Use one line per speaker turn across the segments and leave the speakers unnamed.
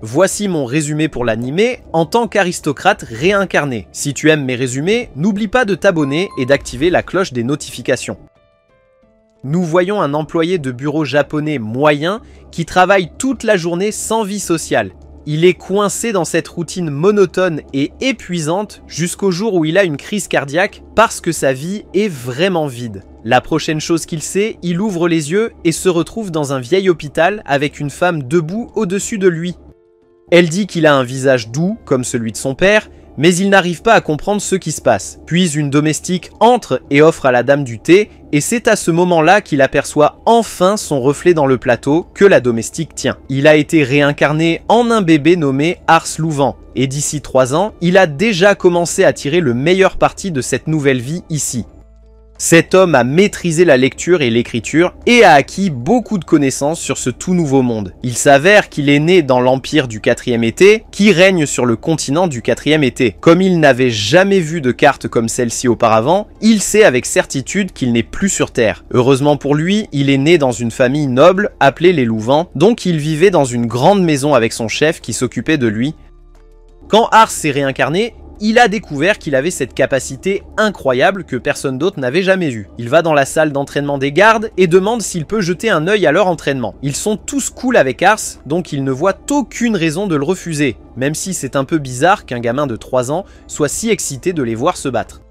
Voici mon résumé pour l'animé en tant qu'aristocrate réincarné. Si tu aimes mes résumés, n'oublie pas de t'abonner et d'activer la cloche des notifications. Nous voyons un employé de bureau japonais moyen qui travaille toute la journée sans vie sociale. Il est coincé dans cette routine monotone et épuisante jusqu'au jour où il a une crise cardiaque parce que sa vie est vraiment vide. La prochaine chose qu'il sait, il ouvre les yeux et se retrouve dans un vieil hôpital avec une femme debout au-dessus de lui. Elle dit qu'il a un visage doux comme celui de son père, mais il n'arrive pas à comprendre ce qui se passe. Puis une domestique entre et offre à la dame du thé, et c'est à ce moment-là qu'il aperçoit enfin son reflet dans le plateau que la domestique tient. Il a été réincarné en un bébé nommé Ars Louvent, et d'ici 3 ans, il a déjà commencé à tirer le meilleur parti de cette nouvelle vie ici. Cet homme a maîtrisé la lecture et l'écriture et a acquis beaucoup de connaissances sur ce tout nouveau monde. Il s'avère qu'il est né dans l'empire du 4e été qui règne sur le continent du 4e été. Comme il n'avait jamais vu de carte comme celle-ci auparavant, il sait avec certitude qu'il n'est plus sur Terre. Heureusement pour lui, il est né dans une famille noble appelée les Louvents, donc il vivait dans une grande maison avec son chef qui s'occupait de lui. Quand Ars s'est réincarné, il a découvert qu'il avait cette capacité incroyable que personne d'autre n'avait jamais vue. Il va dans la salle d'entraînement des gardes et demande s'il peut jeter un œil à leur entraînement. Ils sont tous cool avec Ars, donc il ne voit aucune raison de le refuser, même si c'est un peu bizarre qu'un gamin de 3 ans soit si excité de les voir se battre.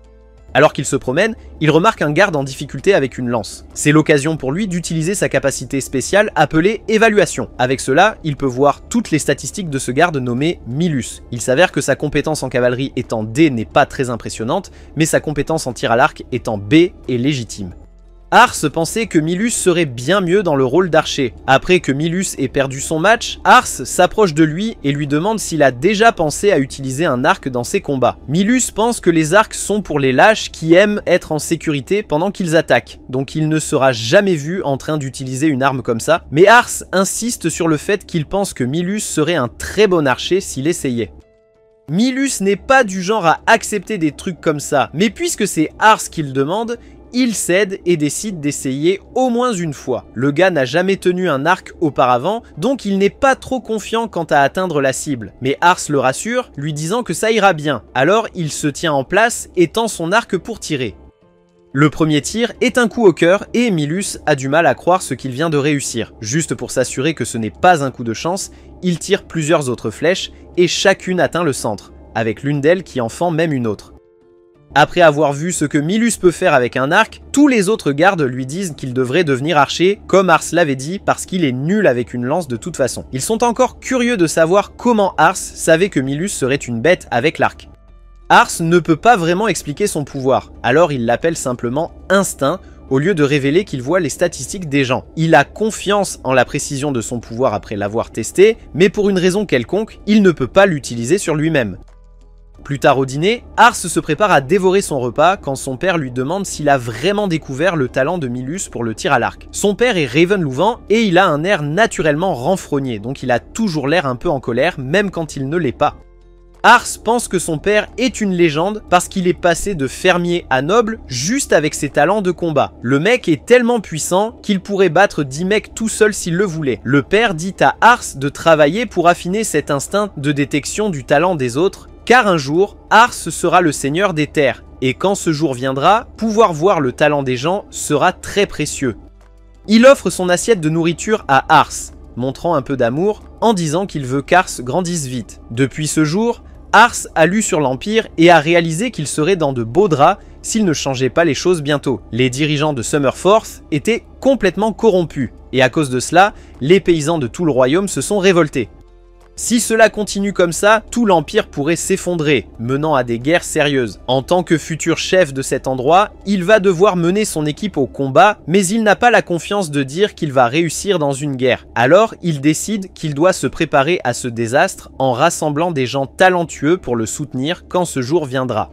Alors qu'il se promène, il remarque un garde en difficulté avec une lance. C'est l'occasion pour lui d'utiliser sa capacité spéciale appelée évaluation. Avec cela, il peut voir toutes les statistiques de ce garde nommé Milus. Il s'avère que sa compétence en cavalerie étant D n'est pas très impressionnante, mais sa compétence en tir à l'arc étant B est légitime. Ars pensait que Milus serait bien mieux dans le rôle d'archer. Après que Milus ait perdu son match, Ars s'approche de lui et lui demande s'il a déjà pensé à utiliser un arc dans ses combats. Milus pense que les arcs sont pour les lâches qui aiment être en sécurité pendant qu'ils attaquent, donc il ne sera jamais vu en train d'utiliser une arme comme ça, mais Ars insiste sur le fait qu'il pense que Milus serait un très bon archer s'il essayait. Milus n'est pas du genre à accepter des trucs comme ça, mais puisque c'est Ars qui le demande, il cède et décide d'essayer au moins une fois. Le gars n'a jamais tenu un arc auparavant, donc il n'est pas trop confiant quant à atteindre la cible. Mais Ars le rassure, lui disant que ça ira bien. Alors il se tient en place et tend son arc pour tirer. Le premier tir est un coup au cœur et Milus a du mal à croire ce qu'il vient de réussir. Juste pour s'assurer que ce n'est pas un coup de chance, il tire plusieurs autres flèches et chacune atteint le centre, avec l'une d'elles qui en fend même une autre. Après avoir vu ce que Milus peut faire avec un arc, tous les autres gardes lui disent qu'il devrait devenir archer, comme Ars l'avait dit, parce qu'il est nul avec une lance de toute façon. Ils sont encore curieux de savoir comment Ars savait que Milus serait une bête avec l'arc. Ars ne peut pas vraiment expliquer son pouvoir, alors il l'appelle simplement instinct, au lieu de révéler qu'il voit les statistiques des gens. Il a confiance en la précision de son pouvoir après l'avoir testé, mais pour une raison quelconque, il ne peut pas l'utiliser sur lui-même. Plus tard au dîner, Ars se prépare à dévorer son repas quand son père lui demande s'il a vraiment découvert le talent de Milus pour le tir à l'arc. Son père est Raven Louvent et il a un air naturellement renfrogné, donc il a toujours l'air un peu en colère, même quand il ne l'est pas. Ars pense que son père est une légende parce qu'il est passé de fermier à noble juste avec ses talents de combat. Le mec est tellement puissant qu'il pourrait battre 10 mecs tout seul s'il le voulait. Le père dit à Ars de travailler pour affiner cet instinct de détection du talent des autres, car un jour, Ars sera le seigneur des terres, et quand ce jour viendra, pouvoir voir le talent des gens sera très précieux. Il offre son assiette de nourriture à Ars, montrant un peu d'amour, en disant qu'il veut qu'Ars grandisse vite. Depuis ce jour, Ars a lu sur l'Empire et a réalisé qu'il serait dans de beaux draps s'il ne changeait pas les choses bientôt. Les dirigeants de Summerforth étaient complètement corrompus, et à cause de cela, les paysans de tout le royaume se sont révoltés. Si cela continue comme ça, tout l'Empire pourrait s'effondrer, menant à des guerres sérieuses. En tant que futur chef de cet endroit, il va devoir mener son équipe au combat, mais il n'a pas la confiance de dire qu'il va réussir dans une guerre. Alors, il décide qu'il doit se préparer à ce désastre en rassemblant des gens talentueux pour le soutenir quand ce jour viendra.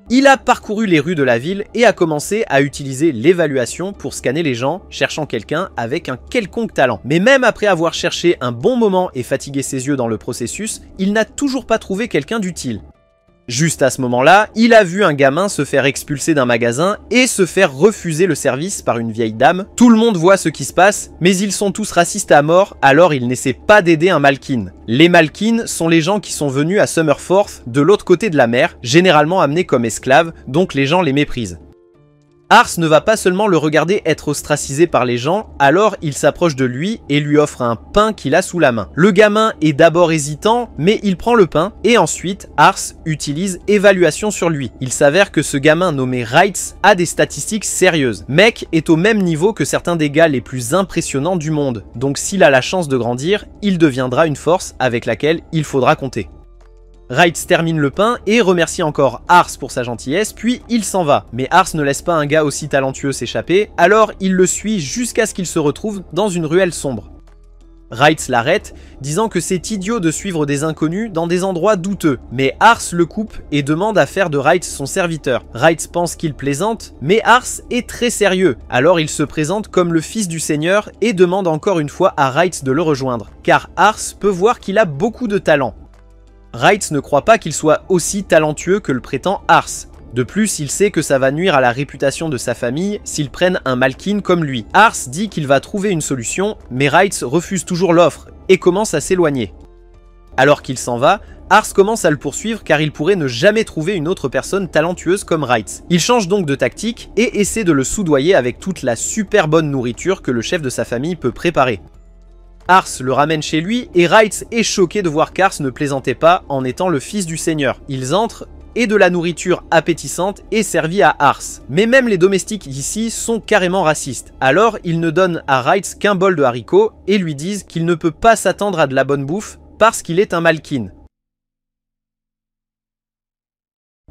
Il a parcouru les rues de la ville et a commencé à utiliser l'évaluation pour scanner les gens, cherchant quelqu'un avec un quelconque talent. Mais même après avoir cherché un bon moment et fatigué ses yeux dans le processus, il n'a toujours pas trouvé quelqu'un d'utile. Juste à ce moment-là, il a vu un gamin se faire expulser d'un magasin et se faire refuser le service par une vieille dame. Tout le monde voit ce qui se passe, mais ils sont tous racistes à mort, alors il n'essaie pas d'aider un Malkin. Les Malkin sont les gens qui sont venus à Summerforth de l'autre côté de la mer, généralement amenés comme esclaves, donc les gens les méprisent. Ars ne va pas seulement le regarder être ostracisé par les gens, alors il s'approche de lui et lui offre un pain qu'il a sous la main. Le gamin est d'abord hésitant, mais il prend le pain, et ensuite, Ars utilise évaluation sur lui. Il s'avère que ce gamin nommé Wrights a des statistiques sérieuses. Mec est au même niveau que certains des gars les plus impressionnants du monde, donc s'il a la chance de grandir, il deviendra une force avec laquelle il faudra compter. Wrights termine le pain et remercie encore Ars pour sa gentillesse, puis il s'en va. Mais Ars ne laisse pas un gars aussi talentueux s'échapper, alors il le suit jusqu'à ce qu'il se retrouve dans une ruelle sombre. Wrights l'arrête, disant que c'est idiot de suivre des inconnus dans des endroits douteux, mais Ars le coupe et demande à faire de Wrights son serviteur. Wrights pense qu'il plaisante, mais Ars est très sérieux, alors il se présente comme le fils du seigneur et demande encore une fois à Wrights de le rejoindre, car Ars peut voir qu'il a beaucoup de talent. Wrights ne croit pas qu'il soit aussi talentueux que le prétend Ars. De plus, il sait que ça va nuire à la réputation de sa famille s'ils prennent un Malkin comme lui. Ars dit qu'il va trouver une solution, mais Wrights refuse toujours l'offre et commence à s'éloigner. Alors qu'il s'en va, Ars commence à le poursuivre car il pourrait ne jamais trouver une autre personne talentueuse comme Wrights. Il change donc de tactique et essaie de le soudoyer avec toute la super bonne nourriture que le chef de sa famille peut préparer. Ars le ramène chez lui et Wrights est choqué de voir qu'Ars ne plaisantait pas en étant le fils du seigneur. Ils entrent et de la nourriture appétissante est servie à Ars. Mais même les domestiques d'ici sont carrément racistes. Alors ils ne donnent à Wrights qu'un bol de haricots et lui disent qu'il ne peut pas s'attendre à de la bonne bouffe parce qu'il est un Malkin.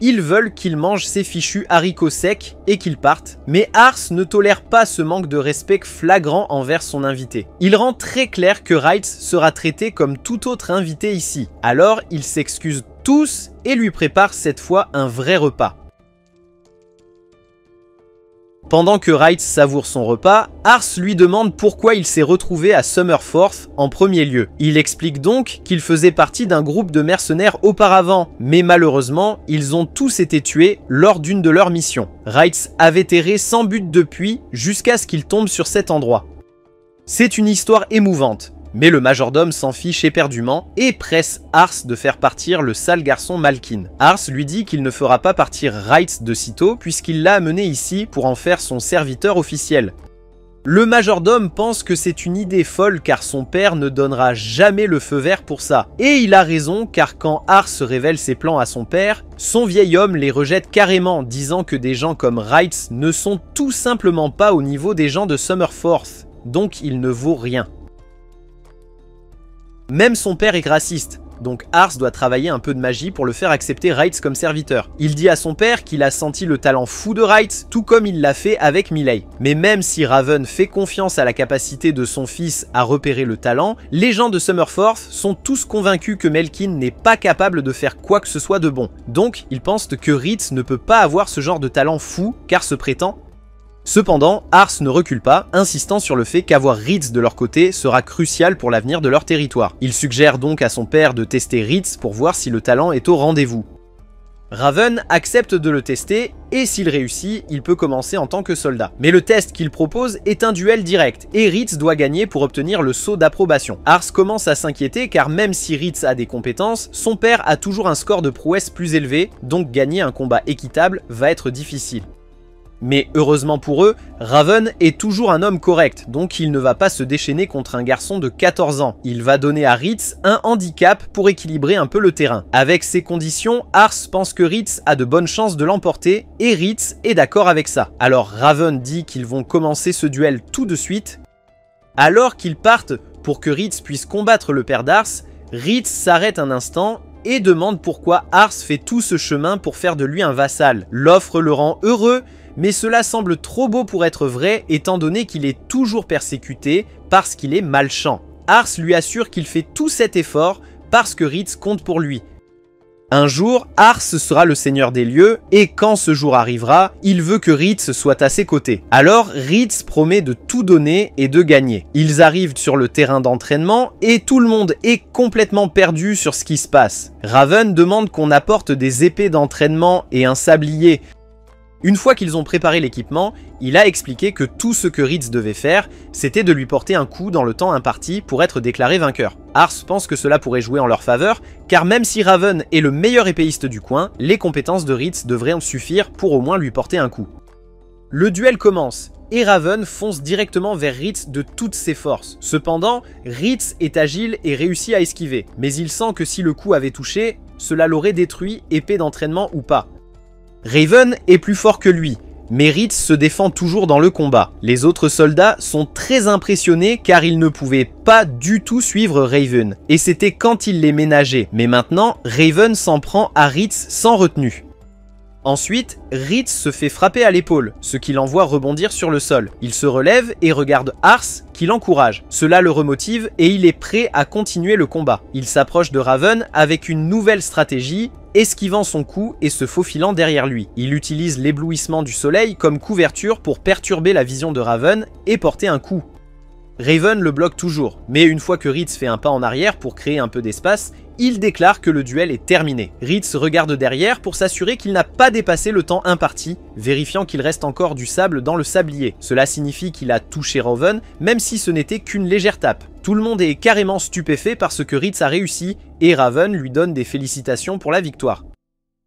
Ils veulent qu'il mange ses fichus haricots secs et qu'il parte, mais Ars ne tolère pas ce manque de respect flagrant envers son invité. Il rend très clair que Wrights sera traité comme tout autre invité ici. Alors ils s'excusent tous et lui préparent cette fois un vrai repas. Pendant que Wrights savoure son repas, Ars lui demande pourquoi il s'est retrouvé à Summerforth en premier lieu. Il explique donc qu'il faisait partie d'un groupe de mercenaires auparavant, mais malheureusement, ils ont tous été tués lors d'une de leurs missions. Wrights avait erré sans but depuis, jusqu'à ce qu'il tombe sur cet endroit. C'est une histoire émouvante. Mais le majordome s'en fiche éperdument et presse Ars de faire partir le sale garçon Malkin. Ars lui dit qu'il ne fera pas partir Wrights de sitôt puisqu'il l'a amené ici pour en faire son serviteur officiel. Le majordome pense que c'est une idée folle car son père ne donnera jamais le feu vert pour ça. Et il a raison car quand Ars révèle ses plans à son père, son vieil homme les rejette carrément, disant que des gens comme Wrights ne sont tout simplement pas au niveau des gens de Summerforth, donc il ne vaut rien. Même son père est raciste, donc Ars doit travailler un peu de magie pour le faire accepter Wrights comme serviteur. Il dit à son père qu'il a senti le talent fou de Wrights, tout comme il l'a fait avec Miley. Mais même si Raven fait confiance à la capacité de son fils à repérer le talent, les gens de Summerforth sont tous convaincus que Malkin n'est pas capable de faire quoi que ce soit de bon. Donc ils pensent que Wrights ne peut pas avoir ce genre de talent fou, car se prétend. Cependant, Ars ne recule pas, insistant sur le fait qu'avoir Wrights de leur côté sera crucial pour l'avenir de leur territoire. Il suggère donc à son père de tester Wrights pour voir si le talent est au rendez-vous. Raven accepte de le tester, et s'il réussit, il peut commencer en tant que soldat. Mais le test qu'il propose est un duel direct, et Wrights doit gagner pour obtenir le sceau d'approbation. Ars commence à s'inquiéter car même si Wrights a des compétences, son père a toujours un score de prouesse plus élevé, donc gagner un combat équitable va être difficile. Mais heureusement pour eux, Raven est toujours un homme correct, donc il ne va pas se déchaîner contre un garçon de 14 ans. Il va donner à Wrights un handicap pour équilibrer un peu le terrain. Avec ces conditions, Ars pense que Wrights a de bonnes chances de l'emporter, et Wrights est d'accord avec ça. Alors Raven dit qu'ils vont commencer ce duel tout de suite. Alors qu'ils partent pour que Wrights puisse combattre le père d'Ars, Wrights s'arrête un instant et demande pourquoi Ars fait tout ce chemin pour faire de lui un vassal. L'offre le rend heureux, mais cela semble trop beau pour être vrai étant donné qu'il est toujours persécuté parce qu'il est malchant. Ars lui assure qu'il fait tout cet effort parce que Wrights compte pour lui. Un jour, Ars sera le seigneur des lieux, et quand ce jour arrivera, il veut que Ritz soit à ses côtés. Alors, Ritz promet de tout donner et de gagner. Ils arrivent sur le terrain d'entraînement, et tout le monde est complètement perdu sur ce qui se passe. Raven demande qu'on apporte des épées d'entraînement et un sablier. Une fois qu'ils ont préparé l'équipement, il a expliqué que tout ce que Ritz devait faire, c'était de lui porter un coup dans le temps imparti pour être déclaré vainqueur. Ars pense que cela pourrait jouer en leur faveur, car même si Raven est le meilleur épéiste du coin, les compétences de Ritz devraient en suffire pour au moins lui porter un coup. Le duel commence, et Raven fonce directement vers Ritz de toutes ses forces. Cependant, Ritz est agile et réussit à esquiver, mais il sent que si le coup avait touché, cela l'aurait détruit, épée d'entraînement ou pas. Raven est plus fort que lui, mais Ritz se défend toujours dans le combat. Les autres soldats sont très impressionnés car ils ne pouvaient pas du tout suivre Raven, et c'était quand il les ménageait. Mais maintenant, Raven s'en prend à Ritz sans retenue. Ensuite, Ritz se fait frapper à l'épaule, ce qui l'envoie rebondir sur le sol. Il se relève et regarde Ars, qui l'encourage. Cela le remotive et il est prêt à continuer le combat. Il s'approche de Raven avec une nouvelle stratégie, esquivant son coup et se faufilant derrière lui. Il utilise l'éblouissement du soleil comme couverture pour perturber la vision de Raven et porter un coup. Raven le bloque toujours, mais une fois que Ritz fait un pas en arrière pour créer un peu d'espace, il déclare que le duel est terminé. Ritz regarde derrière pour s'assurer qu'il n'a pas dépassé le temps imparti, vérifiant qu'il reste encore du sable dans le sablier. Cela signifie qu'il a touché Raven, même si ce n'était qu'une légère tape. Tout le monde est carrément stupéfait par ce que Ritz a réussi, et Raven lui donne des félicitations pour la victoire.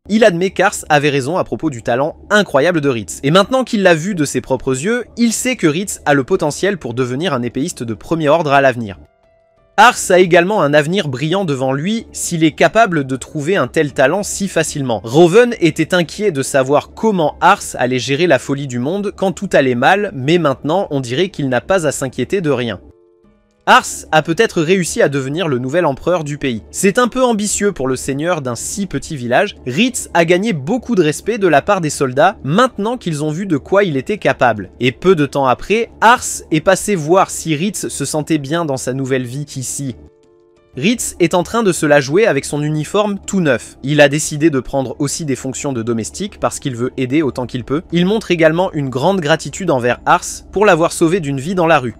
Il admet qu'Ars avait raison à propos du talent incroyable de Ritz. Et maintenant qu'il l'a vu de ses propres yeux, il sait que Ritz a le potentiel pour devenir un épéiste de premier ordre à l'avenir. Ars a également un avenir brillant devant lui s'il est capable de trouver un tel talent si facilement. Raven était inquiet de savoir comment Ars allait gérer la folie du monde quand tout allait mal, mais maintenant on dirait qu'il n'a pas à s'inquiéter de rien. Ars a peut-être réussi à devenir le nouvel empereur du pays. C'est un peu ambitieux pour le seigneur d'un si petit village. Ritz a gagné beaucoup de respect de la part des soldats maintenant qu'ils ont vu de quoi il était capable. Et peu de temps après, Ars est passé voir si Ritz se sentait bien dans sa nouvelle vie ici. Ritz est en train de se la jouer avec son uniforme tout neuf. Il a décidé de prendre aussi des fonctions de domestique parce qu'il veut aider autant qu'il peut. Il montre également une grande gratitude envers Ars pour l'avoir sauvé d'une vie dans la rue.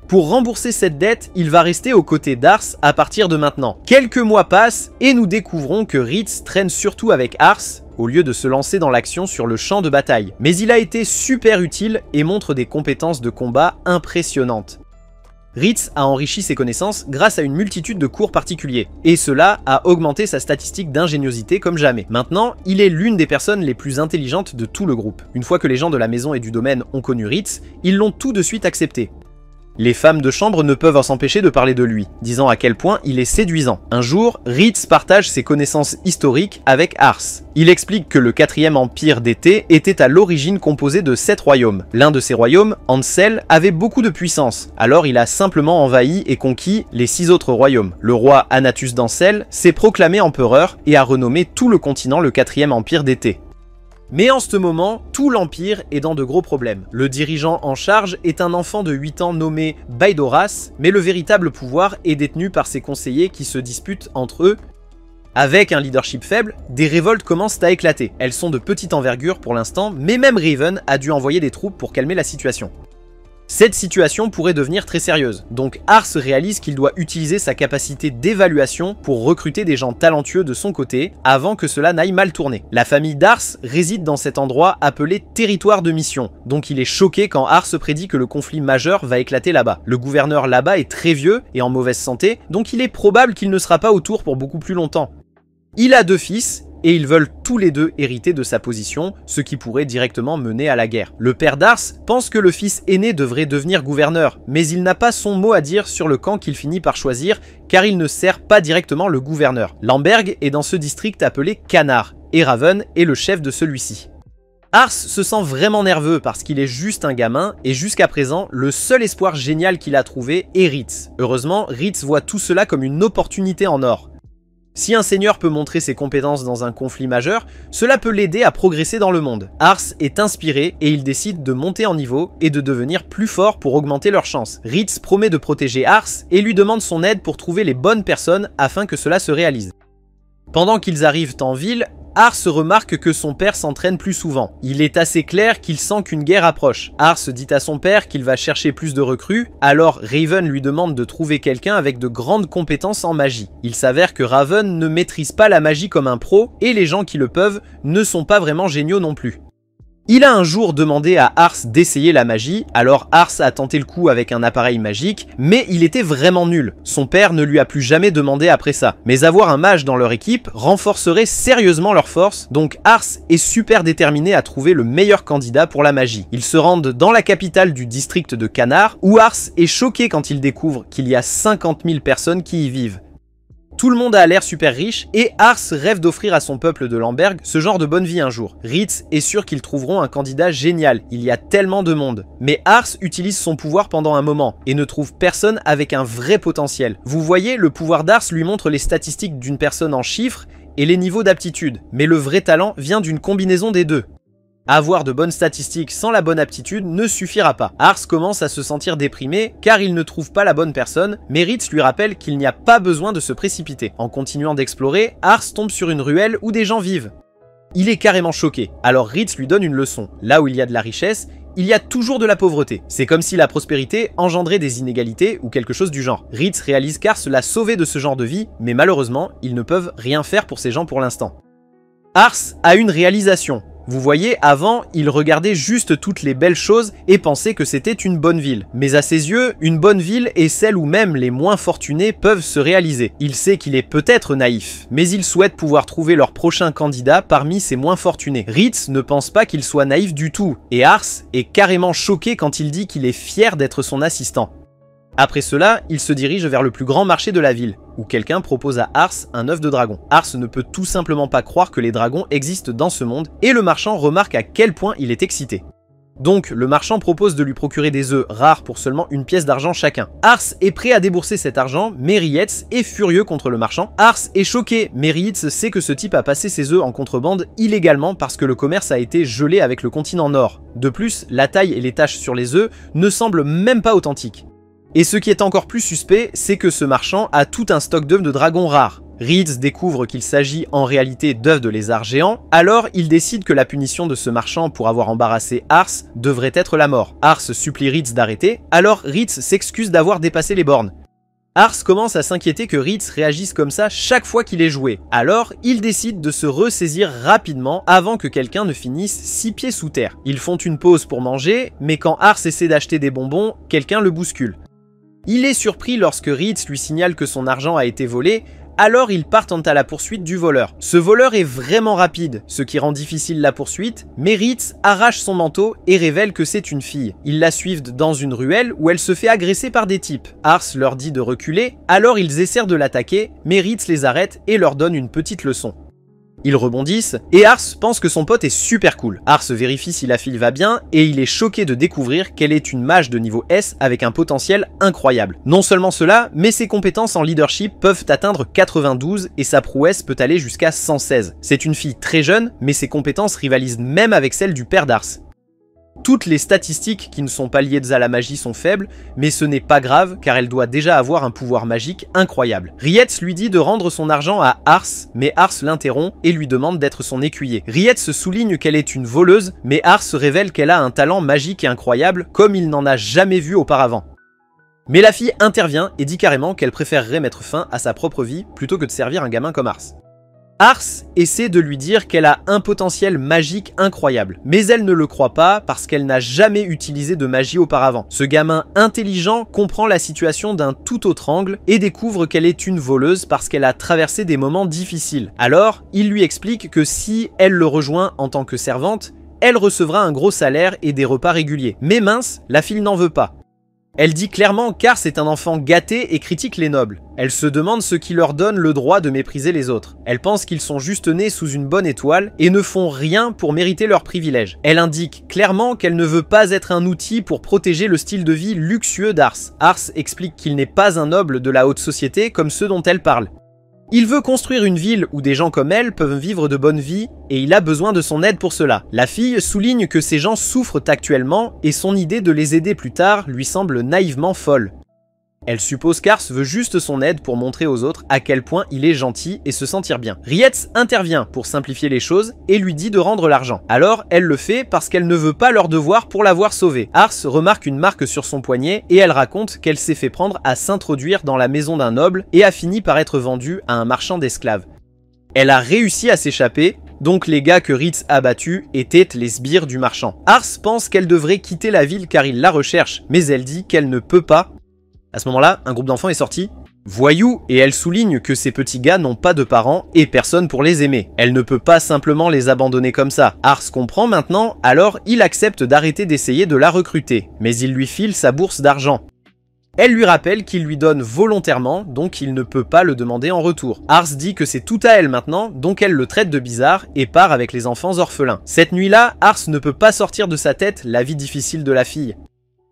Pour rembourser cette dette, il va rester aux côtés d'Ars à partir de maintenant. Quelques mois passent et nous découvrons que Ritz traîne surtout avec Ars au lieu de se lancer dans l'action sur le champ de bataille. Mais il a été super utile et montre des compétences de combat impressionnantes. Ritz a enrichi ses connaissances grâce à une multitude de cours particuliers, et cela a augmenté sa statistique d'ingéniosité comme jamais. Maintenant, il est l'une des personnes les plus intelligentes de tout le groupe. Une fois que les gens de la maison et du domaine ont connu Ritz, ils l'ont tout de suite accepté. Les femmes de chambre ne peuvent s'empêcher de parler de lui, disant à quel point il est séduisant. Un jour, Ritz partage ses connaissances historiques avec Ars. Il explique que le 4e empire d'été était à l'origine composé de 7 royaumes. L'un de ces royaumes, Ansel, avait beaucoup de puissance, alors il a simplement envahi et conquis les 6 autres royaumes. Le roi Anatus d'Ansel s'est proclamé empereur et a renommé tout le continent le 4e empire d'été. Mais en ce moment, tout l'Empire est dans de gros problèmes. Le dirigeant en charge est un enfant de 8 ans nommé Baidoras, mais le véritable pouvoir est détenu par ses conseillers qui se disputent entre eux. Avec un leadership faible, des révoltes commencent à éclater. Elles sont de petite envergure pour l'instant, mais même Raven a dû envoyer des troupes pour calmer la situation. Cette situation pourrait devenir très sérieuse, donc Ars réalise qu'il doit utiliser sa capacité d'évaluation pour recruter des gens talentueux de son côté, avant que cela n'aille mal tourner. La famille d'Ars réside dans cet endroit appelé territoire de mission, donc il est choqué quand Ars prédit que le conflit majeur va éclater là-bas. Le gouverneur là-bas est très vieux et en mauvaise santé, donc il est probable qu'il ne sera pas autour pour beaucoup plus longtemps. Il a 2 fils, et ils veulent tous les deux hériter de sa position, ce qui pourrait directement mener à la guerre. Le père d'Ars pense que le fils aîné devrait devenir gouverneur, mais il n'a pas son mot à dire sur le camp qu'il finit par choisir, car il ne sert pas directement le gouverneur. Lamberg est dans ce district appelé Canard, et Raven est le chef de celui-ci. Ars se sent vraiment nerveux parce qu'il est juste un gamin, et jusqu'à présent, le seul espoir génial qu'il a trouvé est Ritz. Heureusement, Ritz voit tout cela comme une opportunité en or. Si un seigneur peut montrer ses compétences dans un conflit majeur, cela peut l'aider à progresser dans le monde. Ars est inspiré et il décide de monter en niveau et de devenir plus fort pour augmenter leurs chances. Ritz promet de protéger Ars et lui demande son aide pour trouver les bonnes personnes afin que cela se réalise. Pendant qu'ils arrivent en ville, Ars remarque que son père s'entraîne plus souvent. Il est assez clair qu'il sent qu'une guerre approche. Ars dit à son père qu'il va chercher plus de recrues, alors Raven lui demande de trouver quelqu'un avec de grandes compétences en magie. Il s'avère que Raven ne maîtrise pas la magie comme un pro, et les gens qui le peuvent ne sont pas vraiment géniaux non plus. Il a un jour demandé à Ars d'essayer la magie, alors Ars a tenté le coup avec un appareil magique, mais il était vraiment nul. Son père ne lui a plus jamais demandé après ça. Mais avoir un mage dans leur équipe renforcerait sérieusement leur force, donc Ars est super déterminé à trouver le meilleur candidat pour la magie. Ils se rendent dans la capitale du district de Canard, où Ars est choqué quand il découvre qu'il y a 50 000 personnes qui y vivent. Tout le monde a l'air super riche et Ars rêve d'offrir à son peuple de Lamberg ce genre de bonne vie un jour. Ritz est sûr qu'ils trouveront un candidat génial, il y a tellement de monde. Mais Ars utilise son pouvoir pendant un moment et ne trouve personne avec un vrai potentiel. Vous voyez, le pouvoir d'Ars lui montre les statistiques d'une personne en chiffres et les niveaux d'aptitude, mais le vrai talent vient d'une combinaison des deux. Avoir de bonnes statistiques sans la bonne aptitude ne suffira pas. Ars commence à se sentir déprimé car il ne trouve pas la bonne personne, mais Ritz lui rappelle qu'il n'y a pas besoin de se précipiter. En continuant d'explorer, Ars tombe sur une ruelle où des gens vivent. Il est carrément choqué, alors Ritz lui donne une leçon. Là où il y a de la richesse, il y a toujours de la pauvreté. C'est comme si la prospérité engendrait des inégalités ou quelque chose du genre. Ritz réalise qu'Ars l'a sauvé de ce genre de vie, mais malheureusement, ils ne peuvent rien faire pour ces gens pour l'instant. Ars a une réalisation. Vous voyez, avant, il regardait juste toutes les belles choses et pensait que c'était une bonne ville. Mais à ses yeux, une bonne ville est celle où même les moins fortunés peuvent se réaliser. Il sait qu'il est peut-être naïf, mais il souhaite pouvoir trouver leur prochain candidat parmi ces moins fortunés. Ritz ne pense pas qu'il soit naïf du tout, et Ars est carrément choqué quand il dit qu'il est fier d'être son assistant. Après cela, il se dirige vers le plus grand marché de la ville, où quelqu'un propose à Ars un œuf de dragon. Ars ne peut tout simplement pas croire que les dragons existent dans ce monde, et le marchand remarque à quel point il est excité. Donc, le marchand propose de lui procurer des œufs rares pour seulement une pièce d'argent chacun. Ars est prêt à débourser cet argent, mais Rietz est furieux contre le marchand. Ars est choqué, mais Rietz sait que ce type a passé ses œufs en contrebande illégalement parce que le commerce a été gelé avec le continent nord. De plus, la taille et les taches sur les œufs ne semblent même pas authentiques. Et ce qui est encore plus suspect, c'est que ce marchand a tout un stock d'œufs de dragons rares. Ritz découvre qu'il s'agit en réalité d'œufs de lézards géants, alors il décide que la punition de ce marchand pour avoir embarrassé Ars devrait être la mort. Ars supplie Ritz d'arrêter, alors Ritz s'excuse d'avoir dépassé les bornes. Ars commence à s'inquiéter que Ritz réagisse comme ça chaque fois qu'il est joué, alors il décide de se ressaisir rapidement avant que quelqu'un ne finisse 6 pieds sous terre. Ils font une pause pour manger, mais quand Ars essaie d'acheter des bonbons, quelqu'un le bouscule. Il est surpris lorsque Ritz lui signale que son argent a été volé, alors ils partent à la poursuite du voleur. Ce voleur est vraiment rapide, ce qui rend difficile la poursuite, mais Ritz arrache son manteau et révèle que c'est une fille. Ils la suivent dans une ruelle où elle se fait agresser par des types. Ars leur dit de reculer, alors ils essaient de l'attaquer, mais Ritz les arrête et leur donne une petite leçon. Ils rebondissent, et Ars pense que son pote est super cool. Ars vérifie si la fille va bien, et il est choqué de découvrir qu'elle est une mage de niveau S avec un potentiel incroyable. Non seulement cela, mais ses compétences en leadership peuvent atteindre 92, et sa prouesse peut aller jusqu'à 116. C'est une fille très jeune, mais ses compétences rivalisent même avec celles du père d'Ars. Toutes les statistiques qui ne sont pas liées à la magie sont faibles, mais ce n'est pas grave car elle doit déjà avoir un pouvoir magique incroyable. Rietz lui dit de rendre son argent à Ars, mais Ars l'interrompt et lui demande d'être son écuyer. Rietz souligne qu'elle est une voleuse, mais Ars révèle qu'elle a un talent magique et incroyable comme il n'en a jamais vu auparavant. Mais la fille intervient et dit carrément qu'elle préférerait mettre fin à sa propre vie plutôt que de servir un gamin comme Ars. Ars essaie de lui dire qu'elle a un potentiel magique incroyable, mais elle ne le croit pas parce qu'elle n'a jamais utilisé de magie auparavant. Ce gamin intelligent comprend la situation d'un tout autre angle et découvre qu'elle est une voleuse parce qu'elle a traversé des moments difficiles. Alors, il lui explique que si elle le rejoint en tant que servante, elle recevra un gros salaire et des repas réguliers. Mais mince, la fille n'en veut pas. Elle dit clairement qu'Ars est un enfant gâté et critique les nobles. Elle se demande ce qui leur donne le droit de mépriser les autres. Elle pense qu'ils sont juste nés sous une bonne étoile et ne font rien pour mériter leurs privilèges. Elle indique clairement qu'elle ne veut pas être un outil pour protéger le style de vie luxueux d'Ars. Ars explique qu'il n'est pas un noble de la haute société comme ceux dont elle parle. Il veut construire une ville où des gens comme elle peuvent vivre de bonnes vies et il a besoin de son aide pour cela. La fille souligne que ces gens souffrent actuellement et son idée de les aider plus tard lui semble naïvement folle. Elle suppose qu'Ars veut juste son aide pour montrer aux autres à quel point il est gentil et se sentir bien. Rietz intervient pour simplifier les choses et lui dit de rendre l'argent. Alors elle le fait parce qu'elle ne veut pas leur devoir pour l'avoir sauvé. Ars remarque une marque sur son poignet et elle raconte qu'elle s'est fait prendre à s'introduire dans la maison d'un noble et a fini par être vendue à un marchand d'esclaves. Elle a réussi à s'échapper, donc les gars que Ritz a battus étaient les sbires du marchand. Ars pense qu'elle devrait quitter la ville car il la recherche, mais elle dit qu'elle ne peut pas. À ce moment-là, un groupe d'enfants est sorti. Voyous, et elle souligne que ces petits gars n'ont pas de parents et personne pour les aimer. Elle ne peut pas simplement les abandonner comme ça. Ars comprend maintenant, alors il accepte d'arrêter d'essayer de la recruter, mais il lui file sa bourse d'argent. Elle lui rappelle qu'il lui donne volontairement, donc il ne peut pas le demander en retour. Ars dit que c'est tout à elle maintenant, donc elle le traite de bizarre et part avec les enfants orphelins. Cette nuit-là, Ars ne peut pas sortir de sa tête la vie difficile de la fille.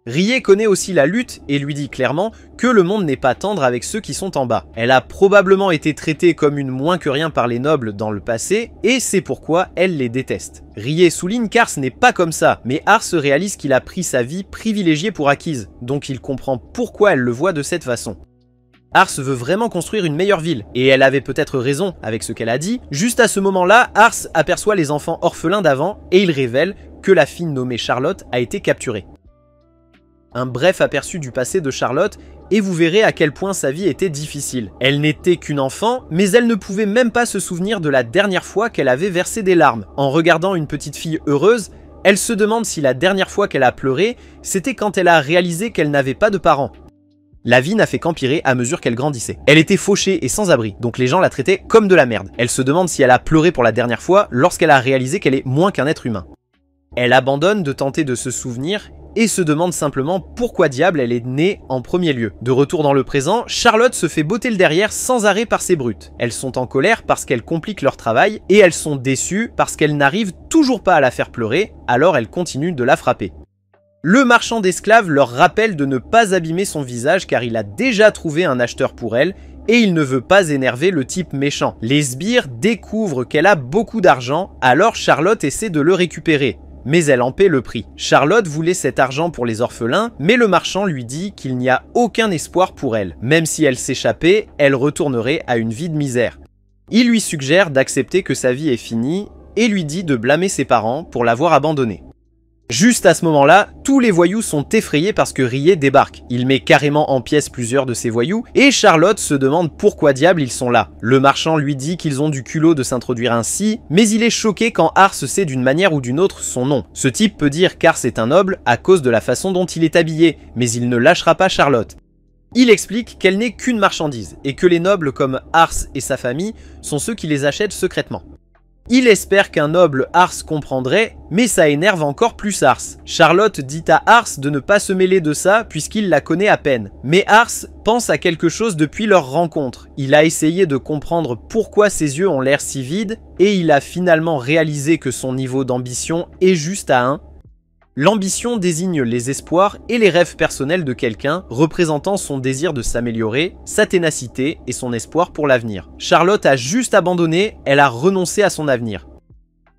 Rie connaît aussi la lutte et lui dit clairement que le monde n'est pas tendre avec ceux qui sont en bas. Elle a probablement été traitée comme une moins que rien par les nobles dans le passé et c'est pourquoi elle les déteste. Rie souligne qu'Ars n'est pas comme ça, mais Ars réalise qu'il a pris sa vie privilégiée pour acquise, donc il comprend pourquoi elle le voit de cette façon. Ars veut vraiment construire une meilleure ville, et elle avait peut-être raison avec ce qu'elle a dit. Juste à ce moment-là, Ars aperçoit les enfants orphelins d'avant et il révèle que la fille nommée Charlotte a été capturée. Un bref aperçu du passé de Charlotte et vous verrez à quel point sa vie était difficile. Elle n'était qu'une enfant, mais elle ne pouvait même pas se souvenir de la dernière fois qu'elle avait versé des larmes. En regardant une petite fille heureuse, elle se demande si la dernière fois qu'elle a pleuré, c'était quand elle a réalisé qu'elle n'avait pas de parents. La vie n'a fait qu'empirer à mesure qu'elle grandissait. Elle était fauchée et sans abri, donc les gens la traitaient comme de la merde. Elle se demande si elle a pleuré pour la dernière fois lorsqu'elle a réalisé qu'elle est moins qu'un être humain. Elle abandonne de tenter de se souvenir et se demande simplement pourquoi diable elle est née en premier lieu. De retour dans le présent, Charlotte se fait botter le derrière sans arrêt par ses brutes. Elles sont en colère parce qu'elles compliquent leur travail et elles sont déçues parce qu'elles n'arrivent toujours pas à la faire pleurer, alors elles continuent de la frapper. Le marchand d'esclaves leur rappelle de ne pas abîmer son visage car il a déjà trouvé un acheteur pour elle et il ne veut pas énerver le type méchant. Les sbires découvrent qu'elle a beaucoup d'argent, alors Charlotte essaie de le récupérer. Mais elle en paie le prix. Charlotte voulait cet argent pour les orphelins, mais le marchand lui dit qu'il n'y a aucun espoir pour elle. Même si elle s'échappait, elle retournerait à une vie de misère. Il lui suggère d'accepter que sa vie est finie et lui dit de blâmer ses parents pour l'avoir abandonnée. Juste à ce moment-là, tous les voyous sont effrayés parce que Rie débarque. Il met carrément en pièces plusieurs de ses voyous et Charlotte se demande pourquoi diable ils sont là. Le marchand lui dit qu'ils ont du culot de s'introduire ainsi, mais il est choqué quand Ars sait d'une manière ou d'une autre son nom. Ce type peut dire qu'Ars est un noble à cause de la façon dont il est habillé, mais il ne lâchera pas Charlotte. Il explique qu'elle n'est qu'une marchandise et que les nobles comme Ars et sa famille sont ceux qui les achètent secrètement. Il espère qu'un noble Ars comprendrait, mais ça énerve encore plus Ars. Charlotte dit à Ars de ne pas se mêler de ça puisqu'il la connaît à peine. Mais Ars pense à quelque chose depuis leur rencontre. Il a essayé de comprendre pourquoi ses yeux ont l'air si vides et il a finalement réalisé que son niveau d'ambition est juste à 1. L'ambition désigne les espoirs et les rêves personnels de quelqu'un, représentant son désir de s'améliorer, sa ténacité et son espoir pour l'avenir. Charlotte a juste abandonné, elle a renoncé à son avenir.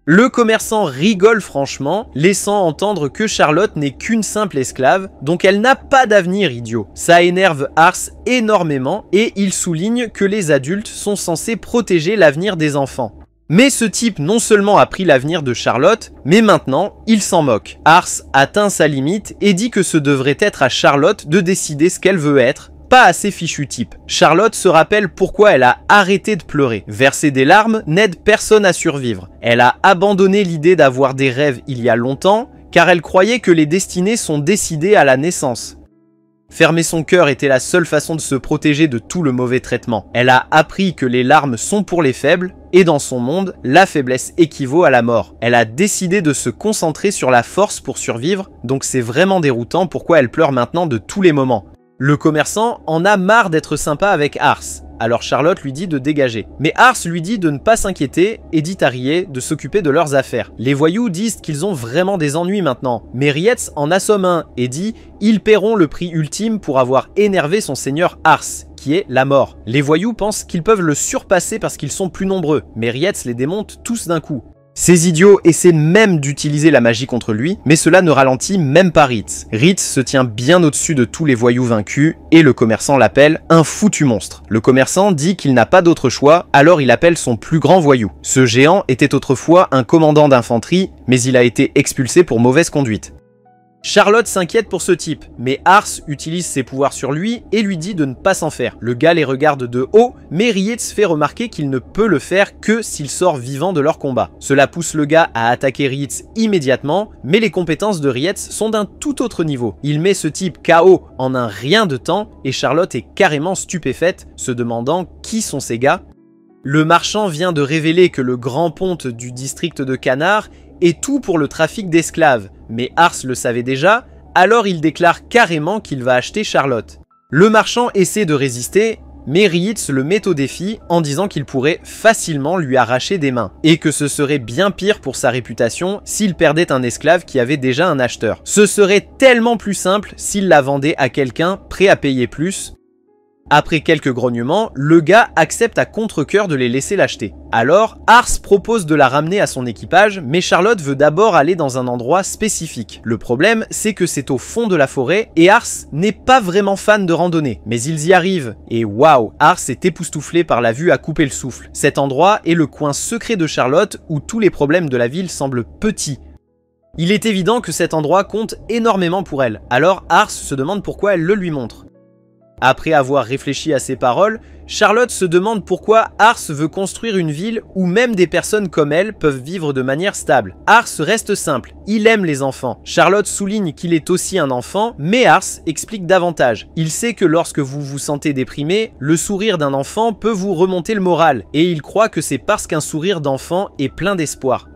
Le commerçant rigole franchement, laissant entendre que Charlotte n'est qu'une simple esclave, donc elle n'a pas d'avenir, idiot. Ça énerve Ars énormément et il souligne que les adultes sont censés protéger l'avenir des enfants. Mais ce type non seulement a pris l'avenir de Charlotte, mais maintenant, il s'en moque. Ars atteint sa limite et dit que ce devrait être à Charlotte de décider ce qu'elle veut être, pas à ces fichus types. Charlotte se rappelle pourquoi elle a arrêté de pleurer. Verser des larmes n'aide personne à survivre. Elle a abandonné l'idée d'avoir des rêves il y a longtemps, car elle croyait que les destinées sont décidées à la naissance. Fermer son cœur était la seule façon de se protéger de tout le mauvais traitement. Elle a appris que les larmes sont pour les faibles, et dans son monde, la faiblesse équivaut à la mort. Elle a décidé de se concentrer sur la force pour survivre, donc c'est vraiment déroutant pourquoi elle pleure maintenant de tous les moments. Le commerçant en a marre d'être sympa avec Ars, alors Charlotte lui dit de dégager. Mais Ars lui dit de ne pas s'inquiéter et dit à Rie de s'occuper de leurs affaires. Les voyous disent qu'ils ont vraiment des ennuis maintenant, mais Rietz en assomme un et dit « Ils paieront le prix ultime pour avoir énervé son seigneur Ars », qui est la mort. Les voyous pensent qu'ils peuvent le surpasser parce qu'ils sont plus nombreux, mais Rietz les démonte tous d'un coup. Ces idiots essaient même d'utiliser la magie contre lui, mais cela ne ralentit même pas Ritz. Ritz se tient bien au-dessus de tous les voyous vaincus, et le commerçant l'appelle un foutu monstre. Le commerçant dit qu'il n'a pas d'autre choix, alors il appelle son plus grand voyou. Ce géant était autrefois un commandant d'infanterie, mais il a été expulsé pour mauvaise conduite. Charlotte s'inquiète pour ce type, mais Ars utilise ses pouvoirs sur lui et lui dit de ne pas s'en faire. Le gars les regarde de haut, mais Rietz fait remarquer qu'il ne peut le faire que s'il sort vivant de leur combat. Cela pousse le gars à attaquer Rietz immédiatement, mais les compétences de Rietz sont d'un tout autre niveau. Il met ce type KO en un rien de temps et Charlotte est carrément stupéfaite, se demandant qui sont ces gars. Le marchand vient de révéler que le grand ponte du district de Canard est tout pour le trafic d'esclaves, mais Ars le savait déjà, alors il déclare carrément qu'il va acheter Charlotte. Le marchand essaie de résister, mais Rietz le met au défi en disant qu'il pourrait facilement lui arracher des mains, et que ce serait bien pire pour sa réputation s'il perdait un esclave qui avait déjà un acheteur. Ce serait tellement plus simple s'il la vendait à quelqu'un prêt à payer plus. Après quelques grognements, le gars accepte à contre-cœur de les laisser l'acheter. Alors, Ars propose de la ramener à son équipage, mais Charlotte veut d'abord aller dans un endroit spécifique. Le problème, c'est que c'est au fond de la forêt, et Ars n'est pas vraiment fan de randonnée. Mais ils y arrivent, et waouh, Ars est époustouflé par la vue à couper le souffle. Cet endroit est le coin secret de Charlotte, où tous les problèmes de la ville semblent petits. Il est évident que cet endroit compte énormément pour elle, alors Ars se demande pourquoi elle le lui montre. Après avoir réfléchi à ses paroles, Charlotte se demande pourquoi Ars veut construire une ville où même des personnes comme elle peuvent vivre de manière stable. Ars reste simple, il aime les enfants. Charlotte souligne qu'il est aussi un enfant, mais Ars explique davantage. Il sait que lorsque vous vous sentez déprimé, le sourire d'un enfant peut vous remonter le moral, et il croit que c'est parce qu'un sourire d'enfant est plein d'espoir.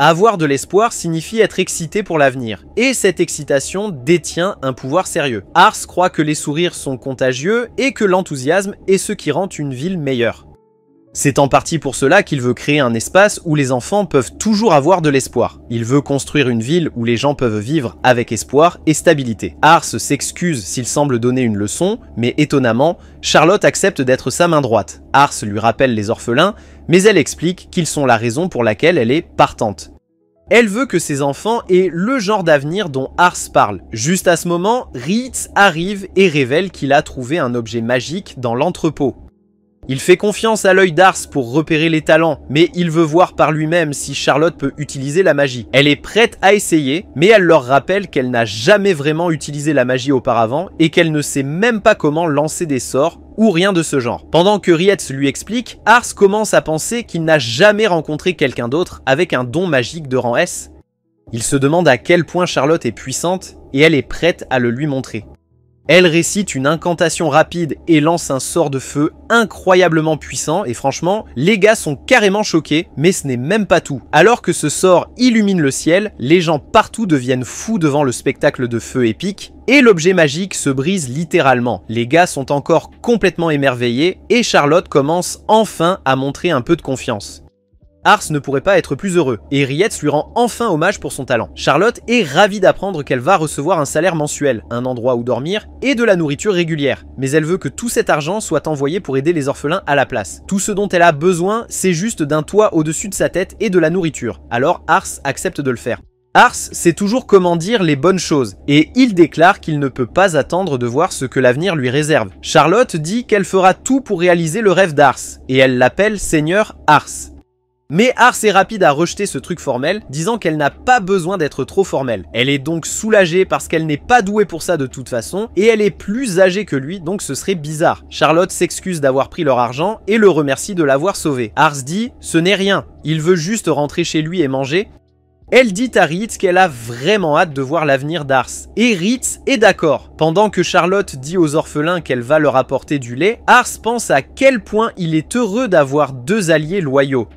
Avoir de l'espoir signifie être excité pour l'avenir, et cette excitation détient un pouvoir sérieux. Ars croit que les sourires sont contagieux et que l'enthousiasme est ce qui rend une ville meilleure. C'est en partie pour cela qu'il veut créer un espace où les enfants peuvent toujours avoir de l'espoir. Il veut construire une ville où les gens peuvent vivre avec espoir et stabilité. Ars s'excuse s'il semble donner une leçon, mais étonnamment, Charlotte accepte d'être sa main droite. Ars lui rappelle les orphelins, mais elle explique qu'ils sont la raison pour laquelle elle est partante. Elle veut que ses enfants aient le genre d'avenir dont Ars parle. Juste à ce moment, Rietz arrive et révèle qu'il a trouvé un objet magique dans l'entrepôt. Il fait confiance à l'œil d'Ars pour repérer les talents, mais il veut voir par lui-même si Charlotte peut utiliser la magie. Elle est prête à essayer, mais elle leur rappelle qu'elle n'a jamais vraiment utilisé la magie auparavant et qu'elle ne sait même pas comment lancer des sorts ou rien de ce genre. Pendant que Rietz lui explique, Ars commence à penser qu'il n'a jamais rencontré quelqu'un d'autre avec un don magique de rang S. Il se demande à quel point Charlotte est puissante et elle est prête à le lui montrer. Elle récite une incantation rapide et lance un sort de feu incroyablement puissant et franchement, les gars sont carrément choqués, mais ce n'est même pas tout. Alors que ce sort illumine le ciel, les gens partout deviennent fous devant le spectacle de feu épique et l'objet magique se brise littéralement. Les gars sont encore complètement émerveillés et Charlotte commence enfin à montrer un peu de confiance. Ars ne pourrait pas être plus heureux, et Rietz lui rend enfin hommage pour son talent. Charlotte est ravie d'apprendre qu'elle va recevoir un salaire mensuel, un endroit où dormir, et de la nourriture régulière. Mais elle veut que tout cet argent soit envoyé pour aider les orphelins à la place. Tout ce dont elle a besoin, c'est juste d'un toit au-dessus de sa tête et de la nourriture. Alors Ars accepte de le faire. Ars sait toujours comment dire les bonnes choses, et il déclare qu'il ne peut pas attendre de voir ce que l'avenir lui réserve. Charlotte dit qu'elle fera tout pour réaliser le rêve d'Ars, et elle l'appelle Seigneur Ars. Mais Ars est rapide à rejeter ce truc formel, disant qu'elle n'a pas besoin d'être trop formelle. Elle est donc soulagée parce qu'elle n'est pas douée pour ça de toute façon, et elle est plus âgée que lui, donc ce serait bizarre. Charlotte s'excuse d'avoir pris leur argent et le remercie de l'avoir sauvé. Ars dit « ce n'est rien, il veut juste rentrer chez lui et manger ». Elle dit à Rietz qu'elle a vraiment hâte de voir l'avenir d'Ars, et Rietz est d'accord. Pendant que Charlotte dit aux orphelins qu'elle va leur apporter du lait, Ars pense à quel point il est heureux d'avoir deux alliés loyaux.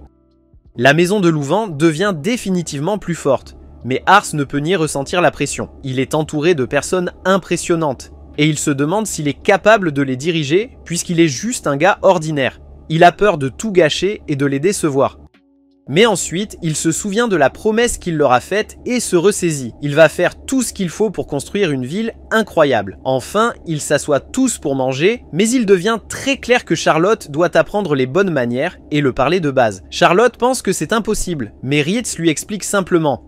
La maison de Louvain devient définitivement plus forte, mais Ars ne peut ni ressentir la pression. Il est entouré de personnes impressionnantes, et il se demande s'il est capable de les diriger, puisqu'il est juste un gars ordinaire. Il a peur de tout gâcher et de les décevoir. Mais ensuite, il se souvient de la promesse qu'il leur a faite et se ressaisit. Il va faire tout ce qu'il faut pour construire une ville incroyable. Enfin, ils s'assoient tous pour manger, mais il devient très clair que Charlotte doit apprendre les bonnes manières et le parler de base. Charlotte pense que c'est impossible, mais Ritz lui explique simplement.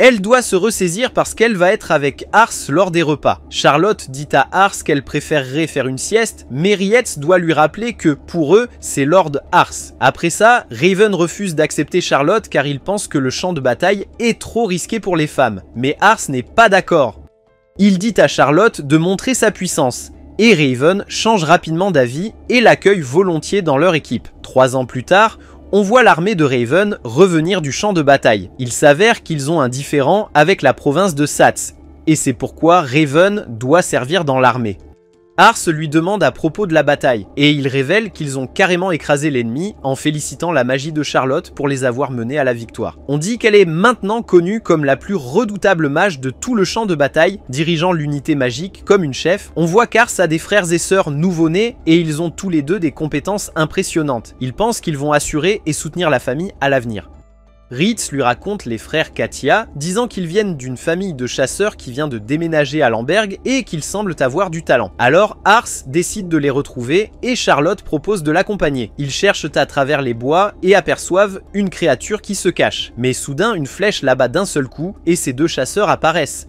Elle doit se ressaisir parce qu'elle va être avec Ars lors des repas. Charlotte dit à Ars qu'elle préférerait faire une sieste, mais Rietz doit lui rappeler que, pour eux, c'est Lord Ars. Après ça, Raven refuse d'accepter Charlotte car il pense que le champ de bataille est trop risqué pour les femmes. Mais Ars n'est pas d'accord. Il dit à Charlotte de montrer sa puissance. Et Raven change rapidement d'avis et l'accueille volontiers dans leur équipe. 3 ans plus tard, on voit l'armée de Raven revenir du champ de bataille. Il s'avère qu'ils ont un différend avec la province de Satz, et c'est pourquoi Raven doit servir dans l'armée. Ars lui demande à propos de la bataille, et il révèle qu'ils ont carrément écrasé l'ennemi en félicitant la magie de Charlotte pour les avoir menés à la victoire. On dit qu'elle est maintenant connue comme la plus redoutable mage de tout le champ de bataille, dirigeant l'unité magique comme une chef. On voit qu'Ars a des frères et sœurs nouveau-nés, et ils ont tous les deux des compétences impressionnantes. Il pense qu'ils vont assurer et soutenir la famille à l'avenir. Ritz lui raconte les frères Katia, disant qu'ils viennent d'une famille de chasseurs qui vient de déménager à Lamberg et qu'ils semblent avoir du talent. Alors Ars décide de les retrouver et Charlotte propose de l'accompagner. Ils cherchent à travers les bois et aperçoivent une créature qui se cache. Mais soudain, une flèche l'abat d'un seul coup et ces 2 chasseurs apparaissent.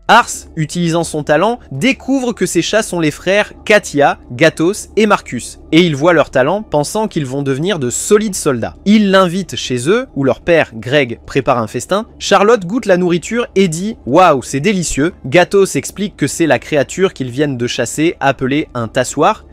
Ars, utilisant son talent, découvre que ces chats sont les frères Katia, Gatos et Marcus, et il voit leur talent pensant qu'ils vont devenir de solides soldats. Il l'invite chez eux, où leur père, Greg, prépare un festin. Charlotte goûte la nourriture et dit « Waouh, c'est délicieux !» Gatos explique que c'est la créature qu'ils viennent de chasser, appelée un tassoir.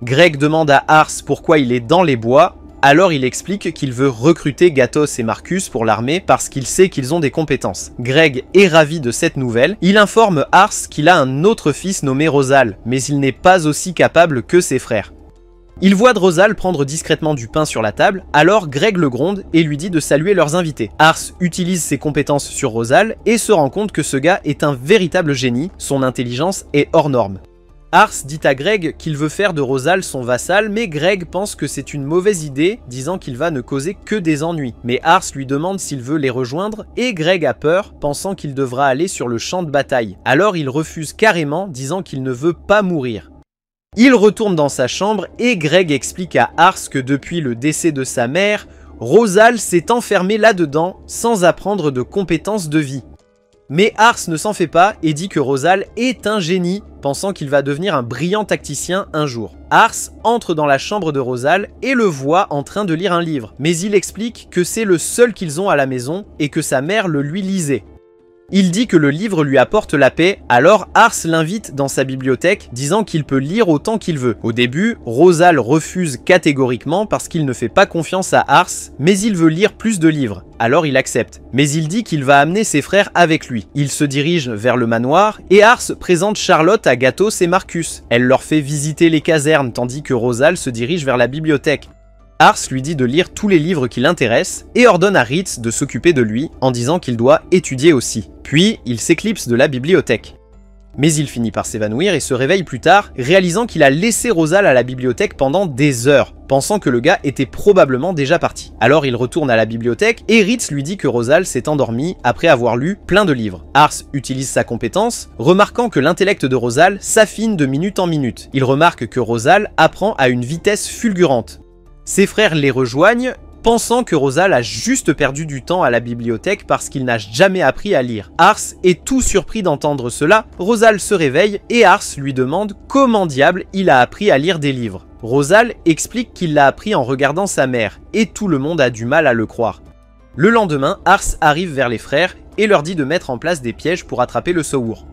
Greg demande à Ars pourquoi il est dans les bois. Alors il explique qu'il veut recruter Gatos et Marcus pour l'armée parce qu'il sait qu'ils ont des compétences. Greg est ravi de cette nouvelle. Il informe Ars qu'il a un autre fils nommé Rosal, mais il n'est pas aussi capable que ses frères. Il voit Rosal prendre discrètement du pain sur la table, alors Greg le gronde et lui dit de saluer leurs invités. Ars utilise ses compétences sur Rosal et se rend compte que ce gars est un véritable génie, son intelligence est hors norme. Ars dit à Greg qu'il veut faire de Rosal son vassal, mais Greg pense que c'est une mauvaise idée, disant qu'il va ne causer que des ennuis. Mais Ars lui demande s'il veut les rejoindre, et Greg a peur, pensant qu'il devra aller sur le champ de bataille. Alors il refuse carrément, disant qu'il ne veut pas mourir. Il retourne dans sa chambre, et Greg explique à Ars que depuis le décès de sa mère, Rosal s'est enfermé là-dedans, sans apprendre de compétences de vie. Mais Ars ne s'en fait pas et dit que Rosal est un génie, pensant qu'il va devenir un brillant tacticien un jour. Ars entre dans la chambre de Rosal et le voit en train de lire un livre, mais il explique que c'est le seul qu'ils ont à la maison et que sa mère le lui lisait. Il dit que le livre lui apporte la paix, alors Ars l'invite dans sa bibliothèque, disant qu'il peut lire autant qu'il veut. Au début, Rosal refuse catégoriquement parce qu'il ne fait pas confiance à Ars, mais il veut lire plus de livres, alors il accepte. Mais il dit qu'il va amener ses frères avec lui. Il se dirige vers le manoir, et Ars présente Charlotte à Gatos et Marcus. Elle leur fait visiter les casernes, tandis que Rosal se dirige vers la bibliothèque. Ars lui dit de lire tous les livres qui l'intéressent et ordonne à Ritz de s'occuper de lui en disant qu'il doit étudier aussi. Puis, il s'éclipse de la bibliothèque. Mais il finit par s'évanouir et se réveille plus tard, réalisant qu'il a laissé Rosal à la bibliothèque pendant des heures, pensant que le gars était probablement déjà parti. Alors il retourne à la bibliothèque et Ritz lui dit que Rosal s'est endormi après avoir lu plein de livres. Ars utilise sa compétence, remarquant que l'intellect de Rosal s'affine de minute en minute. Il remarque que Rosal apprend à une vitesse fulgurante. Ses frères les rejoignent, pensant que Rosal a juste perdu du temps à la bibliothèque parce qu'il n'a jamais appris à lire. Ars est tout surpris d'entendre cela, Rosal se réveille et Ars lui demande comment diable il a appris à lire des livres. Rosal explique qu'il l'a appris en regardant sa mère, et tout le monde a du mal à le croire. Le lendemain, Ars arrive vers les frères et leur dit de mettre en place des pièges pour attraper le Sourd.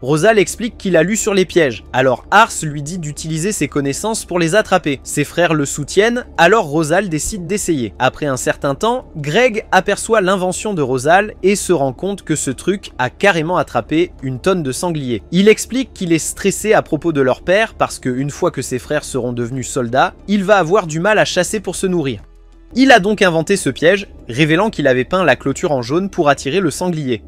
Rosal explique qu'il a lu sur les pièges, alors Ars lui dit d'utiliser ses connaissances pour les attraper. Ses frères le soutiennent, alors Rosal décide d'essayer. Après un certain temps, Greg aperçoit l'invention de Rosal et se rend compte que ce truc a carrément attrapé une tonne de sangliers. Il explique qu'il est stressé à propos de leur père parce qu'une fois que ses frères seront devenus soldats, il va avoir du mal à chasser pour se nourrir. Il a donc inventé ce piège, révélant qu'il avait peint la clôture en jaune pour attirer le sanglier.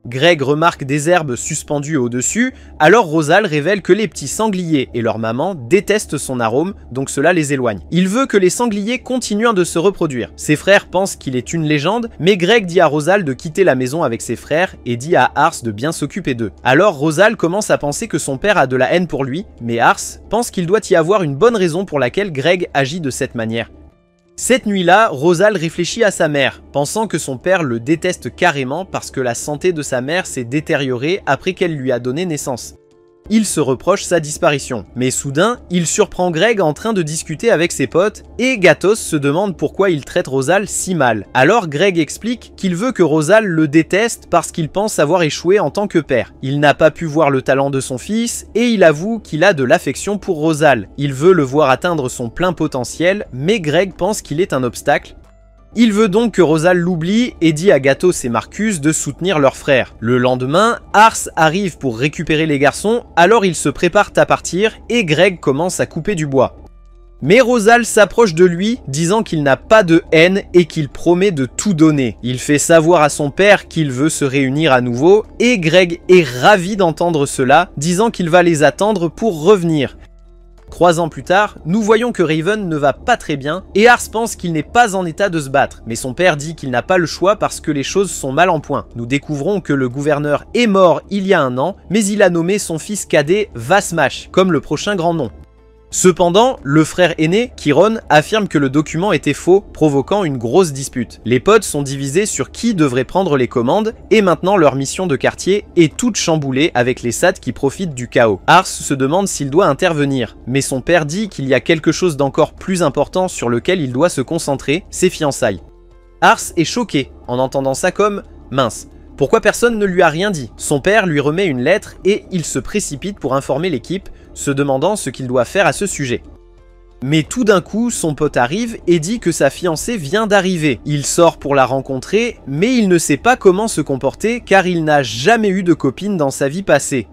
Greg remarque des herbes suspendues au-dessus, alors Rosal révèle que les petits sangliers et leur maman détestent son arôme, donc cela les éloigne. Il veut que les sangliers continuent de se reproduire. Ses frères pensent qu'il est une légende, mais Greg dit à Rosal de quitter la maison avec ses frères et dit à Ars de bien s'occuper d'eux. Alors Rosal commence à penser que son père a de la haine pour lui, mais Ars pense qu'il doit y avoir une bonne raison pour laquelle Greg agit de cette manière. Cette nuit-là, Rosal réfléchit à sa mère, pensant que son père le déteste carrément parce que la santé de sa mère s'est détériorée après qu'elle lui a donné naissance. Il se reproche sa disparition, mais soudain, il surprend Greg en train de discuter avec ses potes, et Gatos se demande pourquoi il traite Rosal si mal. Alors Greg explique qu'il veut que Rosal le déteste parce qu'il pense avoir échoué en tant que père. Il n'a pas pu voir le talent de son fils, et il avoue qu'il a de l'affection pour Rosal. Il veut le voir atteindre son plein potentiel, mais Greg pense qu'il est un obstacle. Il veut donc que Rosal l'oublie et dit à Gatos et Marcus de soutenir leur frère. Le lendemain, Ars arrive pour récupérer les garçons, alors ils se préparent à partir et Greg commence à couper du bois. Mais Rosal s'approche de lui, disant qu'il n'a pas de haine et qu'il promet de tout donner. Il fait savoir à son père qu'il veut se réunir à nouveau et Greg est ravi d'entendre cela, disant qu'il va les attendre pour revenir. 3 ans plus tard, nous voyons que Raven ne va pas très bien et Ars pense qu'il n'est pas en état de se battre, mais son père dit qu'il n'a pas le choix parce que les choses sont mal en point. Nous découvrons que le gouverneur est mort il y a 1 an, mais il a nommé son fils cadet Vasmash comme le prochain grand nom. Cependant, le frère aîné, Chiron, affirme que le document était faux, provoquant une grosse dispute. Les potes sont divisés sur qui devrait prendre les commandes, et maintenant leur mission de quartier est toute chamboulée avec les SAT qui profitent du chaos. Ars se demande s'il doit intervenir, mais son père dit qu'il y a quelque chose d'encore plus important sur lequel il doit se concentrer, ses fiançailles. Ars est choqué en entendant ça comme « mince ». Pourquoi personne ne lui a rien dit? Son père lui remet une lettre et il se précipite pour informer l'équipe, se demandant ce qu'il doit faire à ce sujet. Mais tout d'un coup, son pote arrive et dit que sa fiancée vient d'arriver. Il sort pour la rencontrer, mais il ne sait pas comment se comporter car il n'a jamais eu de copine dans sa vie passée.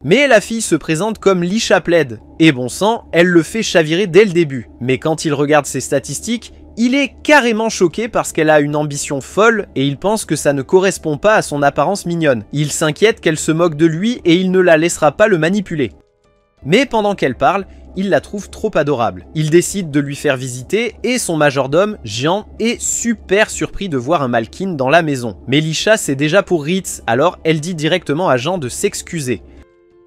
Mais la fille se présente comme Lisha Plaid, et bon sang, elle le fait chavirer dès le début. Mais quand il regarde ses statistiques, il est carrément choqué parce qu'elle a une ambition folle et il pense que ça ne correspond pas à son apparence mignonne. Il s'inquiète qu'elle se moque de lui et il ne la laissera pas le manipuler. Mais pendant qu'elle parle, il la trouve trop adorable. Il décide de lui faire visiter et son majordome, Jean, est super surpris de voir un Malkin dans la maison. Mais Lisha c'est déjà pour Ritz, alors elle dit directement à Jean de s'excuser.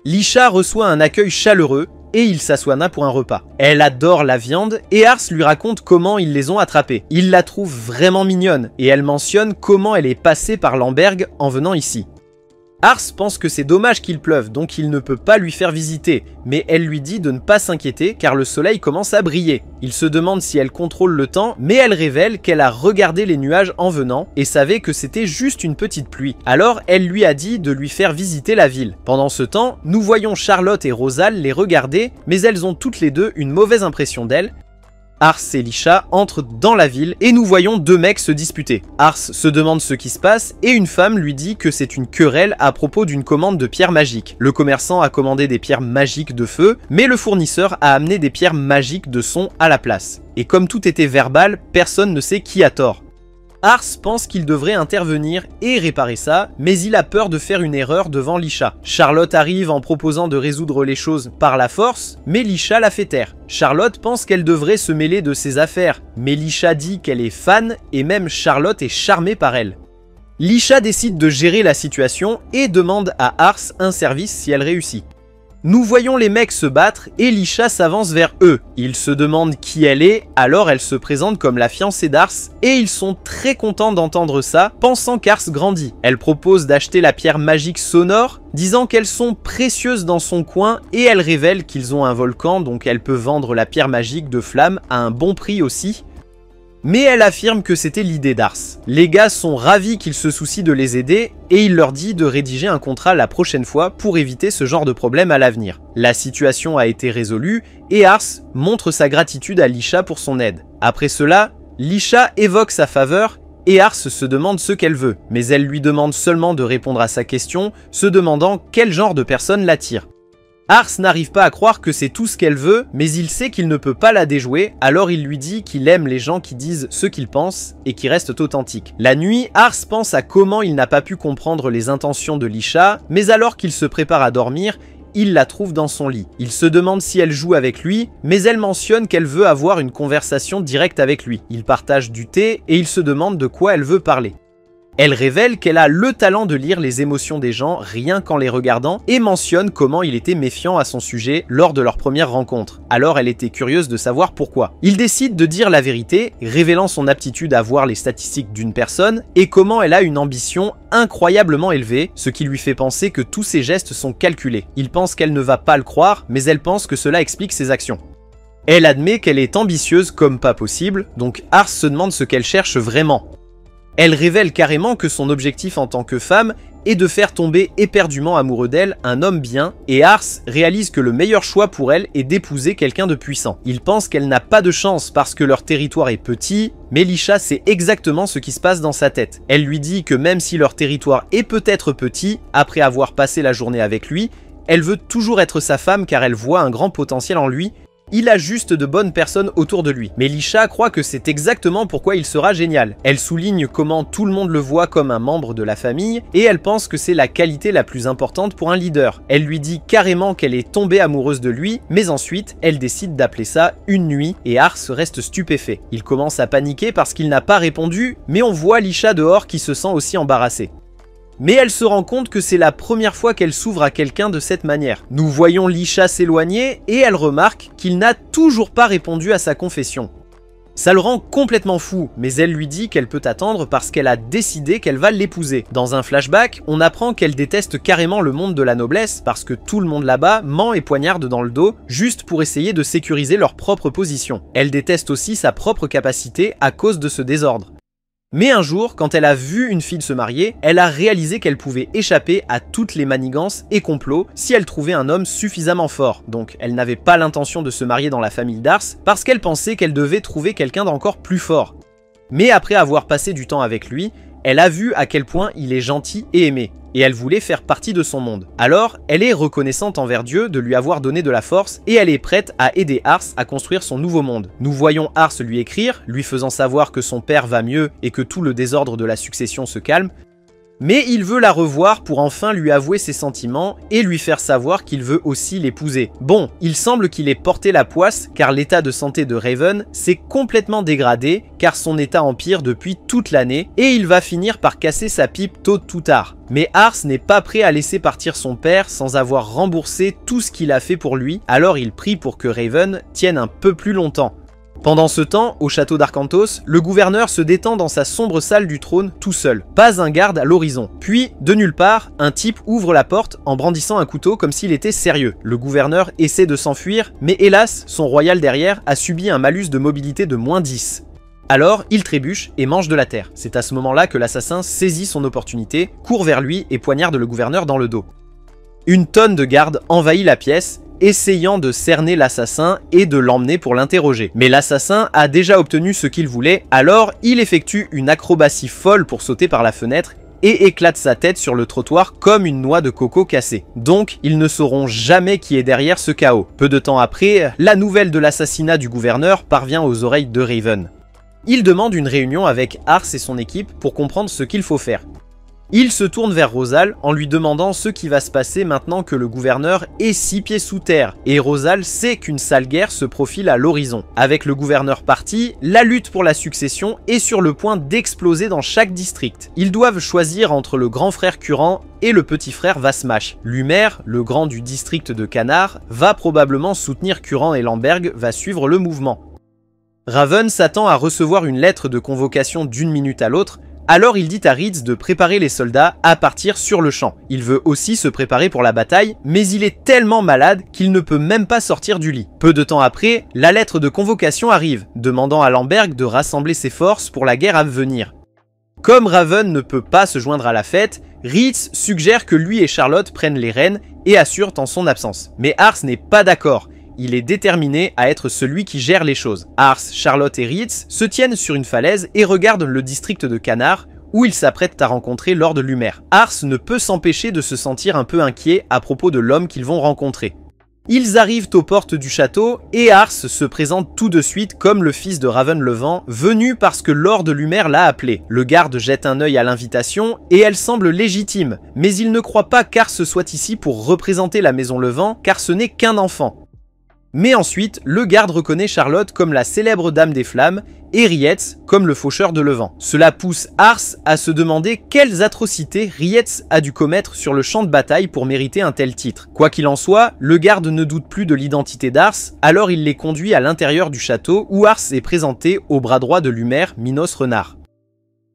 Lisha reçoit un accueil chaleureux et il s'assoit pour un repas. Elle adore la viande et Ars lui raconte comment ils les ont attrapés. Il la trouve vraiment mignonne et elle mentionne comment elle est passée par Lamberg en venant ici. Ars pense que c'est dommage qu'il pleuve, donc il ne peut pas lui faire visiter, mais elle lui dit de ne pas s'inquiéter car le soleil commence à briller. Il se demande si elle contrôle le temps, mais elle révèle qu'elle a regardé les nuages en venant et savait que c'était juste une petite pluie. Alors elle lui a dit de lui faire visiter la ville. Pendant ce temps, nous voyons Charlotte et Rosal les regarder, mais elles ont toutes les deux une mauvaise impression d'elle. Ars et Lisha entrent dans la ville et nous voyons 2 mecs se disputer. Ars se demande ce qui se passe et une femme lui dit que c'est une querelle à propos d'une commande de pierres magiques. Le commerçant a commandé des pierres magiques de feu, mais le fournisseur a amené des pierres magiques de son à la place. Et comme tout était verbal, personne ne sait qui a tort. Ars pense qu'il devrait intervenir et réparer ça, mais il a peur de faire une erreur devant Lisha. Charlotte arrive en proposant de résoudre les choses par la force, mais Lisha la fait taire. Charlotte pense qu'elle devrait se mêler de ses affaires, mais Lisha dit qu'elle est fan et même Charlotte est charmée par elle. Lisha décide de gérer la situation et demande à Ars un service si elle réussit. Nous voyons les mecs se battre et Lisha s'avance vers eux. Ils se demandent qui elle est, alors elle se présente comme la fiancée d'Ars et ils sont très contents d'entendre ça, pensant qu'Ars grandit. Elle propose d'acheter la pierre magique sonore, disant qu'elles sont précieuses dans son coin et elle révèle qu'ils ont un volcan donc elle peut vendre la pierre magique de flamme à un bon prix aussi. Mais elle affirme que c'était l'idée d'Ars. Les gars sont ravis qu'il se soucie de les aider et il leur dit de rédiger un contrat la prochaine fois pour éviter ce genre de problème à l'avenir. La situation a été résolue et Ars montre sa gratitude à Lisha pour son aide. Après cela, Lisha évoque sa faveur et Ars se demande ce qu'elle veut, mais elle lui demande seulement de répondre à sa question, se demandant quel genre de personne l'attire. Ars n'arrive pas à croire que c'est tout ce qu'elle veut, mais il sait qu'il ne peut pas la déjouer, alors il lui dit qu'il aime les gens qui disent ce qu'ils pensent et qui restent authentiques. La nuit, Ars pense à comment il n'a pas pu comprendre les intentions de Lisha, mais alors qu'il se prépare à dormir, il la trouve dans son lit. Il se demande si elle joue avec lui, mais elle mentionne qu'elle veut avoir une conversation directe avec lui. Ils partagent du thé et il se demande de quoi elle veut parler. Elle révèle qu'elle a le talent de lire les émotions des gens rien qu'en les regardant et mentionne comment il était méfiant à son sujet lors de leur première rencontre. Alors elle était curieuse de savoir pourquoi. Il décide de dire la vérité, révélant son aptitude à voir les statistiques d'une personne et comment elle a une ambition incroyablement élevée, ce qui lui fait penser que tous ses gestes sont calculés. Il pense qu'elle ne va pas le croire, mais elle pense que cela explique ses actions. Elle admet qu'elle est ambitieuse comme pas possible, donc Ars se demande ce qu'elle cherche vraiment. Elle révèle carrément que son objectif en tant que femme est de faire tomber éperdument amoureux d'elle un homme bien, et Ars réalise que le meilleur choix pour elle est d'épouser quelqu'un de puissant. Il pense qu'elle n'a pas de chance parce que leur territoire est petit, mais Lisha sait exactement ce qui se passe dans sa tête. Elle lui dit que même si leur territoire est peut-être petit, après avoir passé la journée avec lui, elle veut toujours être sa femme car elle voit un grand potentiel en lui. Il a juste de bonnes personnes autour de lui. Mais Lisha croit que c'est exactement pourquoi il sera génial. Elle souligne comment tout le monde le voit comme un membre de la famille et elle pense que c'est la qualité la plus importante pour un leader. Elle lui dit carrément qu'elle est tombée amoureuse de lui, mais ensuite, elle décide d'appeler ça une nuit et Ars reste stupéfait. Il commence à paniquer parce qu'il n'a pas répondu, mais on voit Lisha dehors qui se sent aussi embarrassée. Mais elle se rend compte que c'est la première fois qu'elle s'ouvre à quelqu'un de cette manière. Nous voyons Lisha s'éloigner et elle remarque qu'il n'a toujours pas répondu à sa confession. Ça le rend complètement fou, mais elle lui dit qu'elle peut attendre parce qu'elle a décidé qu'elle va l'épouser. Dans un flashback, on apprend qu'elle déteste carrément le monde de la noblesse parce que tout le monde là-bas ment et poignarde dans le dos juste pour essayer de sécuriser leur propre position. Elle déteste aussi sa propre capacité à cause de ce désordre. Mais un jour, quand elle a vu une fille se marier, elle a réalisé qu'elle pouvait échapper à toutes les manigances et complots si elle trouvait un homme suffisamment fort. Donc elle n'avait pas l'intention de se marier dans la famille d'Ars parce qu'elle pensait qu'elle devait trouver quelqu'un d'encore plus fort. Mais après avoir passé du temps avec lui, elle a vu à quel point il est gentil et aimé, et elle voulait faire partie de son monde. Alors, elle est reconnaissante envers Dieu de lui avoir donné de la force, et elle est prête à aider Ars à construire son nouveau monde. Nous voyons Ars lui écrire, lui faisant savoir que son père va mieux et que tout le désordre de la succession se calme, mais il veut la revoir pour enfin lui avouer ses sentiments et lui faire savoir qu'il veut aussi l'épouser. Bon, il semble qu'il ait porté la poisse car l'état de santé de Raven s'est complètement dégradé car son état empire depuis toute l'année et il va finir par casser sa pipe tôt ou tard. Mais Ars n'est pas prêt à laisser partir son père sans avoir remboursé tout ce qu'il a fait pour lui, alors il prie pour que Raven tienne un peu plus longtemps. Pendant ce temps, au château d'Arcantos, le gouverneur se détend dans sa sombre salle du trône tout seul. Pas un garde à l'horizon. Puis, de nulle part, un type ouvre la porte en brandissant un couteau comme s'il était sérieux. Le gouverneur essaie de s'enfuir, mais hélas, son royal derrière a subi un malus de mobilité de -10. Alors, il trébuche et mange de la terre. C'est à ce moment-là que l'assassin saisit son opportunité, court vers lui et poignarde le gouverneur dans le dos. Une tonne de gardes envahit la pièce, essayant de cerner l'assassin et de l'emmener pour l'interroger. Mais l'assassin a déjà obtenu ce qu'il voulait, alors il effectue une acrobatie folle pour sauter par la fenêtre et éclate sa tête sur le trottoir comme une noix de coco cassée. Donc, ils ne sauront jamais qui est derrière ce chaos. Peu de temps après, la nouvelle de l'assassinat du gouverneur parvient aux oreilles de Raven. Il demande une réunion avec Ars et son équipe pour comprendre ce qu'il faut faire. Il se tourne vers Rosal en lui demandant ce qui va se passer maintenant que le gouverneur est 6 pieds sous terre, et Rosal sait qu'une sale guerre se profile à l'horizon. Avec le gouverneur parti, la lutte pour la succession est sur le point d'exploser dans chaque district. Ils doivent choisir entre le grand frère Curran et le petit frère Vasmash. Lumer, le grand du district de Canard, va probablement soutenir Curran et Lamberg va suivre le mouvement. Raven s'attend à recevoir une lettre de convocation d'1 minute à l'autre, alors il dit à Reeds de préparer les soldats à partir sur le champ. Il veut aussi se préparer pour la bataille, mais il est tellement malade qu'il ne peut même pas sortir du lit. Peu de temps après, la lettre de convocation arrive, demandant à Lamberg de rassembler ses forces pour la guerre à venir. Comme Raven ne peut pas se joindre à la fête, Reeds suggère que lui et Charlotte prennent les rênes et assurent en son absence. Mais Ars n'est pas d'accord. Il est déterminé à être celui qui gère les choses. Ars, Charlotte et Reeds se tiennent sur une falaise et regardent le district de Canard où ils s'apprêtent à rencontrer Lord Lumer. Ars ne peut s'empêcher de se sentir un peu inquiet à propos de l'homme qu'ils vont rencontrer. Ils arrivent aux portes du château et Ars se présente tout de suite comme le fils de Raven le Vent, venu parce que Lord Lumer l'a appelé. Le garde jette un œil à l'invitation et elle semble légitime, mais il ne croit pas qu'Ars soit ici pour représenter la Maison Le Vent car ce n'est qu'un enfant. Mais ensuite, le garde reconnaît Charlotte comme la célèbre Dame des Flammes et Rietz comme le faucheur de Levant. Cela pousse Ars à se demander quelles atrocités Rietz a dû commettre sur le champ de bataille pour mériter un tel titre. Quoi qu'il en soit, le garde ne doute plus de l'identité d'Ars, alors il les conduit à l'intérieur du château où Ars est présenté au bras droit de Lumer, Minos Renard.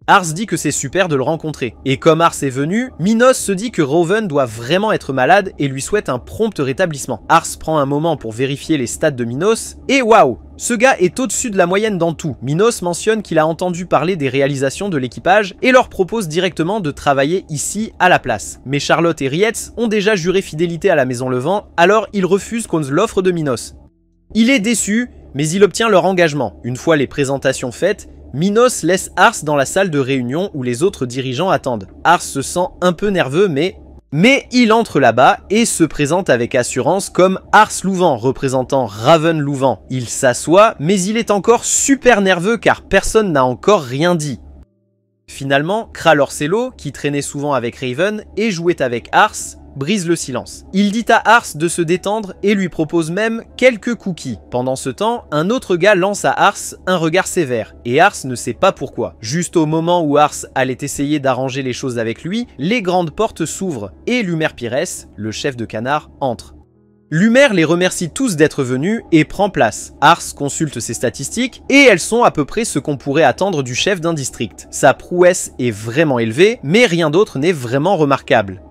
Ars dit que c'est super de le rencontrer, et comme Ars est venu, Minos se dit que Roven doit vraiment être malade et lui souhaite un prompt rétablissement. Ars prend un moment pour vérifier les stats de Minos, et waouh, ce gars est au-dessus de la moyenne dans tout. Minos mentionne qu'il a entendu parler des réalisations de l'équipage et leur propose directement de travailler ici à la place. Mais Charlotte et Rietz ont déjà juré fidélité à la Maison Le Vent, alors ils refusent l'offre de Minos. Il est déçu, mais il obtient leur engagement. Une fois les présentations faites, Minos laisse Ars dans la salle de réunion où les autres dirigeants attendent. Ars se sent un peu nerveux mais il entre là-bas et se présente avec assurance comme Ars Louvent, représentant Raven Louvent. Il s'assoit mais il est encore super nerveux car personne n'a encore rien dit. Finalement, Kral Orsello, qui traînait souvent avec Raven et jouait avec Ars, brise le silence. Il dit à Ars de se détendre et lui propose même quelques cookies. Pendant ce temps, un autre gars lance à Ars un regard sévère, et Ars ne sait pas pourquoi. Juste au moment où Ars allait essayer d'arranger les choses avec lui, les grandes portes s'ouvrent, et Lumer Pires, le chef de canard, entre. Lumer les remercie tous d'être venus et prend place. Ars consulte ses statistiques et elles sont à peu près ce qu'on pourrait attendre du chef d'un district. Sa prouesse est vraiment élevée, mais rien d'autre n'est vraiment remarquable.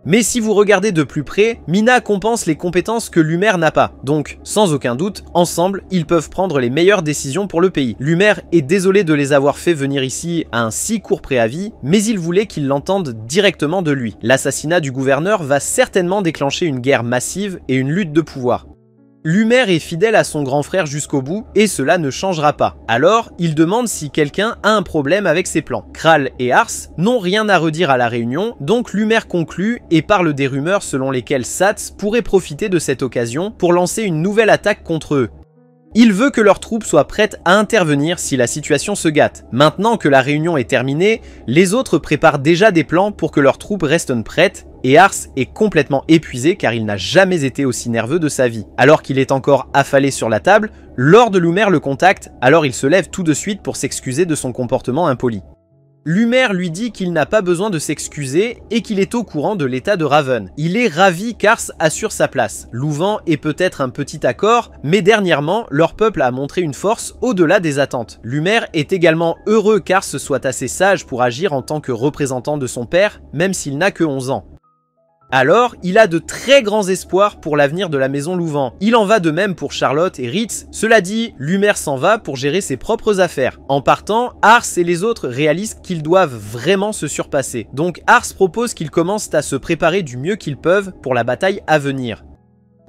Mais si vous regardez de plus près, Mina compense les compétences que Lumer n'a pas. Donc, sans aucun doute, ensemble, ils peuvent prendre les meilleures décisions pour le pays. Lumer est désolé de les avoir fait venir ici à un si court préavis, mais il voulait qu'ils l'entendent directement de lui. L'assassinat du gouverneur va certainement déclencher une guerre massive et une lutte de pouvoir. Lumer est fidèle à son grand frère jusqu'au bout, et cela ne changera pas. Alors, il demande si quelqu'un a un problème avec ses plans. Kral et Ars n'ont rien à redire à la réunion, donc Lumer conclut et parle des rumeurs selon lesquelles Sats pourrait profiter de cette occasion pour lancer une nouvelle attaque contre eux. Il veut que leurs troupes soient prêtes à intervenir si la situation se gâte. Maintenant que la réunion est terminée, les autres préparent déjà des plans pour que leurs troupes restent prêtes, et Ars est complètement épuisé car il n'a jamais été aussi nerveux de sa vie. Alors qu'il est encore affalé sur la table, Lord Lumer le contacte, alors il se lève tout de suite pour s'excuser de son comportement impoli. Lumer lui dit qu'il n'a pas besoin de s'excuser et qu'il est au courant de l'état de Raven. Il est ravi qu'Ars assure sa place. Louvent est peut-être un petit accord, mais dernièrement, leur peuple a montré une force au-delà des attentes. Lumer est également heureux qu'Ars soit assez sage pour agir en tant que représentant de son père, même s'il n'a que 11 ans. Alors, il a de très grands espoirs pour l'avenir de la maison Louvent. Il en va de même pour Charlotte et Ritz. Cela dit, Lumer s'en va pour gérer ses propres affaires. En partant, Ars et les autres réalisent qu'ils doivent vraiment se surpasser. Donc Ars propose qu'ils commencent à se préparer du mieux qu'ils peuvent pour la bataille à venir.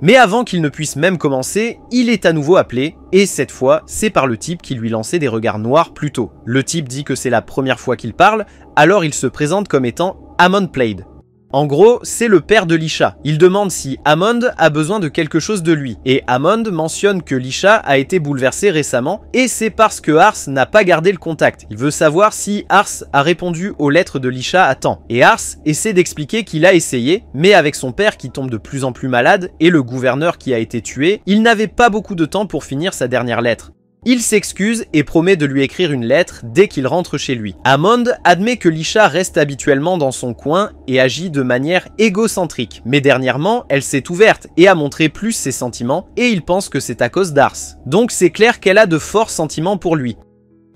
Mais avant qu'il ne puisse même commencer, il est à nouveau appelé, et cette fois, c'est par le type qui lui lançait des regards noirs plus tôt. Le type dit que c'est la première fois qu'il parle, alors il se présente comme étant Amon Plaid. En gros, c'est le père de Lisha. Il demande si Amond a besoin de quelque chose de lui. Et Amond mentionne que Lisha a été bouleversé récemment, et c'est parce que Ars n'a pas gardé le contact. Il veut savoir si Ars a répondu aux lettres de Lisha à temps. Et Ars essaie d'expliquer qu'il a essayé, mais avec son père qui tombe de plus en plus malade, et le gouverneur qui a été tué, il n'avait pas beaucoup de temps pour finir sa dernière lettre. Il s'excuse et promet de lui écrire une lettre dès qu'il rentre chez lui. Amond admet que Lisha reste habituellement dans son coin et agit de manière égocentrique. Mais dernièrement, elle s'est ouverte et a montré plus ses sentiments et il pense que c'est à cause d'Ars. Donc c'est clair qu'elle a de forts sentiments pour lui.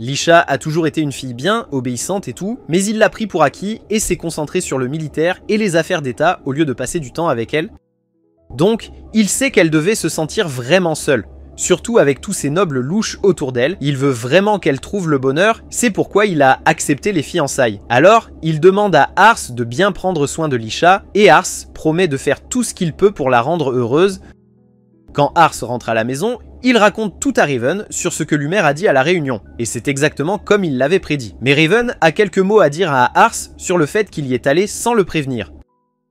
Lisha a toujours été une fille bien, obéissante et tout, mais il l'a pris pour acquis et s'est concentré sur le militaire et les affaires d'État au lieu de passer du temps avec elle. Donc, il sait qu'elle devait se sentir vraiment seule. Surtout avec tous ces nobles louches autour d'elle, il veut vraiment qu'elle trouve le bonheur, c'est pourquoi il a accepté les fiançailles. Alors, il demande à Ars de bien prendre soin de Lisha, et Ars promet de faire tout ce qu'il peut pour la rendre heureuse. Quand Ars rentre à la maison, il raconte tout à Raven sur ce que Lumer a dit à la réunion, et c'est exactement comme il l'avait prédit. Mais Raven a quelques mots à dire à Ars sur le fait qu'il y est allé sans le prévenir.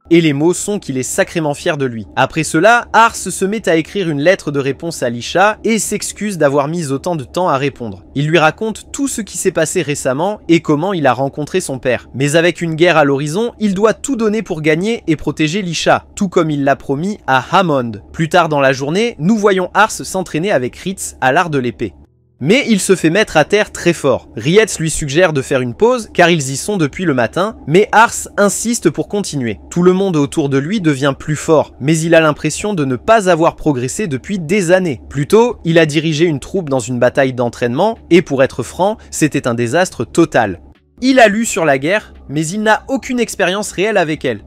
et les mots sont qu'il est sacrément fier de lui. Après cela, Ars se met à écrire une lettre de réponse à Lisha et s'excuse d'avoir mis autant de temps à répondre. Il lui raconte tout ce qui s'est passé récemment et comment il a rencontré son père. Mais avec une guerre à l'horizon, il doit tout donner pour gagner et protéger Lisha, tout comme il l'a promis à Hammond. Plus tard dans la journée, nous voyons Ars s'entraîner avec Ritz à l'art de l'épée. Mais il se fait mettre à terre très fort. Rietz lui suggère de faire une pause car ils y sont depuis le matin, mais Ars insiste pour continuer. Tout le monde autour de lui devient plus fort, mais il a l'impression de ne pas avoir progressé depuis des années. Plus tôt, il a dirigé une troupe dans une bataille d'entraînement, et pour être franc, c'était un désastre total. Il a lu sur la guerre, mais il n'a aucune expérience réelle avec elle.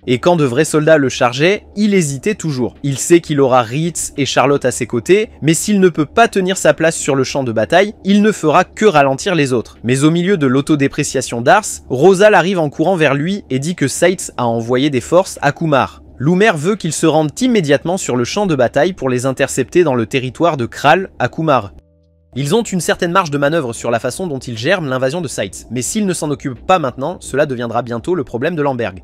Et quand de vrais soldats le chargeaient, il hésitait toujours. Il sait qu'il aura Ritz et Charlotte à ses côtés, mais s'il ne peut pas tenir sa place sur le champ de bataille, il ne fera que ralentir les autres. Mais au milieu de l'autodépréciation d'Ars, Rosal arrive en courant vers lui et dit que Seitz a envoyé des forces à Kumar. Loomer veut qu'ils se rendent immédiatement sur le champ de bataille pour les intercepter dans le territoire de Kral à Kumar. Ils ont une certaine marge de manœuvre sur la façon dont ils gèrent l'invasion de Seitz, mais s'ils ne s'en occupent pas maintenant, cela deviendra bientôt le problème de Lamberg.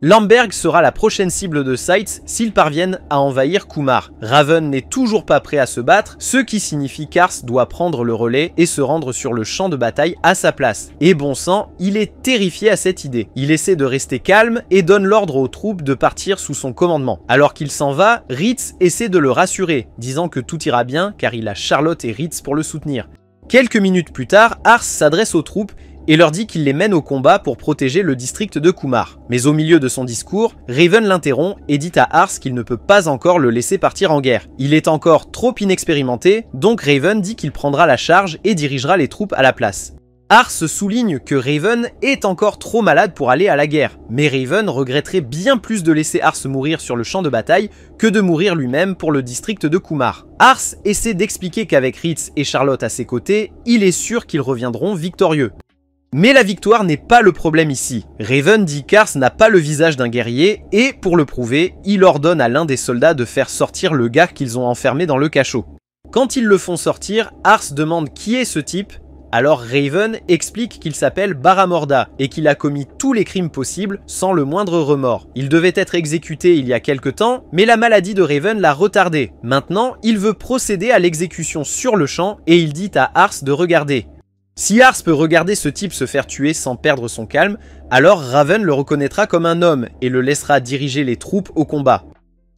Lamberg sera la prochaine cible de Seitz s'ils parviennent à envahir Kumar. Raven n'est toujours pas prêt à se battre, ce qui signifie qu'Ars doit prendre le relais et se rendre sur le champ de bataille à sa place. Et bon sang, il est terrifié à cette idée. Il essaie de rester calme et donne l'ordre aux troupes de partir sous son commandement. Alors qu'il s'en va, Ritz essaie de le rassurer, disant que tout ira bien car il a Charlotte et Ritz pour le soutenir. Quelques minutes plus tard, Ars s'adresse aux troupes et leur dit qu'il les mène au combat pour protéger le district de Kumar. Mais au milieu de son discours, Raven l'interrompt et dit à Ars qu'il ne peut pas encore le laisser partir en guerre. Il est encore trop inexpérimenté, donc Raven dit qu'il prendra la charge et dirigera les troupes à la place. Ars souligne que Raven est encore trop malade pour aller à la guerre, mais Raven regretterait bien plus de laisser Ars mourir sur le champ de bataille que de mourir lui-même pour le district de Kumar. Ars essaie d'expliquer qu'avec Ritz et Charlotte à ses côtés, il est sûr qu'ils reviendront victorieux. Mais la victoire n'est pas le problème ici. Raven dit qu'Ars n'a pas le visage d'un guerrier et, pour le prouver, il ordonne à l'un des soldats de faire sortir le gars qu'ils ont enfermé dans le cachot. Quand ils le font sortir, Ars demande qui est ce type, alors Raven explique qu'il s'appelle Baramorda et qu'il a commis tous les crimes possibles sans le moindre remords. Il devait être exécuté il y a quelque temps, mais la maladie de Raven l'a retardé. Maintenant, il veut procéder à l'exécution sur le champ et il dit à Ars de regarder. Si Ars peut regarder ce type se faire tuer sans perdre son calme, alors Raven le reconnaîtra comme un homme et le laissera diriger les troupes au combat.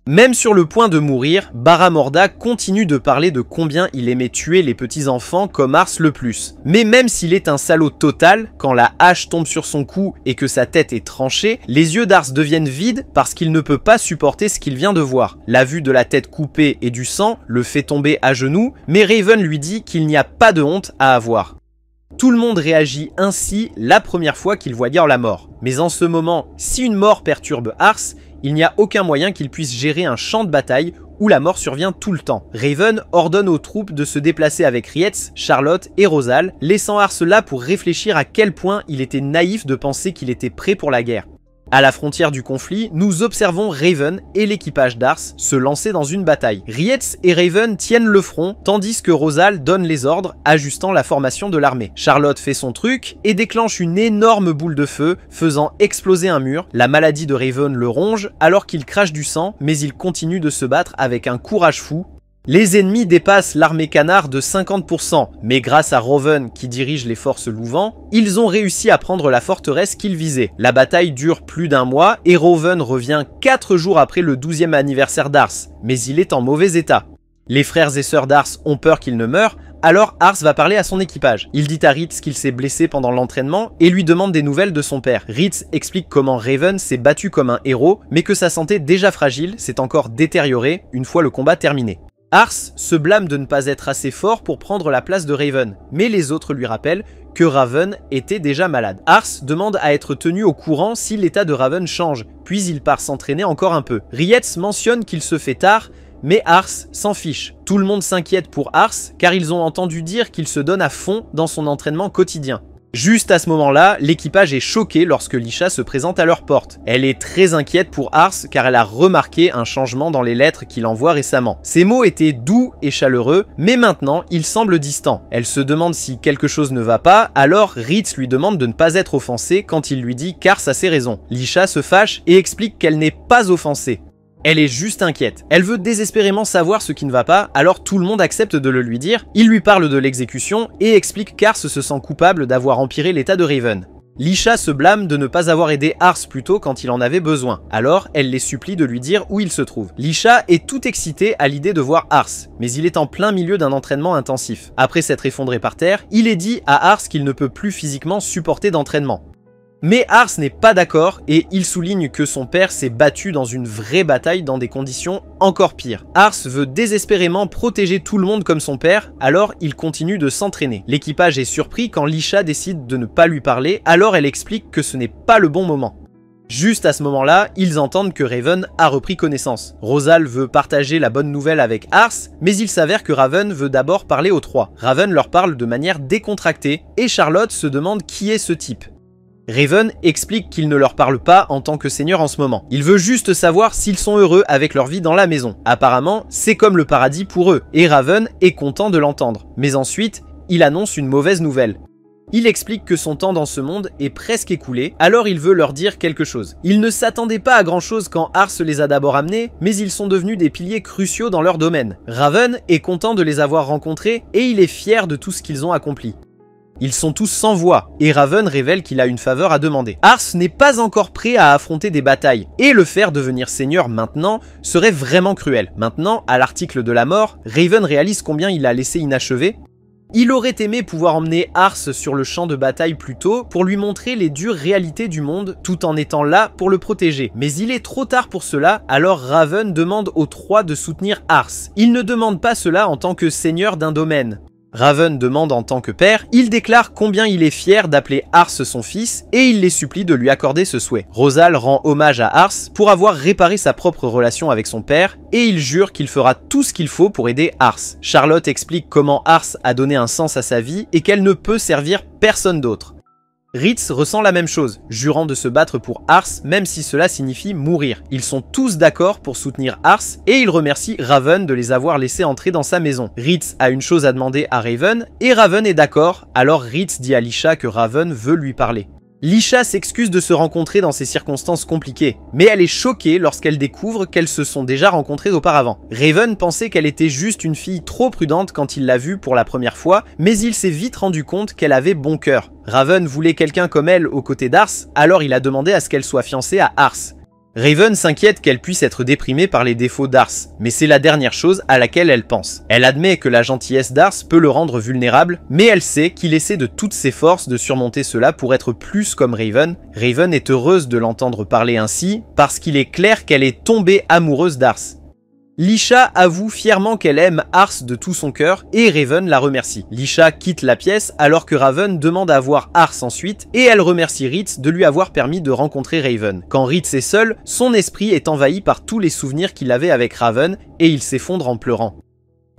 Même sur le point de mourir, Baramorda continue de parler de combien il aimait tuer les petits enfants comme Ars le plus. Mais même s'il est un salaud total, quand la hache tombe sur son cou et que sa tête est tranchée, les yeux d'Ars deviennent vides parce qu'il ne peut pas supporter ce qu'il vient de voir. La vue de la tête coupée et du sang le fait tomber à genoux, mais Raven lui dit qu'il n'y a pas de honte à avoir. Tout le monde réagit ainsi la première fois qu'il voit dire la mort. Mais en ce moment, si une mort perturbe Ars, il n'y a aucun moyen qu'il puisse gérer un champ de bataille où la mort survient tout le temps. Raven ordonne aux troupes de se déplacer avec Rietz, Charlotte et Rosal, laissant Ars là pour réfléchir à quel point il était naïf de penser qu'il était prêt pour la guerre. À la frontière du conflit, nous observons Raven et l'équipage d'Ars se lancer dans une bataille. Rietz et Raven tiennent le front, tandis que Rosal donne les ordres, ajustant la formation de l'armée. Charlotte fait son truc et déclenche une énorme boule de feu, faisant exploser un mur. La maladie de Raven le ronge, alors qu'il crache du sang, mais il continue de se battre avec un courage fou. Les ennemis dépassent l'armée canard de 50%, mais grâce à Roven qui dirige les forces Louvan, ils ont réussi à prendre la forteresse qu'ils visaient. La bataille dure plus d'un mois et Roven revient 4 jours après le 12e anniversaire d'Ars, mais il est en mauvais état. Les frères et sœurs d'Ars ont peur qu'il ne meure, alors Ars va parler à son équipage. Il dit à Ritz qu'il s'est blessé pendant l'entraînement et lui demande des nouvelles de son père. Ritz explique comment Raven s'est battu comme un héros, mais que sa santé déjà fragile s'est encore détériorée une fois le combat terminé. Ars se blâme de ne pas être assez fort pour prendre la place de Raven, mais les autres lui rappellent que Raven était déjà malade. Ars demande à être tenu au courant si l'état de Raven change, puis il part s'entraîner encore un peu. Rietz mentionne qu'il se fait tard, mais Ars s'en fiche. Tout le monde s'inquiète pour Ars, car ils ont entendu dire qu'il se donne à fond dans son entraînement quotidien. Juste à ce moment-là, l'équipage est choqué lorsque Lisha se présente à leur porte. Elle est très inquiète pour Ars car elle a remarqué un changement dans les lettres qu'il envoie récemment. Ses mots étaient doux et chaleureux, mais maintenant ils semblent distants. Elle se demande si quelque chose ne va pas, alors Ritz lui demande de ne pas être offensé quand il lui dit qu'Ars a ses raisons. Lisha se fâche et explique qu'elle n'est pas offensée. Elle est juste inquiète. Elle veut désespérément savoir ce qui ne va pas, alors tout le monde accepte de le lui dire. Il lui parle de l'exécution et explique qu'Ars se sent coupable d'avoir empiré l'état de Raven. Lisha se blâme de ne pas avoir aidé Ars plus tôt quand il en avait besoin, alors elle les supplie de lui dire où il se trouve. Lisha est tout excitée à l'idée de voir Ars, mais il est en plein milieu d'un entraînement intensif. Après s'être effondré par terre, il est dit à Ars qu'il ne peut plus physiquement supporter d'entraînement. Mais Ars n'est pas d'accord et il souligne que son père s'est battu dans une vraie bataille dans des conditions encore pires. Ars veut désespérément protéger tout le monde comme son père, alors il continue de s'entraîner. L'équipage est surpris quand Lisha décide de ne pas lui parler, alors elle explique que ce n'est pas le bon moment. Juste à ce moment-là, ils entendent que Raven a repris connaissance. Rosal veut partager la bonne nouvelle avec Ars, mais il s'avère que Raven veut d'abord parler aux trois. Raven leur parle de manière décontractée et Charlotte se demande qui est ce type. Raven explique qu'il ne leur parle pas en tant que seigneur en ce moment. Il veut juste savoir s'ils sont heureux avec leur vie dans la maison. Apparemment, c'est comme le paradis pour eux, et Raven est content de l'entendre. Mais ensuite, il annonce une mauvaise nouvelle. Il explique que son temps dans ce monde est presque écoulé, alors il veut leur dire quelque chose. Il ne s'attendait pas à grand chose quand Ars les a d'abord amenés, mais ils sont devenus des piliers cruciaux dans leur domaine. Raven est content de les avoir rencontrés, et il est fier de tout ce qu'ils ont accompli. Ils sont tous sans voix, et Raven révèle qu'il a une faveur à demander. Ars n'est pas encore prêt à affronter des batailles, et le faire devenir seigneur maintenant serait vraiment cruel. Maintenant, à l'article de la mort, Raven réalise combien il a laissé inachevé. Il aurait aimé pouvoir emmener Ars sur le champ de bataille plus tôt pour lui montrer les dures réalités du monde tout en étant là pour le protéger. Mais il est trop tard pour cela, alors Raven demande aux trois de soutenir Ars. Il ne demande pas cela en tant que seigneur d'un domaine. Raven demande en tant que père, il déclare combien il est fier d'appeler Ars son fils et il les supplie de lui accorder ce souhait. Rosal rend hommage à Ars pour avoir réparé sa propre relation avec son père et il jure qu'il fera tout ce qu'il faut pour aider Ars. Charlotte explique comment Ars a donné un sens à sa vie et qu'elle ne peut servir personne d'autre. Ritz ressent la même chose, jurant de se battre pour Ars même si cela signifie mourir. Ils sont tous d'accord pour soutenir Ars et il remercie Raven de les avoir laissés entrer dans sa maison. Ritz a une chose à demander à Raven et Raven est d'accord, alors Ritz dit à Lisha que Raven veut lui parler. Lisha s'excuse de se rencontrer dans ces circonstances compliquées, mais elle est choquée lorsqu'elle découvre qu'elles se sont déjà rencontrées auparavant. Raven pensait qu'elle était juste une fille trop prudente quand il l'a vue pour la première fois, mais il s'est vite rendu compte qu'elle avait bon cœur. Raven voulait quelqu'un comme elle aux côtés d'Ars, alors il a demandé à ce qu'elle soit fiancée à Ars. Raven s'inquiète qu'elle puisse être déprimée par les défauts d'Ars, mais c'est la dernière chose à laquelle elle pense. Elle admet que la gentillesse d'Ars peut le rendre vulnérable, mais elle sait qu'il essaie de toutes ses forces de surmonter cela pour être plus comme Raven. Raven est heureuse de l'entendre parler ainsi, parce qu'il est clair qu'elle est tombée amoureuse d'Ars. Lisha avoue fièrement qu'elle aime Ars de tout son cœur et Raven la remercie. Lisha quitte la pièce alors que Raven demande à voir Ars ensuite et elle remercie Ritz de lui avoir permis de rencontrer Raven. Quand Ritz est seul, son esprit est envahi par tous les souvenirs qu'il avait avec Raven et il s'effondre en pleurant.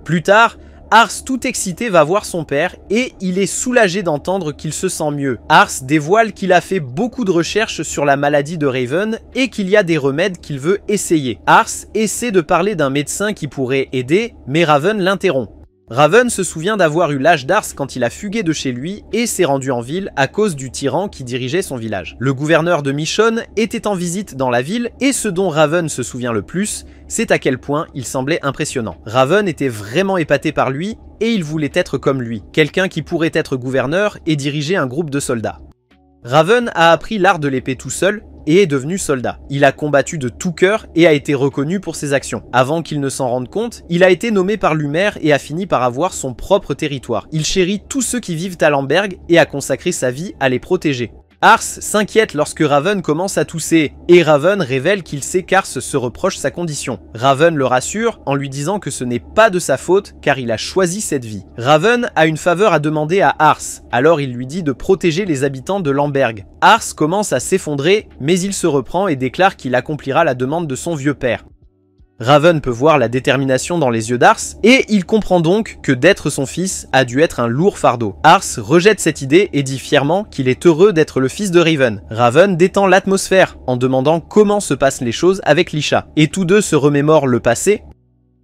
Plus tard, Ars tout excité va voir son père et il est soulagé d'entendre qu'il se sent mieux. Ars dévoile qu'il a fait beaucoup de recherches sur la maladie de Raven et qu'il y a des remèdes qu'il veut essayer. Ars essaie de parler d'un médecin qui pourrait aider, mais Raven l'interrompt. Raven se souvient d'avoir eu l'âge d'Ars quand il a fugué de chez lui et s'est rendu en ville à cause du tyran qui dirigeait son village. Le gouverneur de Michonne était en visite dans la ville et ce dont Raven se souvient le plus, c'est à quel point il semblait impressionnant. Raven était vraiment épaté par lui et il voulait être comme lui, quelqu'un qui pourrait être gouverneur et diriger un groupe de soldats. Raven a appris l'art de l'épée tout seul et est devenu soldat. Il a combattu de tout cœur et a été reconnu pour ses actions. Avant qu'il ne s'en rende compte, il a été nommé par Lumer et a fini par avoir son propre territoire. Il chérit tous ceux qui vivent à Lamberg et a consacré sa vie à les protéger. Ars s'inquiète lorsque Raven commence à tousser, et Raven révèle qu'il sait qu'Ars se reproche sa condition. Raven le rassure en lui disant que ce n'est pas de sa faute car il a choisi cette vie. Raven a une faveur à demander à Ars, alors il lui dit de protéger les habitants de Lamberg. Ars commence à s'effondrer, mais il se reprend et déclare qu'il accomplira la demande de son vieux père. Raven peut voir la détermination dans les yeux d'Ars, et il comprend donc que d'être son fils a dû être un lourd fardeau. Ars rejette cette idée et dit fièrement qu'il est heureux d'être le fils de Raven. Raven détend l'atmosphère en demandant comment se passent les choses avec Lisha, et tous deux se remémorent le passé.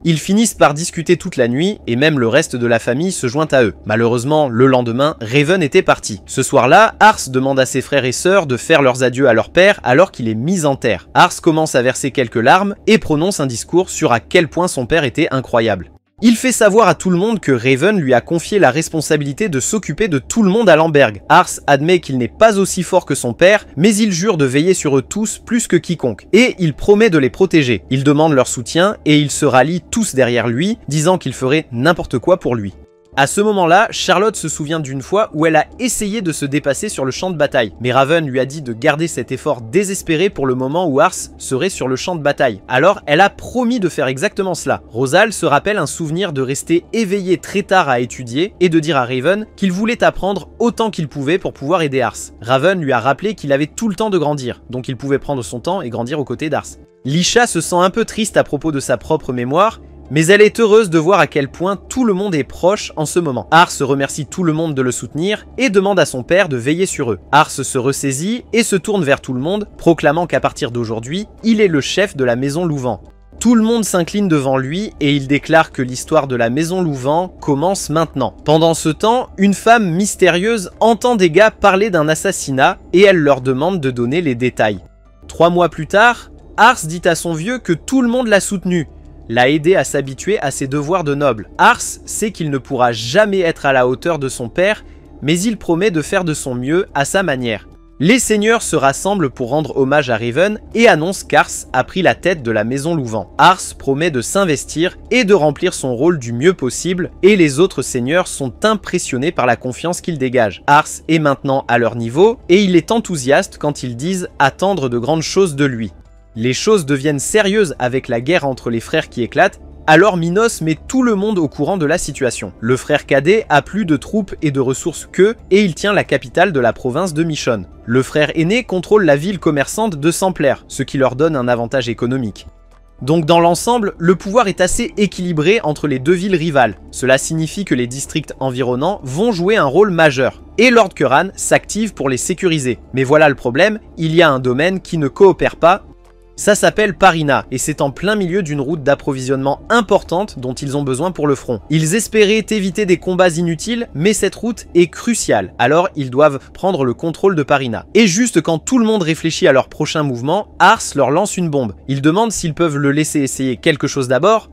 Ils finissent par discuter toute la nuit, et même le reste de la famille se joint à eux. Malheureusement, le lendemain, Raven était parti. Ce soir-là, Ars demande à ses frères et sœurs de faire leurs adieux à leur père alors qu'il est mis en terre. Ars commence à verser quelques larmes et prononce un discours sur à quel point son père était incroyable. Il fait savoir à tout le monde que Raven lui a confié la responsabilité de s'occuper de tout le monde à Lamberg. Ars admet qu'il n'est pas aussi fort que son père, mais il jure de veiller sur eux tous plus que quiconque. Et il promet de les protéger. Il demande leur soutien et ils se rallient tous derrière lui, disant qu'ils feraient n'importe quoi pour lui. À ce moment-là, Charlotte se souvient d'une fois où elle a essayé de se dépasser sur le champ de bataille, mais Raven lui a dit de garder cet effort désespéré pour le moment où Ars serait sur le champ de bataille. Alors, elle a promis de faire exactement cela. Rosal se rappelle un souvenir de rester éveillé très tard à étudier et de dire à Raven qu'il voulait apprendre autant qu'il pouvait pour pouvoir aider Ars. Raven lui a rappelé qu'il avait tout le temps de grandir, donc il pouvait prendre son temps et grandir aux côtés d'Ars. Lisha se sent un peu triste à propos de sa propre mémoire, mais elle est heureuse de voir à quel point tout le monde est proche en ce moment. Ars remercie tout le monde de le soutenir et demande à son père de veiller sur eux. Ars se ressaisit et se tourne vers tout le monde, proclamant qu'à partir d'aujourd'hui, il est le chef de la maison Louvan. Tout le monde s'incline devant lui et il déclare que l'histoire de la maison Louvan commence maintenant. Pendant ce temps, une femme mystérieuse entend des gars parler d'un assassinat et elle leur demande de donner les détails. 3 mois plus tard, Ars dit à son vieux que tout le monde l'a soutenu, l'a aidé à s'habituer à ses devoirs de noble. Ars sait qu'il ne pourra jamais être à la hauteur de son père, mais il promet de faire de son mieux à sa manière. Les seigneurs se rassemblent pour rendre hommage à Raven et annoncent qu'Ars a pris la tête de la maison Louvan. Ars promet de s'investir et de remplir son rôle du mieux possible, et les autres seigneurs sont impressionnés par la confiance qu'il dégage. Ars est maintenant à leur niveau, et il est enthousiaste quand ils disent attendre de grandes choses de lui. Les choses deviennent sérieuses avec la guerre entre les frères qui éclate, alors Minos met tout le monde au courant de la situation. Le frère cadet a plus de troupes et de ressources qu'eux, et il tient la capitale de la province de Michonne. Le frère aîné contrôle la ville commerçante de Sampler, ce qui leur donne un avantage économique. Donc dans l'ensemble, le pouvoir est assez équilibré entre les deux villes rivales. Cela signifie que les districts environnants vont jouer un rôle majeur. Et Lord Curran s'active pour les sécuriser. Mais voilà le problème, il y a un domaine qui ne coopère pas. Ça s'appelle Parina, et c'est en plein milieu d'une route d'approvisionnement importante dont ils ont besoin pour le front. Ils espéraient éviter des combats inutiles, mais cette route est cruciale, alors ils doivent prendre le contrôle de Parina. Et juste quand tout le monde réfléchit à leur prochain mouvement, Ars leur lance une bombe. Ils demandent s'ils peuvent le laisser essayer quelque chose d'abord.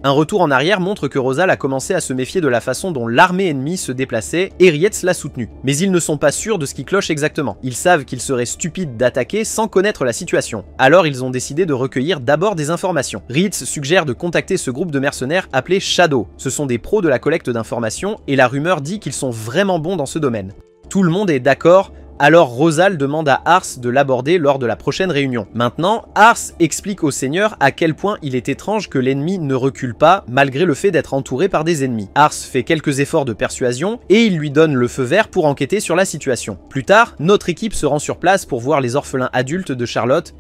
Un retour en arrière montre que Rosal a commencé à se méfier de la façon dont l'armée ennemie se déplaçait et Rietz l'a soutenu. Mais ils ne sont pas sûrs de ce qui cloche exactement. Ils savent qu'il serait stupide d'attaquer sans connaître la situation. Alors ils ont décidé de recueillir d'abord des informations. Rietz suggère de contacter ce groupe de mercenaires appelé Shadow. Ce sont des pros de la collecte d'informations et la rumeur dit qu'ils sont vraiment bons dans ce domaine. Tout le monde est d'accord. Alors Rosal demande à Ars de l'aborder lors de la prochaine réunion. Maintenant, Ars explique au seigneur à quel point il est étrange que l'ennemi ne recule pas malgré le fait d'être entouré par des ennemis. Ars fait quelques efforts de persuasion et il lui donne le feu vert pour enquêter sur la situation. Plus tard, notre équipe se rend sur place pour voir les orphelins adultes de Charlotte.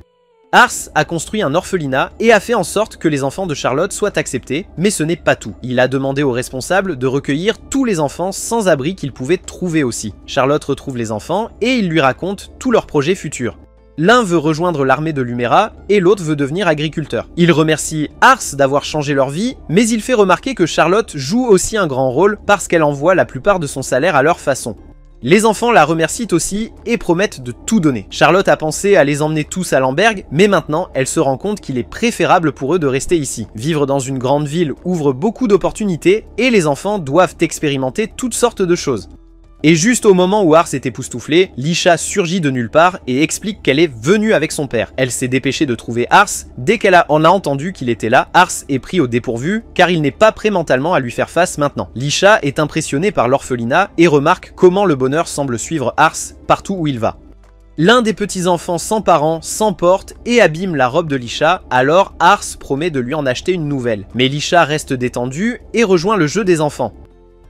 Ars a construit un orphelinat et a fait en sorte que les enfants de Charlotte soient acceptés, mais ce n'est pas tout. Il a demandé aux responsables de recueillir tous les enfants sans abri qu'ils pouvaient trouver aussi. Charlotte retrouve les enfants et il lui raconte tous leurs projets futurs. L'un veut rejoindre l'armée de Lumera et l'autre veut devenir agriculteur. Il remercie Ars d'avoir changé leur vie, mais il fait remarquer que Charlotte joue aussi un grand rôle parce qu'elle envoie la plupart de son salaire à leur façon. Les enfants la remercient aussi et promettent de tout donner. Charlotte a pensé à les emmener tous à Lamberg, mais maintenant elle se rend compte qu'il est préférable pour eux de rester ici. Vivre dans une grande ville ouvre beaucoup d'opportunités et les enfants doivent expérimenter toutes sortes de choses. Et juste au moment où Ars est époustouflé, Lisha surgit de nulle part et explique qu'elle est venue avec son père. Elle s'est dépêchée de trouver Ars. Dès qu'elle en a entendu qu'il était là, Ars est pris au dépourvu car il n'est pas prêt mentalement à lui faire face maintenant. Lisha est impressionnée par l'orphelinat et remarque comment le bonheur semble suivre Ars partout où il va. L'un des petits-enfants sans parents s'emporte et abîme la robe de Lisha, alors Ars promet de lui en acheter une nouvelle. Mais Lisha reste détendue et rejoint le jeu des enfants.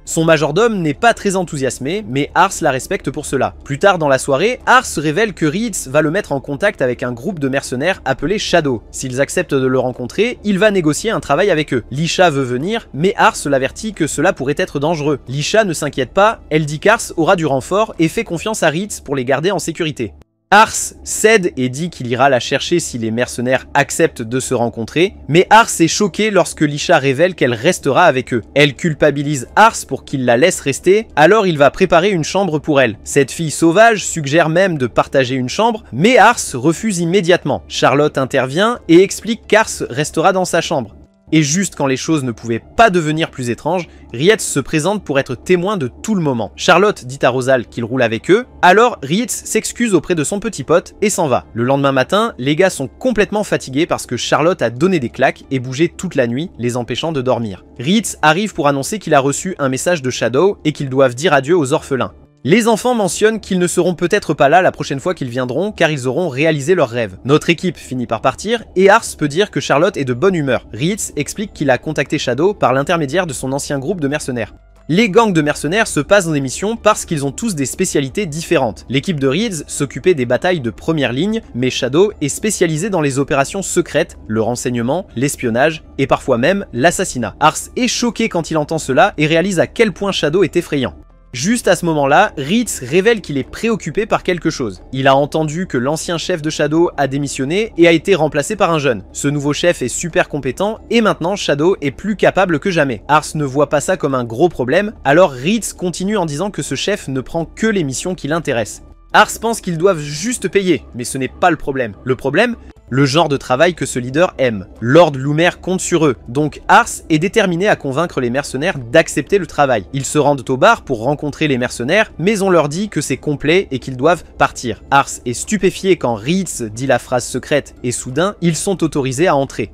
Son majordome n'est pas très enthousiasmé, mais Ars la respecte pour cela. Plus tard dans la soirée, Ars révèle que Reeds va le mettre en contact avec un groupe de mercenaires appelé Shadow. S'ils acceptent de le rencontrer, il va négocier un travail avec eux. Lisha veut venir, mais Ars l'avertit que cela pourrait être dangereux. Lisha ne s'inquiète pas, elle dit qu'Ars aura du renfort et fait confiance à Reeds pour les garder en sécurité. Ars cède et dit qu'il ira la chercher si les mercenaires acceptent de se rencontrer, mais Ars est choquée lorsque Lisha révèle qu'elle restera avec eux. Elle culpabilise Ars pour qu'il la laisse rester, alors il va préparer une chambre pour elle. Cette fille sauvage suggère même de partager une chambre, mais Ars refuse immédiatement. Charlotte intervient et explique qu'Ars restera dans sa chambre. Et juste quand les choses ne pouvaient pas devenir plus étranges, Rietz se présente pour être témoin de tout le moment. Charlotte dit à Rosal qu'il roule avec eux, alors Rietz s'excuse auprès de son petit pote et s'en va. Le lendemain matin, les gars sont complètement fatigués parce que Charlotte a donné des claques et bougé toute la nuit, les empêchant de dormir. Rietz arrive pour annoncer qu'il a reçu un message de Shadow et qu'ils doivent dire adieu aux orphelins. Les enfants mentionnent qu'ils ne seront peut-être pas là la prochaine fois qu'ils viendront car ils auront réalisé leurs rêves. Notre équipe finit par partir et Ars peut dire que Charlotte est de bonne humeur. Rietz explique qu'il a contacté Shadow par l'intermédiaire de son ancien groupe de mercenaires. Les gangs de mercenaires se passent dans des missions parce qu'ils ont tous des spécialités différentes. L'équipe de Reeds s'occupait des batailles de première ligne, mais Shadow est spécialisé dans les opérations secrètes, le renseignement, l'espionnage et parfois même l'assassinat. Ars est choqué quand il entend cela et réalise à quel point Shadow est effrayant. Juste à ce moment-là, Reeds révèle qu'il est préoccupé par quelque chose. Il a entendu que l'ancien chef de Shadow a démissionné et a été remplacé par un jeune. Ce nouveau chef est super compétent et maintenant Shadow est plus capable que jamais. Ars ne voit pas ça comme un gros problème, alors Reeds continue en disant que ce chef ne prend que les missions qui l'intéressent. Ars pense qu'ils doivent juste payer, mais ce n'est pas le problème. Le problème, le genre de travail que ce leader aime. Lord Loomer compte sur eux, donc Ars est déterminé à convaincre les mercenaires d'accepter le travail. Ils se rendent au bar pour rencontrer les mercenaires, mais on leur dit que c'est complet et qu'ils doivent partir. Ars est stupéfié quand Reeds dit la phrase secrète et soudain, ils sont autorisés à entrer.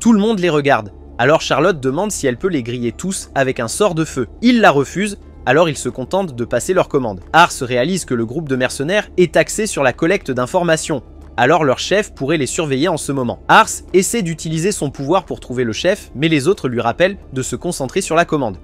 Tout le monde les regarde. Alors Charlotte demande si elle peut les griller tous avec un sort de feu. Il la refuse, alors ils se contentent de passer leur commande. Ars réalise que le groupe de mercenaires est axé sur la collecte d'informations. Alors leur chef pourrait les surveiller en ce moment. Ars essaie d'utiliser son pouvoir pour trouver le chef, mais les autres lui rappellent de se concentrer sur la commande.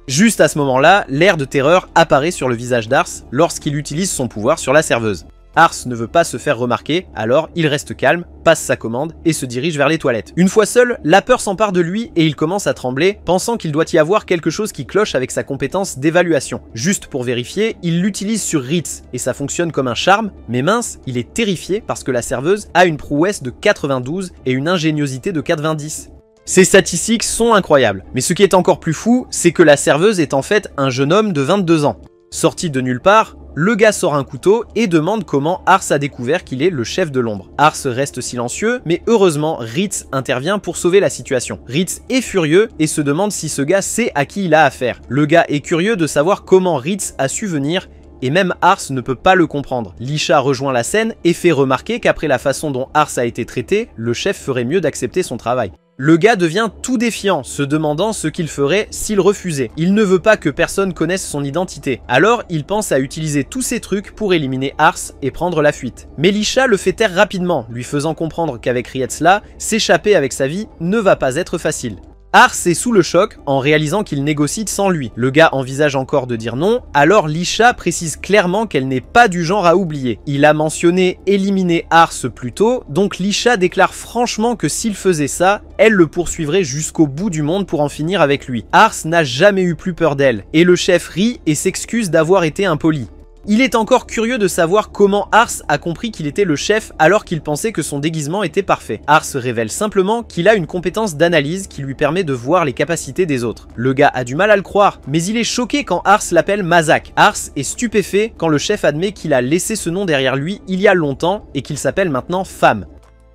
Juste à ce moment-là, l'air de terreur apparaît sur le visage d'Ars lorsqu'il utilise son pouvoir sur la serveuse. Ars ne veut pas se faire remarquer, alors il reste calme, passe sa commande et se dirige vers les toilettes. Une fois seul, la peur s'empare de lui et il commence à trembler, pensant qu'il doit y avoir quelque chose qui cloche avec sa compétence d'évaluation. Juste pour vérifier, il l'utilise sur Reeds et ça fonctionne comme un charme, mais mince, il est terrifié parce que la serveuse a une prouesse de 92 et une ingéniosité de 90. Ces statistiques sont incroyables, mais ce qui est encore plus fou, c'est que la serveuse est en fait un jeune homme de 22 ans. Sorti de nulle part, le gars sort un couteau et demande comment Ars a découvert qu'il est le chef de l'ombre. Ars reste silencieux, mais heureusement, Reeds intervient pour sauver la situation. Reeds est furieux et se demande si ce gars sait à qui il a affaire. Le gars est curieux de savoir comment Reeds a su venir, et même Ars ne peut pas le comprendre. Lisha rejoint la scène et fait remarquer qu'après la façon dont Ars a été traité, le chef ferait mieux d'accepter son travail. Le gars devient tout défiant, se demandant ce qu'il ferait s'il refusait. Il ne veut pas que personne connaisse son identité. Alors, il pense à utiliser tous ces trucs pour éliminer Ars et prendre la fuite. Mais Lisha le fait taire rapidement, lui faisant comprendre qu'avec Rietzla, s'échapper avec sa vie ne va pas être facile. Ars est sous le choc en réalisant qu'il négocie sans lui. Le gars envisage encore de dire non, alors Lisha précise clairement qu'elle n'est pas du genre à oublier. Il a mentionné éliminer Ars plus tôt, donc Lisha déclare franchement que s'il faisait ça, elle le poursuivrait jusqu'au bout du monde pour en finir avec lui. Ars n'a jamais eu plus peur d'elle, et le chef rit et s'excuse d'avoir été impoli. Il est encore curieux de savoir comment Ars a compris qu'il était le chef alors qu'il pensait que son déguisement était parfait. Ars révèle simplement qu'il a une compétence d'analyse qui lui permet de voir les capacités des autres. Le gars a du mal à le croire, mais il est choqué quand Ars l'appelle Mazak. Ars est stupéfait quand le chef admet qu'il a laissé ce nom derrière lui il y a longtemps et qu'il s'appelle maintenant Femme.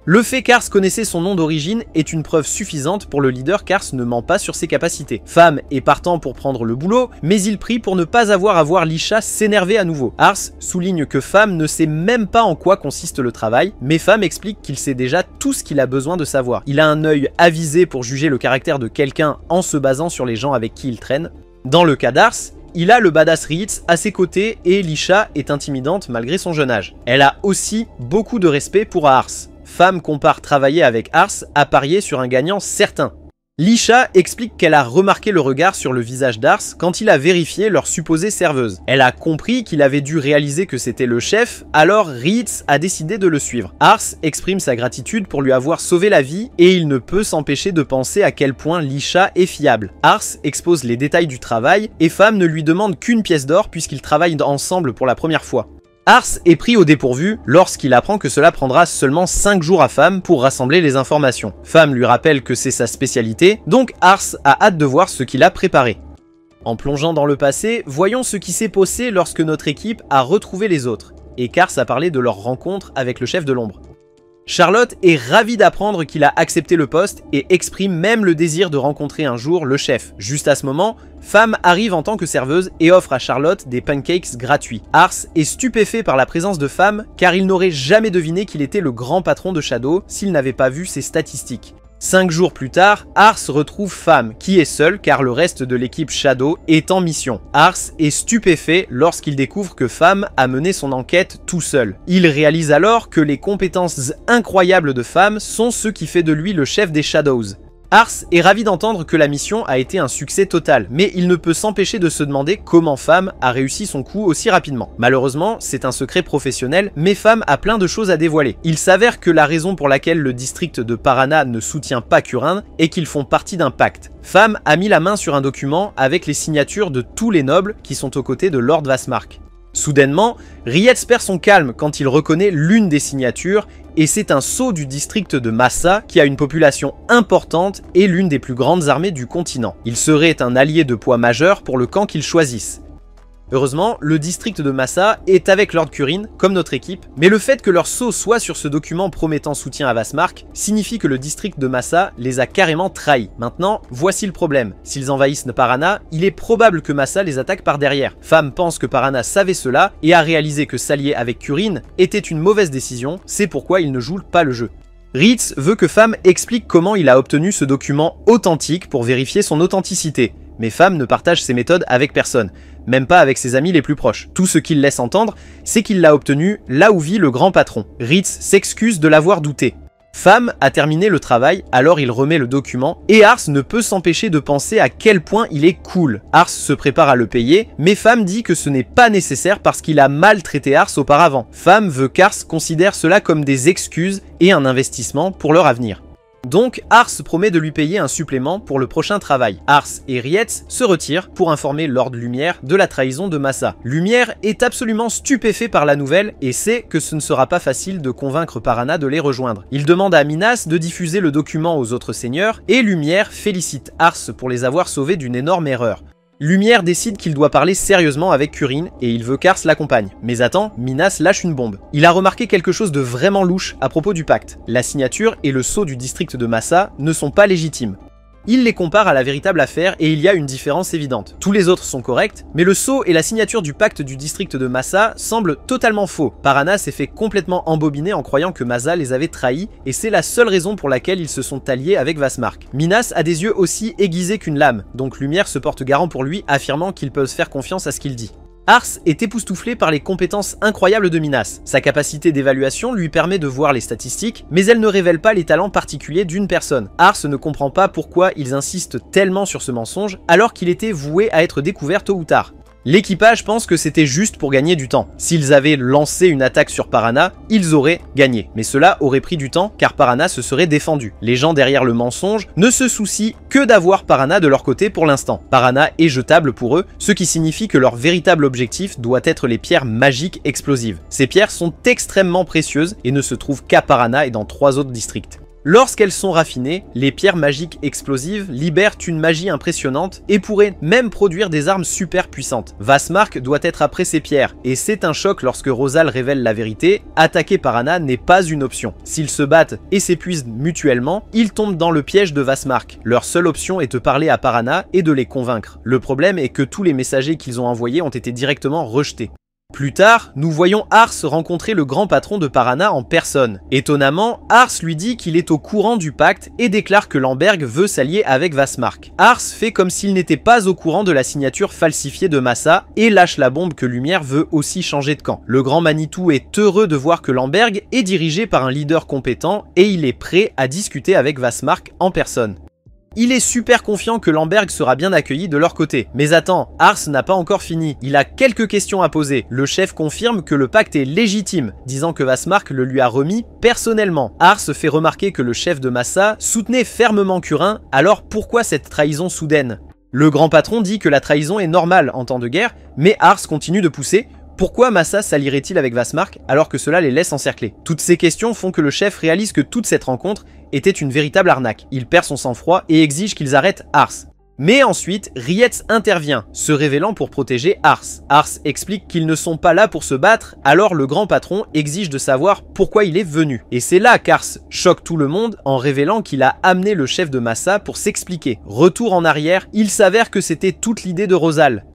Le fait qu'Ars connaissait son nom d'origine est une preuve suffisante pour le leader qu'Ars ne ment pas sur ses capacités. Femme est partant pour prendre le boulot, mais il prie pour ne pas avoir à voir Lisha s'énerver à nouveau. Ars souligne que Femme ne sait même pas en quoi consiste le travail, mais Femme explique qu'il sait déjà tout ce qu'il a besoin de savoir. Il a un œil avisé pour juger le caractère de quelqu'un en se basant sur les gens avec qui il traîne. Dans le cas d'Ars, il a le badass Reeds à ses côtés et Lisha est intimidante malgré son jeune âge. Elle a aussi beaucoup de respect pour Ars. Femme compare travailler avec Ars à parier sur un gagnant certain. Lisha explique qu'elle a remarqué le regard sur le visage d'Ars quand il a vérifié leur supposée serveuse. Elle a compris qu'il avait dû réaliser que c'était le chef, alors Ritz a décidé de le suivre. Ars exprime sa gratitude pour lui avoir sauvé la vie et il ne peut s'empêcher de penser à quel point Lisha est fiable. Ars expose les détails du travail et Fam ne lui demande qu'une pièce d'or puisqu'ils travaillent ensemble pour la première fois. Ars est pris au dépourvu lorsqu'il apprend que cela prendra seulement 5 jours à Fam pour rassembler les informations. Fam lui rappelle que c'est sa spécialité, donc Ars a hâte de voir ce qu'il a préparé. En plongeant dans le passé, voyons ce qui s'est passé lorsque notre équipe a retrouvé les autres, et Kars a parlé de leur rencontre avec le chef de l'ombre. Charlotte est ravie d'apprendre qu'il a accepté le poste et exprime même le désir de rencontrer un jour le chef. Juste à ce moment, Fam arrive en tant que serveuse et offre à Charlotte des pancakes gratuits. Ars est stupéfait par la présence de Fam car il n'aurait jamais deviné qu'il était le grand patron de Shadow s'il n'avait pas vu ses statistiques. 5 jours plus tard, Ars retrouve Fam, qui est seul car le reste de l'équipe Shadow est en mission. Ars est stupéfait lorsqu'il découvre que Fam a mené son enquête tout seul. Il réalise alors que les compétences incroyables de Fam sont ce qui fait de lui le chef des Shadows. Ars est ravi d'entendre que la mission a été un succès total, mais il ne peut s'empêcher de se demander comment Fam a réussi son coup aussi rapidement. Malheureusement, c'est un secret professionnel, mais Fam a plein de choses à dévoiler. Il s'avère que la raison pour laquelle le district de Parana ne soutient pas Kurin est qu'ils font partie d'un pacte. Fam a mis la main sur un document avec les signatures de tous les nobles qui sont aux côtés de Lord Vasmark. Soudainement, Rietz perd son calme quand il reconnaît l'une des signatures et c'est un sceau du district de Massa qui a une population importante et l'une des plus grandes armées du continent. Il serait un allié de poids majeur pour le camp qu'ils choisissent. Heureusement, le district de Massa est avec Lord Kurin, comme notre équipe, mais le fait que leur sceau soit sur ce document promettant soutien à Vasmark signifie que le district de Massa les a carrément trahis. Maintenant, voici le problème. S'ils envahissent Parana, il est probable que Massa les attaque par derrière. Fam pense que Parana savait cela et a réalisé que s'allier avec Kurin était une mauvaise décision, c'est pourquoi il ne joue pas le jeu. Ritz veut que Fam explique comment il a obtenu ce document authentique pour vérifier son authenticité. Mais Fam ne partage ses méthodes avec personne, même pas avec ses amis les plus proches. Tout ce qu'il laisse entendre, c'est qu'il l'a obtenu là où vit le grand patron. Ritz s'excuse de l'avoir douté. Fam a terminé le travail, alors il remet le document, et Ars ne peut s'empêcher de penser à quel point il est cool. Ars se prépare à le payer, mais Fam dit que ce n'est pas nécessaire parce qu'il a mal traité Ars auparavant. Fam veut qu'Ars considère cela comme des excuses et un investissement pour leur avenir. Donc, Ars promet de lui payer un supplément pour le prochain travail. Ars et Rietz se retirent pour informer Lord Lumière de la trahison de Massa. Lumière est absolument stupéfait par la nouvelle et sait que ce ne sera pas facile de convaincre Parana de les rejoindre. Il demande à Minas de diffuser le document aux autres seigneurs et Lumière félicite Ars pour les avoir sauvés d'une énorme erreur. Lumière décide qu'il doit parler sérieusement avec Kurin et il veut qu'Ars l'accompagne. Mais attends, Minas lâche une bombe. Il a remarqué quelque chose de vraiment louche à propos du pacte. La signature et le sceau du district de Massa ne sont pas légitimes. Il les compare à la véritable affaire et il y a une différence évidente. Tous les autres sont corrects, mais le sceau et la signature du pacte du district de Massa semblent totalement faux. Parana s'est fait complètement embobiner en croyant que Massa les avait trahis et c'est la seule raison pour laquelle ils se sont alliés avec Vasmark. Minas a des yeux aussi aiguisés qu'une lame, donc Lumière se porte garant pour lui, affirmant qu'ils peuvent faire confiance à ce qu'il dit. Ars est époustouflé par les compétences incroyables de Minas. Sa capacité d'évaluation lui permet de voir les statistiques, mais elle ne révèle pas les talents particuliers d'une personne. Ars ne comprend pas pourquoi ils insistent tellement sur ce mensonge, alors qu'il était voué à être découvert tôt ou tard. L'équipage pense que c'était juste pour gagner du temps. S'ils avaient lancé une attaque sur Parana, ils auraient gagné. Mais cela aurait pris du temps car Parana se serait défendu. Les gens derrière le mensonge ne se soucient que d'avoir Parana de leur côté pour l'instant. Parana est jetable pour eux, ce qui signifie que leur véritable objectif doit être les pierres magiques explosives. Ces pierres sont extrêmement précieuses et ne se trouvent qu'à Parana et dans 3 autres districts. Lorsqu'elles sont raffinées, les pierres magiques explosives libèrent une magie impressionnante et pourraient même produire des armes super puissantes. Vasmark doit être après ces pierres, et c'est un choc lorsque Rosal révèle la vérité, attaquer Parana n'est pas une option. S'ils se battent et s'épuisent mutuellement, ils tombent dans le piège de Vasmark. Leur seule option est de parler à Parana et de les convaincre. Le problème est que tous les messagers qu'ils ont envoyés ont été directement rejetés. Plus tard, nous voyons Ars rencontrer le grand patron de Parana en personne. Étonnamment, Ars lui dit qu'il est au courant du pacte et déclare que Lamberg veut s'allier avec Vasmark. Ars fait comme s'il n'était pas au courant de la signature falsifiée de Massa et lâche la bombe que Lumière veut aussi changer de camp. Le grand Manitou est heureux de voir que Lamberg est dirigé par un leader compétent et il est prêt à discuter avec Vasmark en personne. Il est super confiant que Lamberg sera bien accueilli de leur côté. Mais attends, Ars n'a pas encore fini. Il a quelques questions à poser. Le chef confirme que le pacte est légitime, disant que Vastmark le lui a remis personnellement. Ars fait remarquer que le chef de Massa soutenait fermement Kurin, alors pourquoi cette trahison soudaine? Le grand patron dit que la trahison est normale en temps de guerre, mais Ars continue de pousser. Pourquoi Massa s'allierait-il avec Vastmark alors que cela les laisse encercler? Toutes ces questions font que le chef réalise que toute cette rencontre était une véritable arnaque. Il perd son sang-froid et exige qu'ils arrêtent Ars. Mais ensuite, Rietz intervient, se révélant pour protéger Ars. Ars explique qu'ils ne sont pas là pour se battre, alors le grand patron exige de savoir pourquoi il est venu. Et c'est là qu'Ars choque tout le monde en révélant qu'il a amené le chef de Massa pour s'expliquer. Retour en arrière, il s'avère que c'était toute l'idée de Rosal.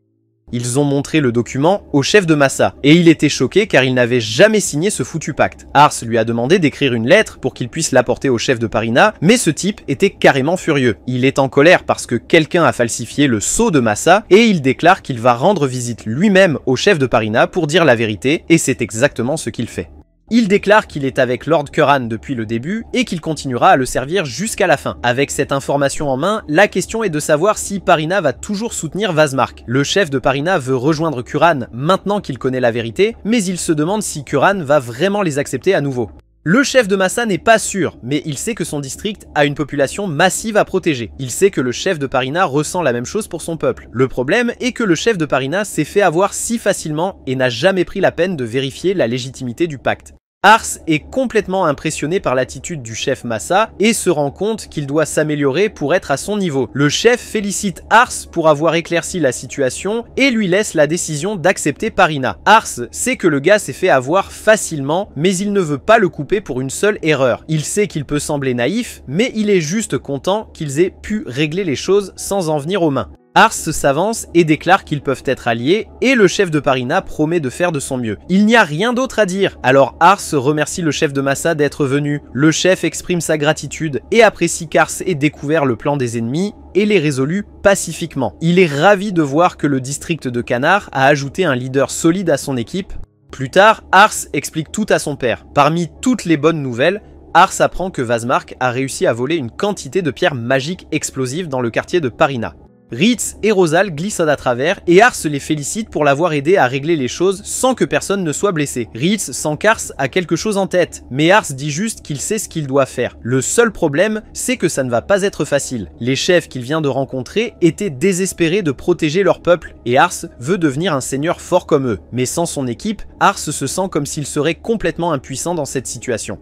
Ils ont montré le document au chef de Massa, et il était choqué car il n'avait jamais signé ce foutu pacte. Ars lui a demandé d'écrire une lettre pour qu'il puisse l'apporter au chef de Parina, mais ce type était carrément furieux. Il est en colère parce que quelqu'un a falsifié le sceau de Massa, et il déclare qu'il va rendre visite lui-même au chef de Parina pour dire la vérité, et c'est exactement ce qu'il fait. Il déclare qu'il est avec Lord Kuran depuis le début et qu'il continuera à le servir jusqu'à la fin. Avec cette information en main, la question est de savoir si Parina va toujours soutenir Vastmark. Le chef de Parina veut rejoindre Kuran maintenant qu'il connaît la vérité, mais il se demande si Kuran va vraiment les accepter à nouveau. Le chef de Massa n'est pas sûr, mais il sait que son district a une population massive à protéger. Il sait que le chef de Parina ressent la même chose pour son peuple. Le problème est que le chef de Parina s'est fait avoir si facilement et n'a jamais pris la peine de vérifier la légitimité du pacte. Ars est complètement impressionné par l'attitude du chef Massa et se rend compte qu'il doit s'améliorer pour être à son niveau. Le chef félicite Ars pour avoir éclairci la situation et lui laisse la décision d'accepter Parina. Ars sait que le gars s'est fait avoir facilement, mais il ne veut pas le couper pour une seule erreur. Il sait qu'il peut sembler naïf, mais il est juste content qu'ils aient pu régler les choses sans en venir aux mains. Ars s'avance et déclare qu'ils peuvent être alliés et le chef de Parina promet de faire de son mieux. Il n'y a rien d'autre à dire, alors Ars remercie le chef de Massa d'être venu. Le chef exprime sa gratitude et apprécie qu'Ars ait découvert le plan des ennemis et les résolu pacifiquement. Il est ravi de voir que le district de Canard a ajouté un leader solide à son équipe. Plus tard, Ars explique tout à son père. Parmi toutes les bonnes nouvelles, Ars apprend que Vastmark a réussi à voler une quantité de pierres magiques explosives dans le quartier de Parina. Rietz et Rosal glissent à travers et Ars les félicite pour l'avoir aidé à régler les choses sans que personne ne soit blessé. Rietz sent qu'Ars a quelque chose en tête, mais Ars dit juste qu'il sait ce qu'il doit faire. Le seul problème, c'est que ça ne va pas être facile. Les chefs qu'il vient de rencontrer étaient désespérés de protéger leur peuple et Ars veut devenir un seigneur fort comme eux. Mais sans son équipe, Ars se sent comme s'il serait complètement impuissant dans cette situation.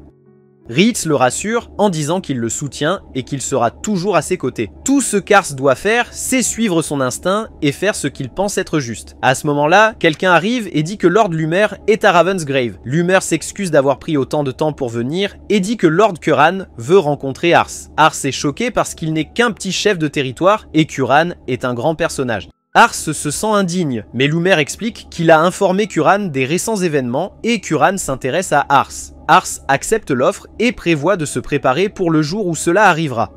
Rietz le rassure en disant qu'il le soutient et qu'il sera toujours à ses côtés. Tout ce qu'Ars doit faire, c'est suivre son instinct et faire ce qu'il pense être juste. À ce moment-là, quelqu'un arrive et dit que Lord Lumer est à Ravensgrave. Lumer s'excuse d'avoir pris autant de temps pour venir et dit que Lord Kuran veut rencontrer Ars. Ars est choqué parce qu'il n'est qu'un petit chef de territoire et Kuran est un grand personnage. Ars se sent indigne, mais Lumer explique qu'il a informé Kuran des récents événements et Kuran s'intéresse à Ars. Ars accepte l'offre et prévoit de se préparer pour le jour où cela arrivera.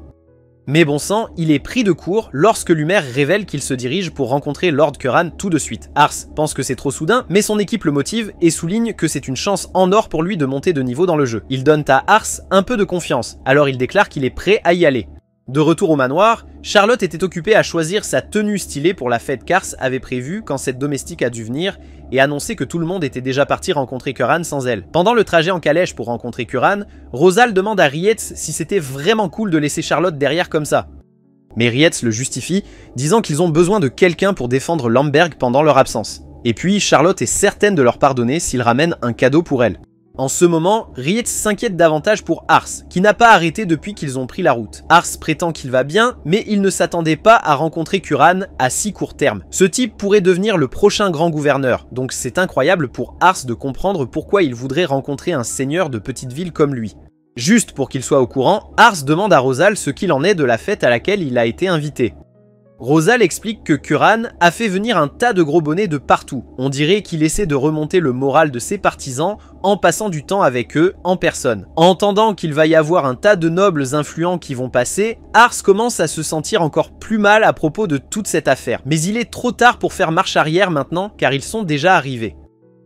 Mais bon sang, il est pris de court lorsque Lumer révèle qu'il se dirige pour rencontrer Lord Kuran tout de suite. Ars pense que c'est trop soudain, mais son équipe le motive et souligne que c'est une chance en or pour lui de monter de niveau dans le jeu. Il donne à Ars un peu de confiance, alors il déclare qu'il est prêt à y aller. De retour au manoir, Charlotte était occupée à choisir sa tenue stylée pour la fête qu'Ars avait prévue quand cette domestique a dû venir et annoncer que tout le monde était déjà parti rencontrer Kuran sans elle. Pendant le trajet en calèche pour rencontrer Kuran, Rosal demande à Rietz si c'était vraiment cool de laisser Charlotte derrière comme ça. Mais Rietz le justifie, disant qu'ils ont besoin de quelqu'un pour défendre Lamberg pendant leur absence. Et puis Charlotte est certaine de leur pardonner s'ils ramènent un cadeau pour elle. En ce moment, Rietz s'inquiète davantage pour Ars, qui n'a pas arrêté depuis qu'ils ont pris la route. Ars prétend qu'il va bien, mais il ne s'attendait pas à rencontrer Kuran à si court terme. Ce type pourrait devenir le prochain grand gouverneur, donc c'est incroyable pour Ars de comprendre pourquoi il voudrait rencontrer un seigneur de petite ville comme lui. Juste pour qu'il soit au courant, Ars demande à Rosal ce qu'il en est de la fête à laquelle il a été invité. Rosal explique que Kuran a fait venir un tas de gros bonnets de partout. On dirait qu'il essaie de remonter le moral de ses partisans en passant du temps avec eux en personne. Entendant qu'il va y avoir un tas de nobles influents qui vont passer, Ars commence à se sentir encore plus mal à propos de toute cette affaire. Mais il est trop tard pour faire marche arrière maintenant car ils sont déjà arrivés.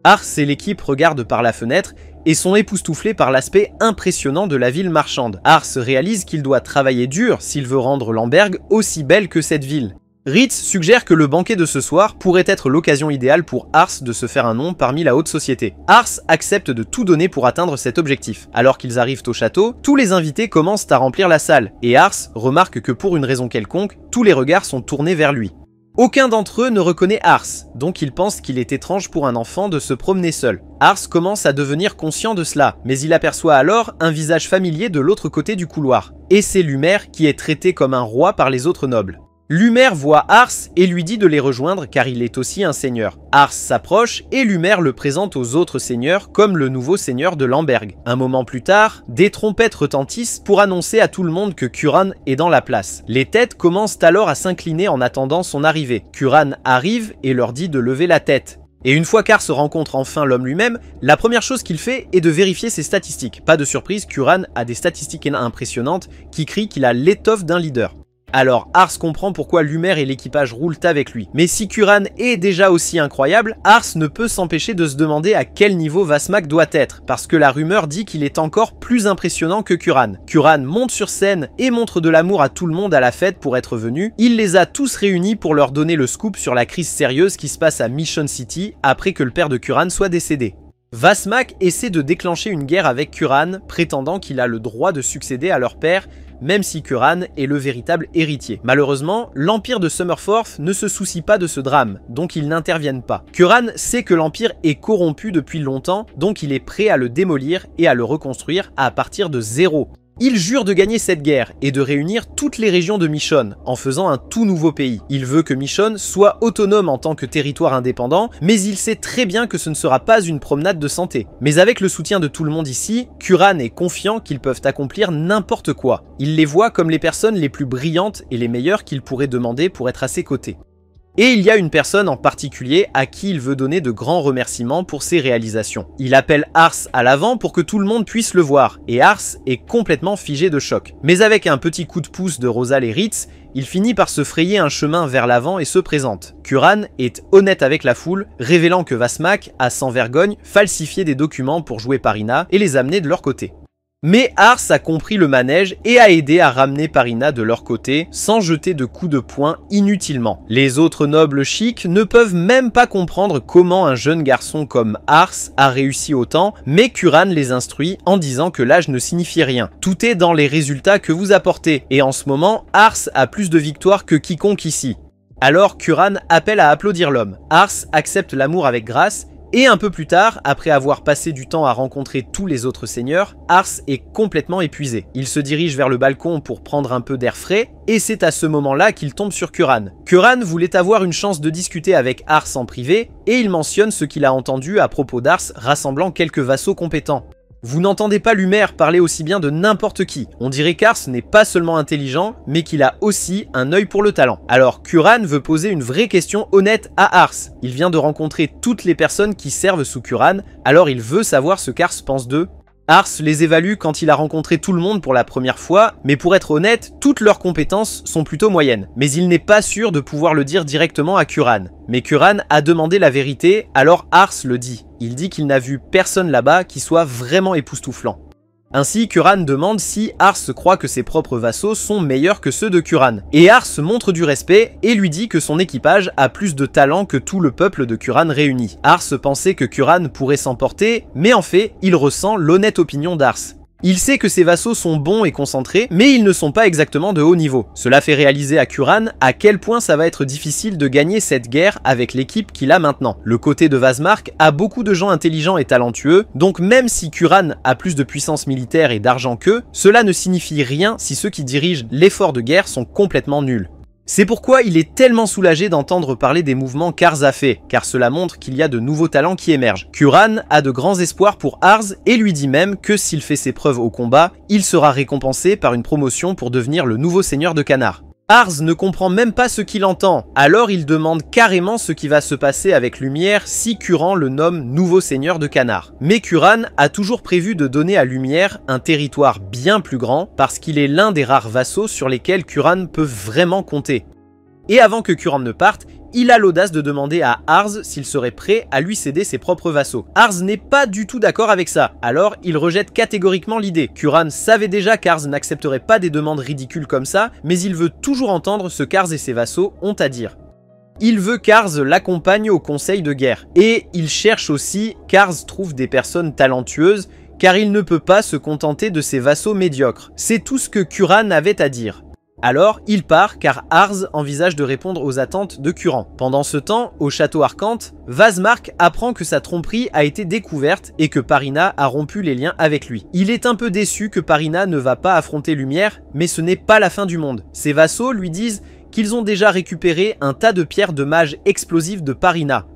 Ars et l'équipe regardent par la fenêtre et sont époustouflés par l'aspect impressionnant de la ville marchande. Ars réalise qu'il doit travailler dur s'il veut rendre Lemberg aussi belle que cette ville. Ritz suggère que le banquet de ce soir pourrait être l'occasion idéale pour Ars de se faire un nom parmi la haute société. Ars accepte de tout donner pour atteindre cet objectif. Alors qu'ils arrivent au château, tous les invités commencent à remplir la salle, et Ars remarque que pour une raison quelconque, tous les regards sont tournés vers lui. Aucun d'entre eux ne reconnaît Ars, donc ils pensent qu'il est étrange pour un enfant de se promener seul. Ars commence à devenir conscient de cela, mais il aperçoit alors un visage familier de l'autre côté du couloir. Et c'est Lumer qui est traité comme un roi par les autres nobles. Lumer voit Ars et lui dit de les rejoindre car il est aussi un seigneur. Ars s'approche et Lumer le présente aux autres seigneurs comme le nouveau seigneur de Lemberg. Un moment plus tard, des trompettes retentissent pour annoncer à tout le monde que Curran est dans la place. Les têtes commencent alors à s'incliner en attendant son arrivée. Curran arrive et leur dit de lever la tête. Et une fois qu'Ars rencontre enfin l'homme lui-même, la première chose qu'il fait est de vérifier ses statistiques. Pas de surprise, Curran a des statistiques impressionnantes qui crient qu'il a l'étoffe d'un leader. Alors Ars comprend pourquoi Lumer et l'équipage roulent avec lui. Mais si Curran est déjà aussi incroyable, Ars ne peut s'empêcher de se demander à quel niveau Vasmak doit être, parce que la rumeur dit qu'il est encore plus impressionnant que Curran. Curran monte sur scène et montre de l'amour à tout le monde à la fête pour être venu. Il les a tous réunis pour leur donner le scoop sur la crise sérieuse qui se passe à Mission City après que le père de Curran soit décédé. Vasmak essaie de déclencher une guerre avec Curran, prétendant qu'il a le droit de succéder à leur père, même si Curran est le véritable héritier. Malheureusement, l'Empire de Summerforth ne se soucie pas de ce drame, donc ils n'interviennent pas. Curran sait que l'Empire est corrompu depuis longtemps, donc il est prêt à le démolir et à le reconstruire à partir de zéro. Il jure de gagner cette guerre et de réunir toutes les régions de Michonne en faisant un tout nouveau pays. Il veut que Michonne soit autonome en tant que territoire indépendant, mais il sait très bien que ce ne sera pas une promenade de santé. Mais avec le soutien de tout le monde ici, Curran est confiant qu'ils peuvent accomplir n'importe quoi. Il les voit comme les personnes les plus brillantes et les meilleures qu'il pourrait demander pour être à ses côtés. Et il y a une personne en particulier à qui il veut donner de grands remerciements pour ses réalisations. Il appelle Ars à l'avant pour que tout le monde puisse le voir, et Ars est complètement figé de choc. Mais avec un petit coup de pouce de Rosal et Ritz, il finit par se frayer un chemin vers l'avant et se présente. Curran est honnête avec la foule, révélant que Vasmak a sans vergogne falsifié des documents pour jouer Parina et les amener de leur côté. Mais Ars a compris le manège et a aidé à ramener Parina de leur côté sans jeter de coups de poing inutilement. Les autres nobles chics ne peuvent même pas comprendre comment un jeune garçon comme Ars a réussi autant, mais Curran les instruit en disant que l'âge ne signifie rien. Tout est dans les résultats que vous apportez, et en ce moment, Ars a plus de victoires que quiconque ici. Alors Curran appelle à applaudir l'homme. Ars accepte l'amour avec grâce. Et un peu plus tard, après avoir passé du temps à rencontrer tous les autres seigneurs, Ars est complètement épuisé. Il se dirige vers le balcon pour prendre un peu d'air frais, et c'est à ce moment-là qu'il tombe sur Curran. Curran voulait avoir une chance de discuter avec Ars en privé, et il mentionne ce qu'il a entendu à propos d'Ars rassemblant quelques vassaux compétents. Vous n'entendez pas Lumer parler aussi bien de n'importe qui. On dirait qu'Ars n'est pas seulement intelligent, mais qu'il a aussi un œil pour le talent. Alors Curran veut poser une vraie question honnête à Ars. Il vient de rencontrer toutes les personnes qui servent sous Curran, alors il veut savoir ce qu'Ars pense d'eux. Ars les évalue quand il a rencontré tout le monde pour la première fois, mais pour être honnête, toutes leurs compétences sont plutôt moyennes. Mais il n'est pas sûr de pouvoir le dire directement à Curran. Mais Curran a demandé la vérité, alors Ars le dit. Il dit qu'il n'a vu personne là-bas qui soit vraiment époustouflant. Ainsi, Curran demande si Ars croit que ses propres vassaux sont meilleurs que ceux de Curran. Et Ars montre du respect et lui dit que son équipage a plus de talent que tout le peuple de Curran réuni. Ars pensait que Curran pourrait s'emporter, mais en fait, il ressent l'honnête opinion d'Ars. Il sait que ses vassaux sont bons et concentrés, mais ils ne sont pas exactement de haut niveau. Cela fait réaliser à Curran à quel point ça va être difficile de gagner cette guerre avec l'équipe qu'il a maintenant. Le côté de Vasmark a beaucoup de gens intelligents et talentueux, donc même si Curran a plus de puissance militaire et d'argent qu'eux, cela ne signifie rien si ceux qui dirigent l'effort de guerre sont complètement nuls. C'est pourquoi il est tellement soulagé d'entendre parler des mouvements qu'Ars a fait, car cela montre qu'il y a de nouveaux talents qui émergent. Curran a de grands espoirs pour Ars et lui dit même que s'il fait ses preuves au combat, il sera récompensé par une promotion pour devenir le nouveau seigneur de Canard. Ars ne comprend même pas ce qu'il entend, alors il demande carrément ce qui va se passer avec Lumière si Curran le nomme nouveau seigneur de Canard. Mais Curran a toujours prévu de donner à Lumière un territoire bien plus grand parce qu'il est l'un des rares vassaux sur lesquels Curran peut vraiment compter. Et avant que Curran ne parte, il a l'audace de demander à Ars s'il serait prêt à lui céder ses propres vassaux. Ars n'est pas du tout d'accord avec ça, alors il rejette catégoriquement l'idée. Curran savait déjà qu'Ars n'accepterait pas des demandes ridicules comme ça, mais il veut toujours entendre ce qu'Ars et ses vassaux ont à dire. Il veut qu'Ars l'accompagne au conseil de guerre, et il cherche aussi qu'Ars trouve des personnes talentueuses, car il ne peut pas se contenter de ses vassaux médiocres. C'est tout ce que Curran avait à dire. Alors, il part car Ars envisage de répondre aux attentes de Curran. Pendant ce temps, au château Arcante, Vazmark apprend que sa tromperie a été découverte et que Parina a rompu les liens avec lui. Il est un peu déçu que Parina ne va pas affronter Lumière, mais ce n'est pas la fin du monde. Ses vassaux lui disent qu'ils ont déjà récupéré un tas de pierres de mage explosives de Parina.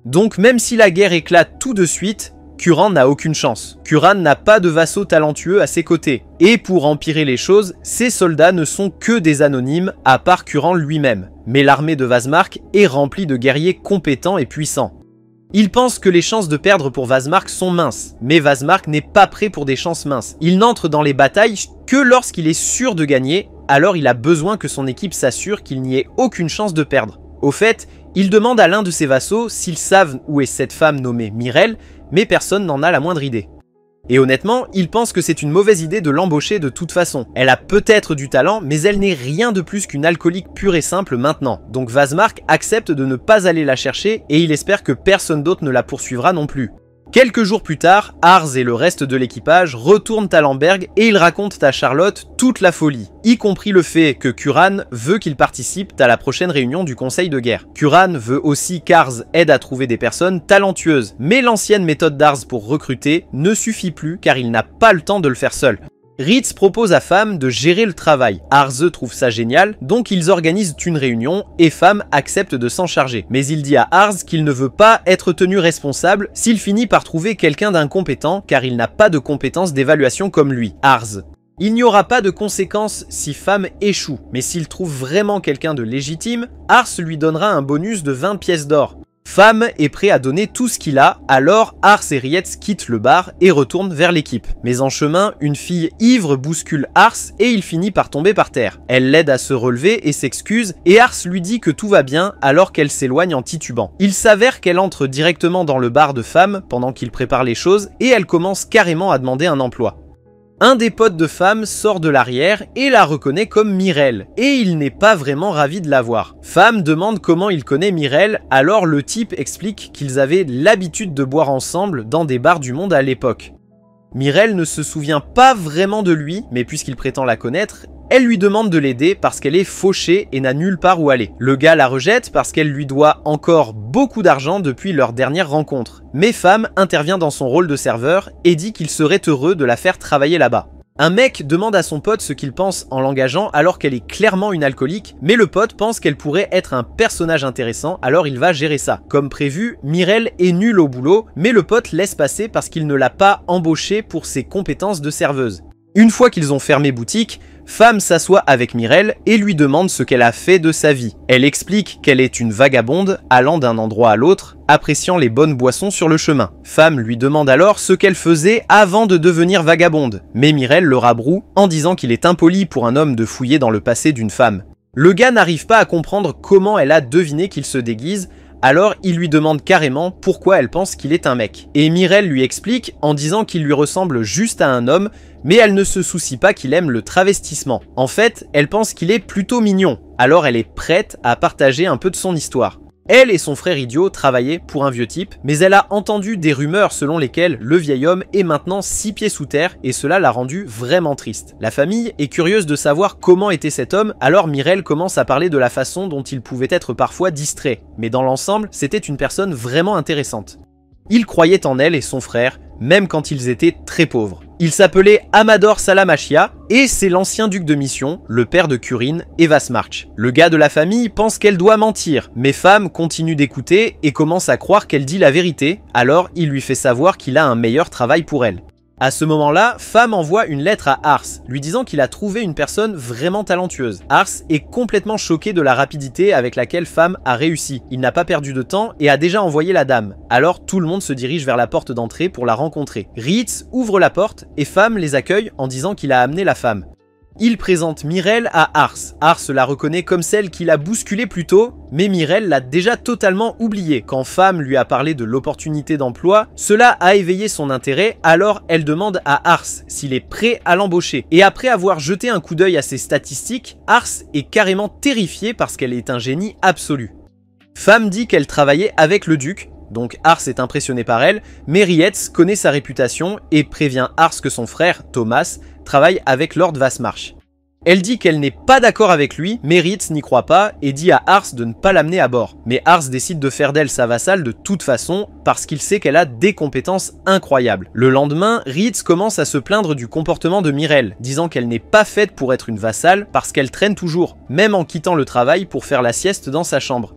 Donc même si la guerre éclate tout de suite, Curran n'a aucune chance. Curran n'a pas de vassaux talentueux à ses côtés. Et pour empirer les choses, ses soldats ne sont que des anonymes, à part Curran lui-même. Mais l'armée de Vazmark est remplie de guerriers compétents et puissants. Il pense que les chances de perdre pour Vazmark sont minces, mais Vazmark n'est pas prêt pour des chances minces. Il n'entre dans les batailles que lorsqu'il est sûr de gagner, alors il a besoin que son équipe s'assure qu'il n'y ait aucune chance de perdre. Au fait, il demande à l'un de ses vassaux s'ils savent où est cette femme nommée Myrelle, mais personne n'en a la moindre idée. Et honnêtement, il pense que c'est une mauvaise idée de l'embaucher de toute façon. Elle a peut-être du talent, mais elle n'est rien de plus qu'une alcoolique pure et simple maintenant. Donc Vazmark accepte de ne pas aller la chercher et il espère que personne d'autre ne la poursuivra non plus. Quelques jours plus tard, Ars et le reste de l'équipage retournent à Lamberg et ils racontent à Charlotte toute la folie, y compris le fait que Curran veut qu'ils participent à la prochaine réunion du conseil de guerre. Curran veut aussi qu'Ars aide à trouver des personnes talentueuses, mais l'ancienne méthode d'Ars pour recruter ne suffit plus car il n'a pas le temps de le faire seul. Ritz propose à Fam de gérer le travail. Arze trouve ça génial, donc ils organisent une réunion et Fam accepte de s'en charger. Mais il dit à Arze qu'il ne veut pas être tenu responsable s'il finit par trouver quelqu'un d'incompétent car il n'a pas de compétences d'évaluation comme lui, Arze. Il n'y aura pas de conséquences si Fam échoue, mais s'il trouve vraiment quelqu'un de légitime, Ars lui donnera un bonus de 20 pièces d'or. Fam est prêt à donner tout ce qu'il a, alors Ars et Rietz quittent le bar et retournent vers l'équipe. Mais en chemin, une fille ivre bouscule Ars et il finit par tomber par terre. Elle l'aide à se relever et s'excuse, et Ars lui dit que tout va bien alors qu'elle s'éloigne en titubant. Il s'avère qu'elle entre directement dans le bar de Fam pendant qu'il prépare les choses et elle commence carrément à demander un emploi. Un des potes de Fam sort de l'arrière et la reconnaît comme Myrelle, et il n'est pas vraiment ravi de la voir. Fam demande comment il connaît Myrelle, alors le type explique qu'ils avaient l'habitude de boire ensemble dans des bars du monde à l'époque. Myrelle ne se souvient pas vraiment de lui, mais puisqu'il prétend la connaître, elle lui demande de l'aider parce qu'elle est fauchée et n'a nulle part où aller. Le gars la rejette parce qu'elle lui doit encore beaucoup d'argent depuis leur dernière rencontre. Mais Fam intervient dans son rôle de serveur et dit qu'il serait heureux de la faire travailler là-bas. Un mec demande à son pote ce qu'il pense en l'engageant alors qu'elle est clairement une alcoolique, mais le pote pense qu'elle pourrait être un personnage intéressant, alors il va gérer ça. Comme prévu, Myrelle est nulle au boulot, mais le pote laisse passer parce qu'il ne l'a pas embauchée pour ses compétences de serveuse. Une fois qu'ils ont fermé boutique, Fam s'assoit avec Myrelle et lui demande ce qu'elle a fait de sa vie. Elle explique qu'elle est une vagabonde allant d'un endroit à l'autre, appréciant les bonnes boissons sur le chemin. Fam lui demande alors ce qu'elle faisait avant de devenir vagabonde, mais Myrelle le rabroue en disant qu'il est impoli pour un homme de fouiller dans le passé d'une femme. Le gars n'arrive pas à comprendre comment elle a deviné qu'il se déguise, alors il lui demande carrément pourquoi elle pense qu'il est un mec. Et Myrelle lui explique en disant qu'il lui ressemble juste à un homme, mais elle ne se soucie pas qu'il aime le travestissement. En fait, elle pense qu'il est plutôt mignon, alors elle est prête à partager un peu de son histoire. Elle et son frère idiot travaillaient pour un vieux type, mais elle a entendu des rumeurs selon lesquelles le vieil homme est maintenant 6 pieds sous terre et cela l'a rendu vraiment triste. La famille est curieuse de savoir comment était cet homme, alors Myrelle commence à parler de la façon dont il pouvait être parfois distrait, mais dans l'ensemble, c'était une personne vraiment intéressante. Il croyait en elle et son frère, même quand ils étaient très pauvres. Il s'appelait Amador Salamachia, et c'est l'ancien duc de Mission, le père de Curine et Vazmark. Le gars de la famille pense qu'elle doit mentir, mais Fam continue d'écouter et commence à croire qu'elle dit la vérité, alors il lui fait savoir qu'il a un meilleur travail pour elle. À ce moment-là, Fam envoie une lettre à Ars, lui disant qu'il a trouvé une personne vraiment talentueuse. Ars est complètement choqué de la rapidité avec laquelle Fam a réussi. Il n'a pas perdu de temps et a déjà envoyé la dame. Alors tout le monde se dirige vers la porte d'entrée pour la rencontrer. Ritz ouvre la porte et Fam les accueille en disant qu'il a amené la femme. Il présente Mirel à Ars. Ars la reconnaît comme celle qui l'a bousculé plus tôt, mais Mirel l'a déjà totalement oublié. Quand Femme lui a parlé de l'opportunité d'emploi, cela a éveillé son intérêt, alors elle demande à Ars s'il est prêt à l'embaucher. Et après avoir jeté un coup d'œil à ses statistiques, Ars est carrément terrifiée parce qu'elle est un génie absolu. Femme dit qu'elle travaillait avec le duc, donc Ars est impressionné par elle, mais Rietz connaît sa réputation et prévient Ars que son frère, Thomas, travaille avec Lord Vasmarch. Elle dit qu'elle n'est pas d'accord avec lui, mais Rietz n'y croit pas et dit à Ars de ne pas l'amener à bord. Mais Ars décide de faire d'elle sa vassale de toute façon, parce qu'il sait qu'elle a des compétences incroyables. Le lendemain, Rietz commence à se plaindre du comportement de Mirel, disant qu'elle n'est pas faite pour être une vassale parce qu'elle traîne toujours, même en quittant le travail pour faire la sieste dans sa chambre.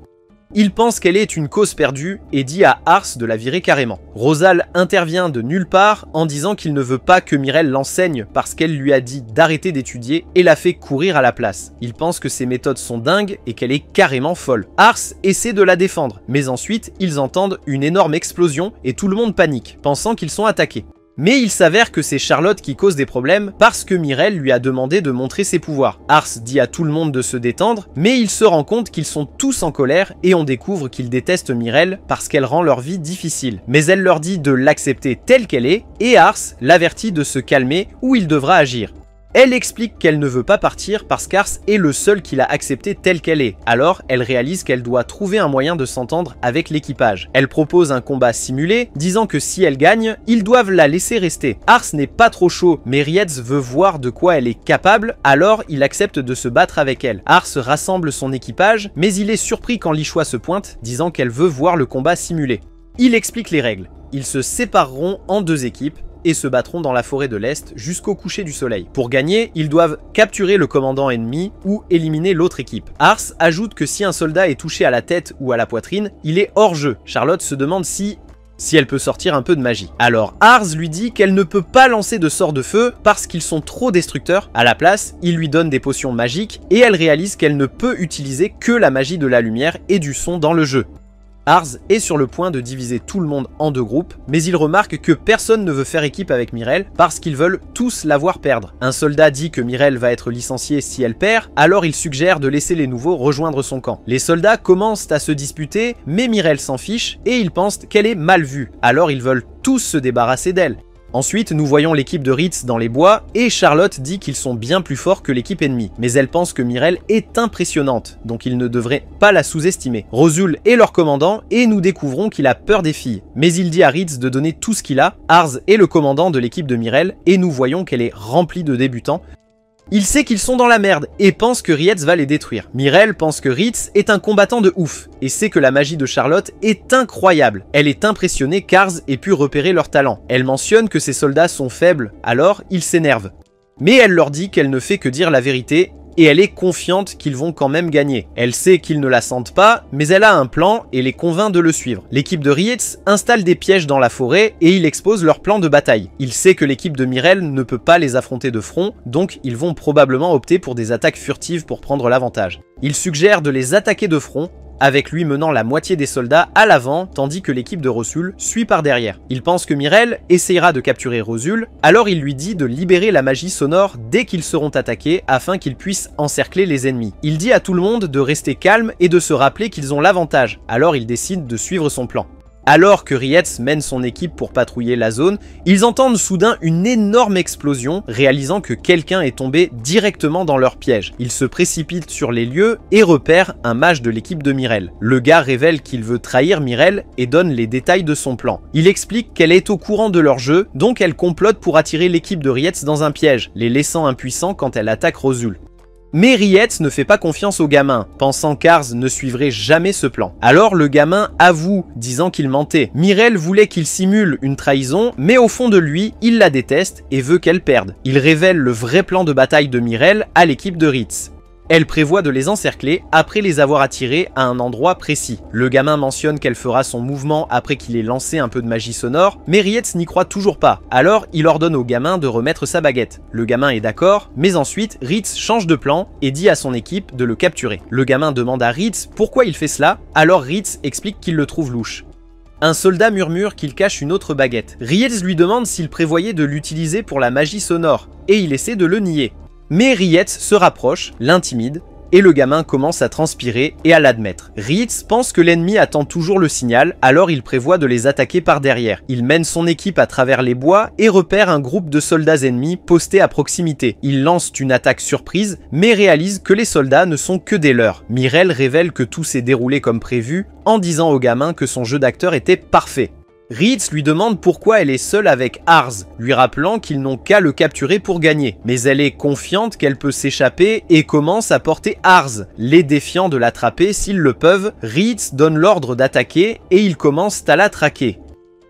Il pense qu'elle est une cause perdue et dit à Ars de la virer carrément. Rosal intervient de nulle part en disant qu'il ne veut pas que Mirel l'enseigne parce qu'elle lui a dit d'arrêter d'étudier et l'a fait courir à la place. Il pense que ses méthodes sont dingues et qu'elle est carrément folle. Ars essaie de la défendre, mais ensuite ils entendent une énorme explosion et tout le monde panique, pensant qu'ils sont attaqués. Mais il s'avère que c'est Charlotte qui cause des problèmes parce que Mirel lui a demandé de montrer ses pouvoirs. Ars dit à tout le monde de se détendre, mais il se rend compte qu'ils sont tous en colère et on découvre qu'ils détestent Mirel parce qu'elle rend leur vie difficile. Mais elle leur dit de l'accepter telle qu'elle est et Ars l'avertit de se calmer ou il devra agir. Elle explique qu'elle ne veut pas partir parce qu'Ars est le seul qui l'a acceptée telle qu'elle est. Alors, elle réalise qu'elle doit trouver un moyen de s'entendre avec l'équipage. Elle propose un combat simulé, disant que si elle gagne, ils doivent la laisser rester. Ars n'est pas trop chaud, mais Rietz veut voir de quoi elle est capable, alors il accepte de se battre avec elle. Ars rassemble son équipage, mais il est surpris quand Lichois se pointe, disant qu'elle veut voir le combat simulé. Il explique les règles. Ils se sépareront en 2 équipes, et se battront dans la forêt de l'Est jusqu'au coucher du soleil. Pour gagner, ils doivent capturer le commandant ennemi ou éliminer l'autre équipe. Ars ajoute que si un soldat est touché à la tête ou à la poitrine, il est hors jeu. Charlotte se demande si elle peut sortir un peu de magie. Alors Ars lui dit qu'elle ne peut pas lancer de sorts de feu parce qu'ils sont trop destructeurs. À la place, il lui donne des potions magiques et elle réalise qu'elle ne peut utiliser que la magie de la lumière et du son dans le jeu. Ars est sur le point de diviser tout le monde en 2 groupes, mais il remarque que personne ne veut faire équipe avec Mirel parce qu'ils veulent tous la voir perdre. Un soldat dit que Mirel va être licenciée si elle perd, alors il suggère de laisser les nouveaux rejoindre son camp. Les soldats commencent à se disputer, mais Mirel s'en fiche et ils pensent qu'elle est mal vue, alors ils veulent tous se débarrasser d'elle. Ensuite, nous voyons l'équipe de Rietz dans les bois, et Charlotte dit qu'ils sont bien plus forts que l'équipe ennemie. Mais elle pense que Mirel est impressionnante, donc ils ne devraient pas la sous-estimer. Rosul est leur commandant, et nous découvrons qu'il a peur des filles. Mais il dit à Rietz de donner tout ce qu'il a. Ars est le commandant de l'équipe de Mirel, et nous voyons qu'elle est remplie de débutants. Il sait qu'ils sont dans la merde et pense que Rietz va les détruire. Mirel pense que Rietz est un combattant de ouf et sait que la magie de Charlotte est incroyable. Elle est impressionnée qu'Ars ait pu repérer leur talent. Elle mentionne que ses soldats sont faibles, alors il s'énerve. Mais elle leur dit qu'elle ne fait que dire la vérité et elle est confiante qu'ils vont quand même gagner. Elle sait qu'ils ne la sentent pas, mais elle a un plan et les convainc de le suivre. L'équipe de Rietz installe des pièges dans la forêt et il expose leur plan de bataille. Il sait que l'équipe de Mirel ne peut pas les affronter de front, donc ils vont probablement opter pour des attaques furtives pour prendre l'avantage. Il suggère de les attaquer de front, avec lui menant la moitié des soldats à l'avant, tandis que l'équipe de Rosul suit par derrière. Il pense que Mirel essayera de capturer Rosul, alors il lui dit de libérer la magie sonore dès qu'ils seront attaqués, afin qu'ils puissent encercler les ennemis. Il dit à tout le monde de rester calme et de se rappeler qu'ils ont l'avantage, alors il décide de suivre son plan. Alors que Rietz mène son équipe pour patrouiller la zone, ils entendent soudain une énorme explosion, réalisant que quelqu'un est tombé directement dans leur piège. Ils se précipitent sur les lieux et repèrent un mage de l'équipe de Mirel. Le gars révèle qu'il veut trahir Mirel et donne les détails de son plan. Il explique qu'elle est au courant de leur jeu, donc elle complote pour attirer l'équipe de Rietz dans un piège, les laissant impuissants quand elle attaque Rosul. Mais Rietz ne fait pas confiance au gamin, pensant qu'Ars ne suivrait jamais ce plan. Alors le gamin avoue, disant qu'il mentait. Mirel voulait qu'il simule une trahison, mais au fond de lui, il la déteste et veut qu'elle perde. Il révèle le vrai plan de bataille de Mirel à l'équipe de Rietz. Elle prévoit de les encercler après les avoir attirés à un endroit précis. Le gamin mentionne qu'elle fera son mouvement après qu'il ait lancé un peu de magie sonore, mais Rietz n'y croit toujours pas. Alors il ordonne au gamin de remettre sa baguette. Le gamin est d'accord, mais ensuite Rietz change de plan et dit à son équipe de le capturer. Le gamin demande à Rietz pourquoi il fait cela, alors Rietz explique qu'il le trouve louche. Un soldat murmure qu'il cache une autre baguette. Rietz lui demande s'il prévoyait de l'utiliser pour la magie sonore, et il essaie de le nier. Mais Rietz se rapproche, l'intimide, et le gamin commence à transpirer et à l'admettre. Rietz pense que l'ennemi attend toujours le signal, alors il prévoit de les attaquer par derrière. Il mène son équipe à travers les bois et repère un groupe de soldats ennemis postés à proximité. Il lance une attaque surprise, mais réalise que les soldats ne sont que des leurs. Mirel révèle que tout s'est déroulé comme prévu, en disant au gamin que son jeu d'acteur était parfait. Rietz lui demande pourquoi elle est seule avec Ars, lui rappelant qu'ils n'ont qu'à le capturer pour gagner. Mais elle est confiante qu'elle peut s'échapper et commence à porter Ars. Les défiant de l'attraper s'ils le peuvent, Rietz donne l'ordre d'attaquer et ils commencent à la traquer.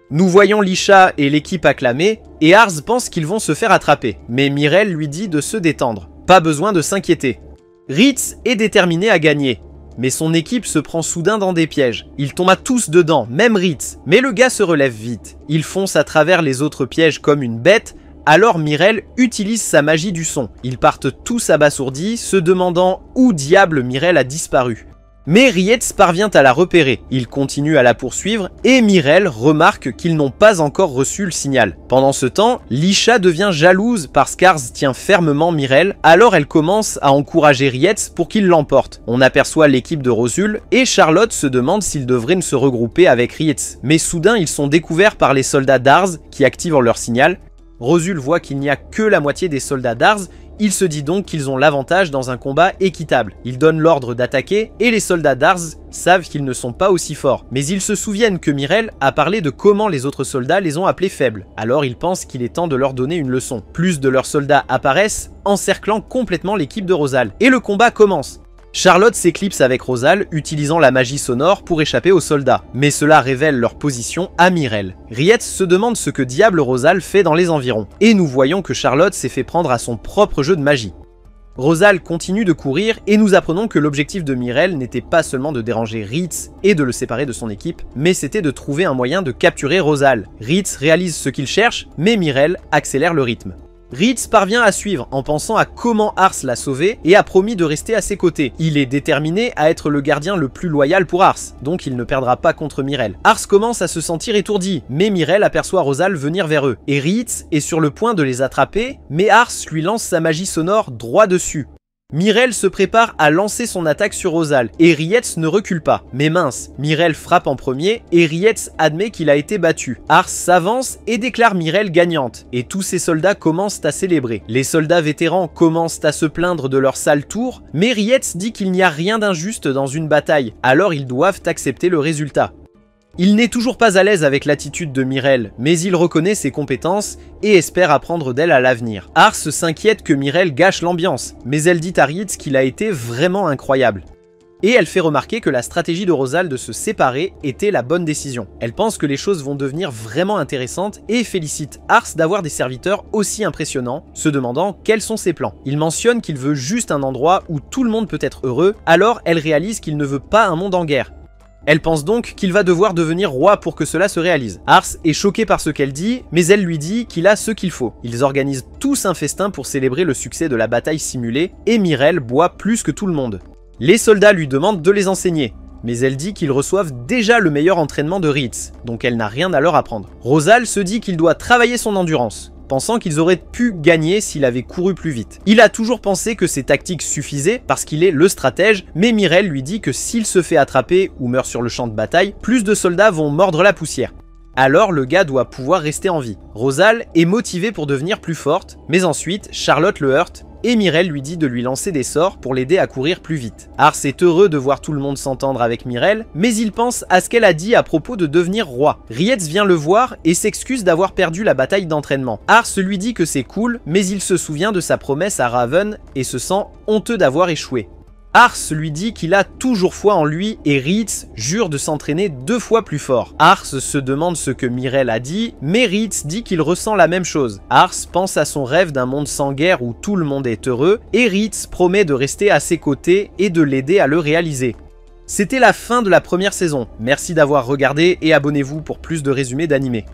Nous voyons Lisha et l'équipe acclamer, et Ars pense qu'ils vont se faire attraper. Mais Mirel lui dit de se détendre. Pas besoin de s'inquiéter. Rietz est déterminé à gagner. Mais son équipe se prend soudain dans des pièges. Ils tombent à tous dedans, même Rietz. Mais le gars se relève vite. Il fonce à travers les autres pièges comme une bête, alors Mirel utilise sa magie du son. Ils partent tous abasourdis, se demandant où diable Mirel a disparu. Mais Rietz parvient à la repérer, il continue à la poursuivre et Mirel remarque qu'ils n'ont pas encore reçu le signal. Pendant ce temps, Lisha devient jalouse parce qu'Ars tient fermement Mirel, alors elle commence à encourager Rietz pour qu'il l'emporte. On aperçoit l'équipe de Rosul et Charlotte se demande s'ils devraient se regrouper avec Rietz. Mais soudain ils sont découverts par les soldats d'Ars qui activent leur signal. Rosul voit qu'il n'y a que la moitié des soldats d'Ars. Il se dit donc qu'ils ont l'avantage dans un combat équitable. Il donne l'ordre d'attaquer et les soldats d'Ars savent qu'ils ne sont pas aussi forts. Mais ils se souviennent que Mirel a parlé de comment les autres soldats les ont appelés faibles. Alors ils pensent qu'il est temps de leur donner une leçon. Plus de leurs soldats apparaissent, encerclant complètement l'équipe de Rosal. Et le combat commence. Charlotte s'éclipse avec Rosal, utilisant la magie sonore pour échapper aux soldats, mais cela révèle leur position à Mirel. Rietz se demande ce que diable Rosal fait dans les environs, et nous voyons que Charlotte s'est fait prendre à son propre jeu de magie. Rosal continue de courir et nous apprenons que l'objectif de Mirel n'était pas seulement de déranger Rietz et de le séparer de son équipe, mais c'était de trouver un moyen de capturer Rosal. Rietz réalise ce qu'il cherche, mais Mirel accélère le rythme. Rietz parvient à suivre en pensant à comment Ars l'a sauvé et a promis de rester à ses côtés. Il est déterminé à être le gardien le plus loyal pour Ars, donc il ne perdra pas contre Mirel. Ars commence à se sentir étourdi, mais Mirel aperçoit Rosal venir vers eux. Et Rietz est sur le point de les attraper, mais Ars lui lance sa magie sonore droit dessus. Mirel se prépare à lancer son attaque sur Rosal, et Rietz ne recule pas. Mais mince, Mirel frappe en premier, et Rietz admet qu'il a été battu. Ars s'avance et déclare Mirel gagnante, et tous ses soldats commencent à célébrer. Les soldats vétérans commencent à se plaindre de leur sale tour, mais Rietz dit qu'il n'y a rien d'injuste dans une bataille, alors ils doivent accepter le résultat. Il n'est toujours pas à l'aise avec l'attitude de Mirel, mais il reconnaît ses compétences et espère apprendre d'elle à l'avenir. Ars s'inquiète que Mirel gâche l'ambiance, mais elle dit à Rietz qu'il a été vraiment incroyable. Et elle fait remarquer que la stratégie de Rosal de se séparer était la bonne décision. Elle pense que les choses vont devenir vraiment intéressantes et félicite Ars d'avoir des serviteurs aussi impressionnants, se demandant quels sont ses plans. Il mentionne qu'il veut juste un endroit où tout le monde peut être heureux, alors elle réalise qu'il ne veut pas un monde en guerre. Elle pense donc qu'il va devoir devenir roi pour que cela se réalise. Ars est choqué par ce qu'elle dit, mais elle lui dit qu'il a ce qu'il faut. Ils organisent tous un festin pour célébrer le succès de la bataille simulée, et Mirel boit plus que tout le monde. Les soldats lui demandent de les enseigner, mais elle dit qu'ils reçoivent déjà le meilleur entraînement de Rietz, donc elle n'a rien à leur apprendre. Rosal se dit qu'il doit travailler son endurance, pensant qu'ils auraient pu gagner s'il avait couru plus vite. Il a toujours pensé que ses tactiques suffisaient parce qu'il est le stratège, mais Mirel lui dit que s'il se fait attraper ou meurt sur le champ de bataille, plus de soldats vont mordre la poussière. Alors le gars doit pouvoir rester en vie. Rosal est motivée pour devenir plus forte, mais ensuite Charlotte le heurte et Mirel lui dit de lui lancer des sorts pour l'aider à courir plus vite. Ars est heureux de voir tout le monde s'entendre avec Mirel, mais il pense à ce qu'elle a dit à propos de devenir roi. Rietz vient le voir et s'excuse d'avoir perdu la bataille d'entraînement. Ars lui dit que c'est cool, mais il se souvient de sa promesse à Raven et se sent honteux d'avoir échoué. Ars lui dit qu'il a toujours foi en lui et Rietz jure de s'entraîner 2 fois plus fort. Ars se demande ce que Mirel a dit, mais Rietz dit qu'il ressent la même chose. Ars pense à son rêve d'un monde sans guerre où tout le monde est heureux et Rietz promet de rester à ses côtés et de l'aider à le réaliser. C'était la fin de la première saison. Merci d'avoir regardé et abonnez-vous pour plus de résumés d'animés.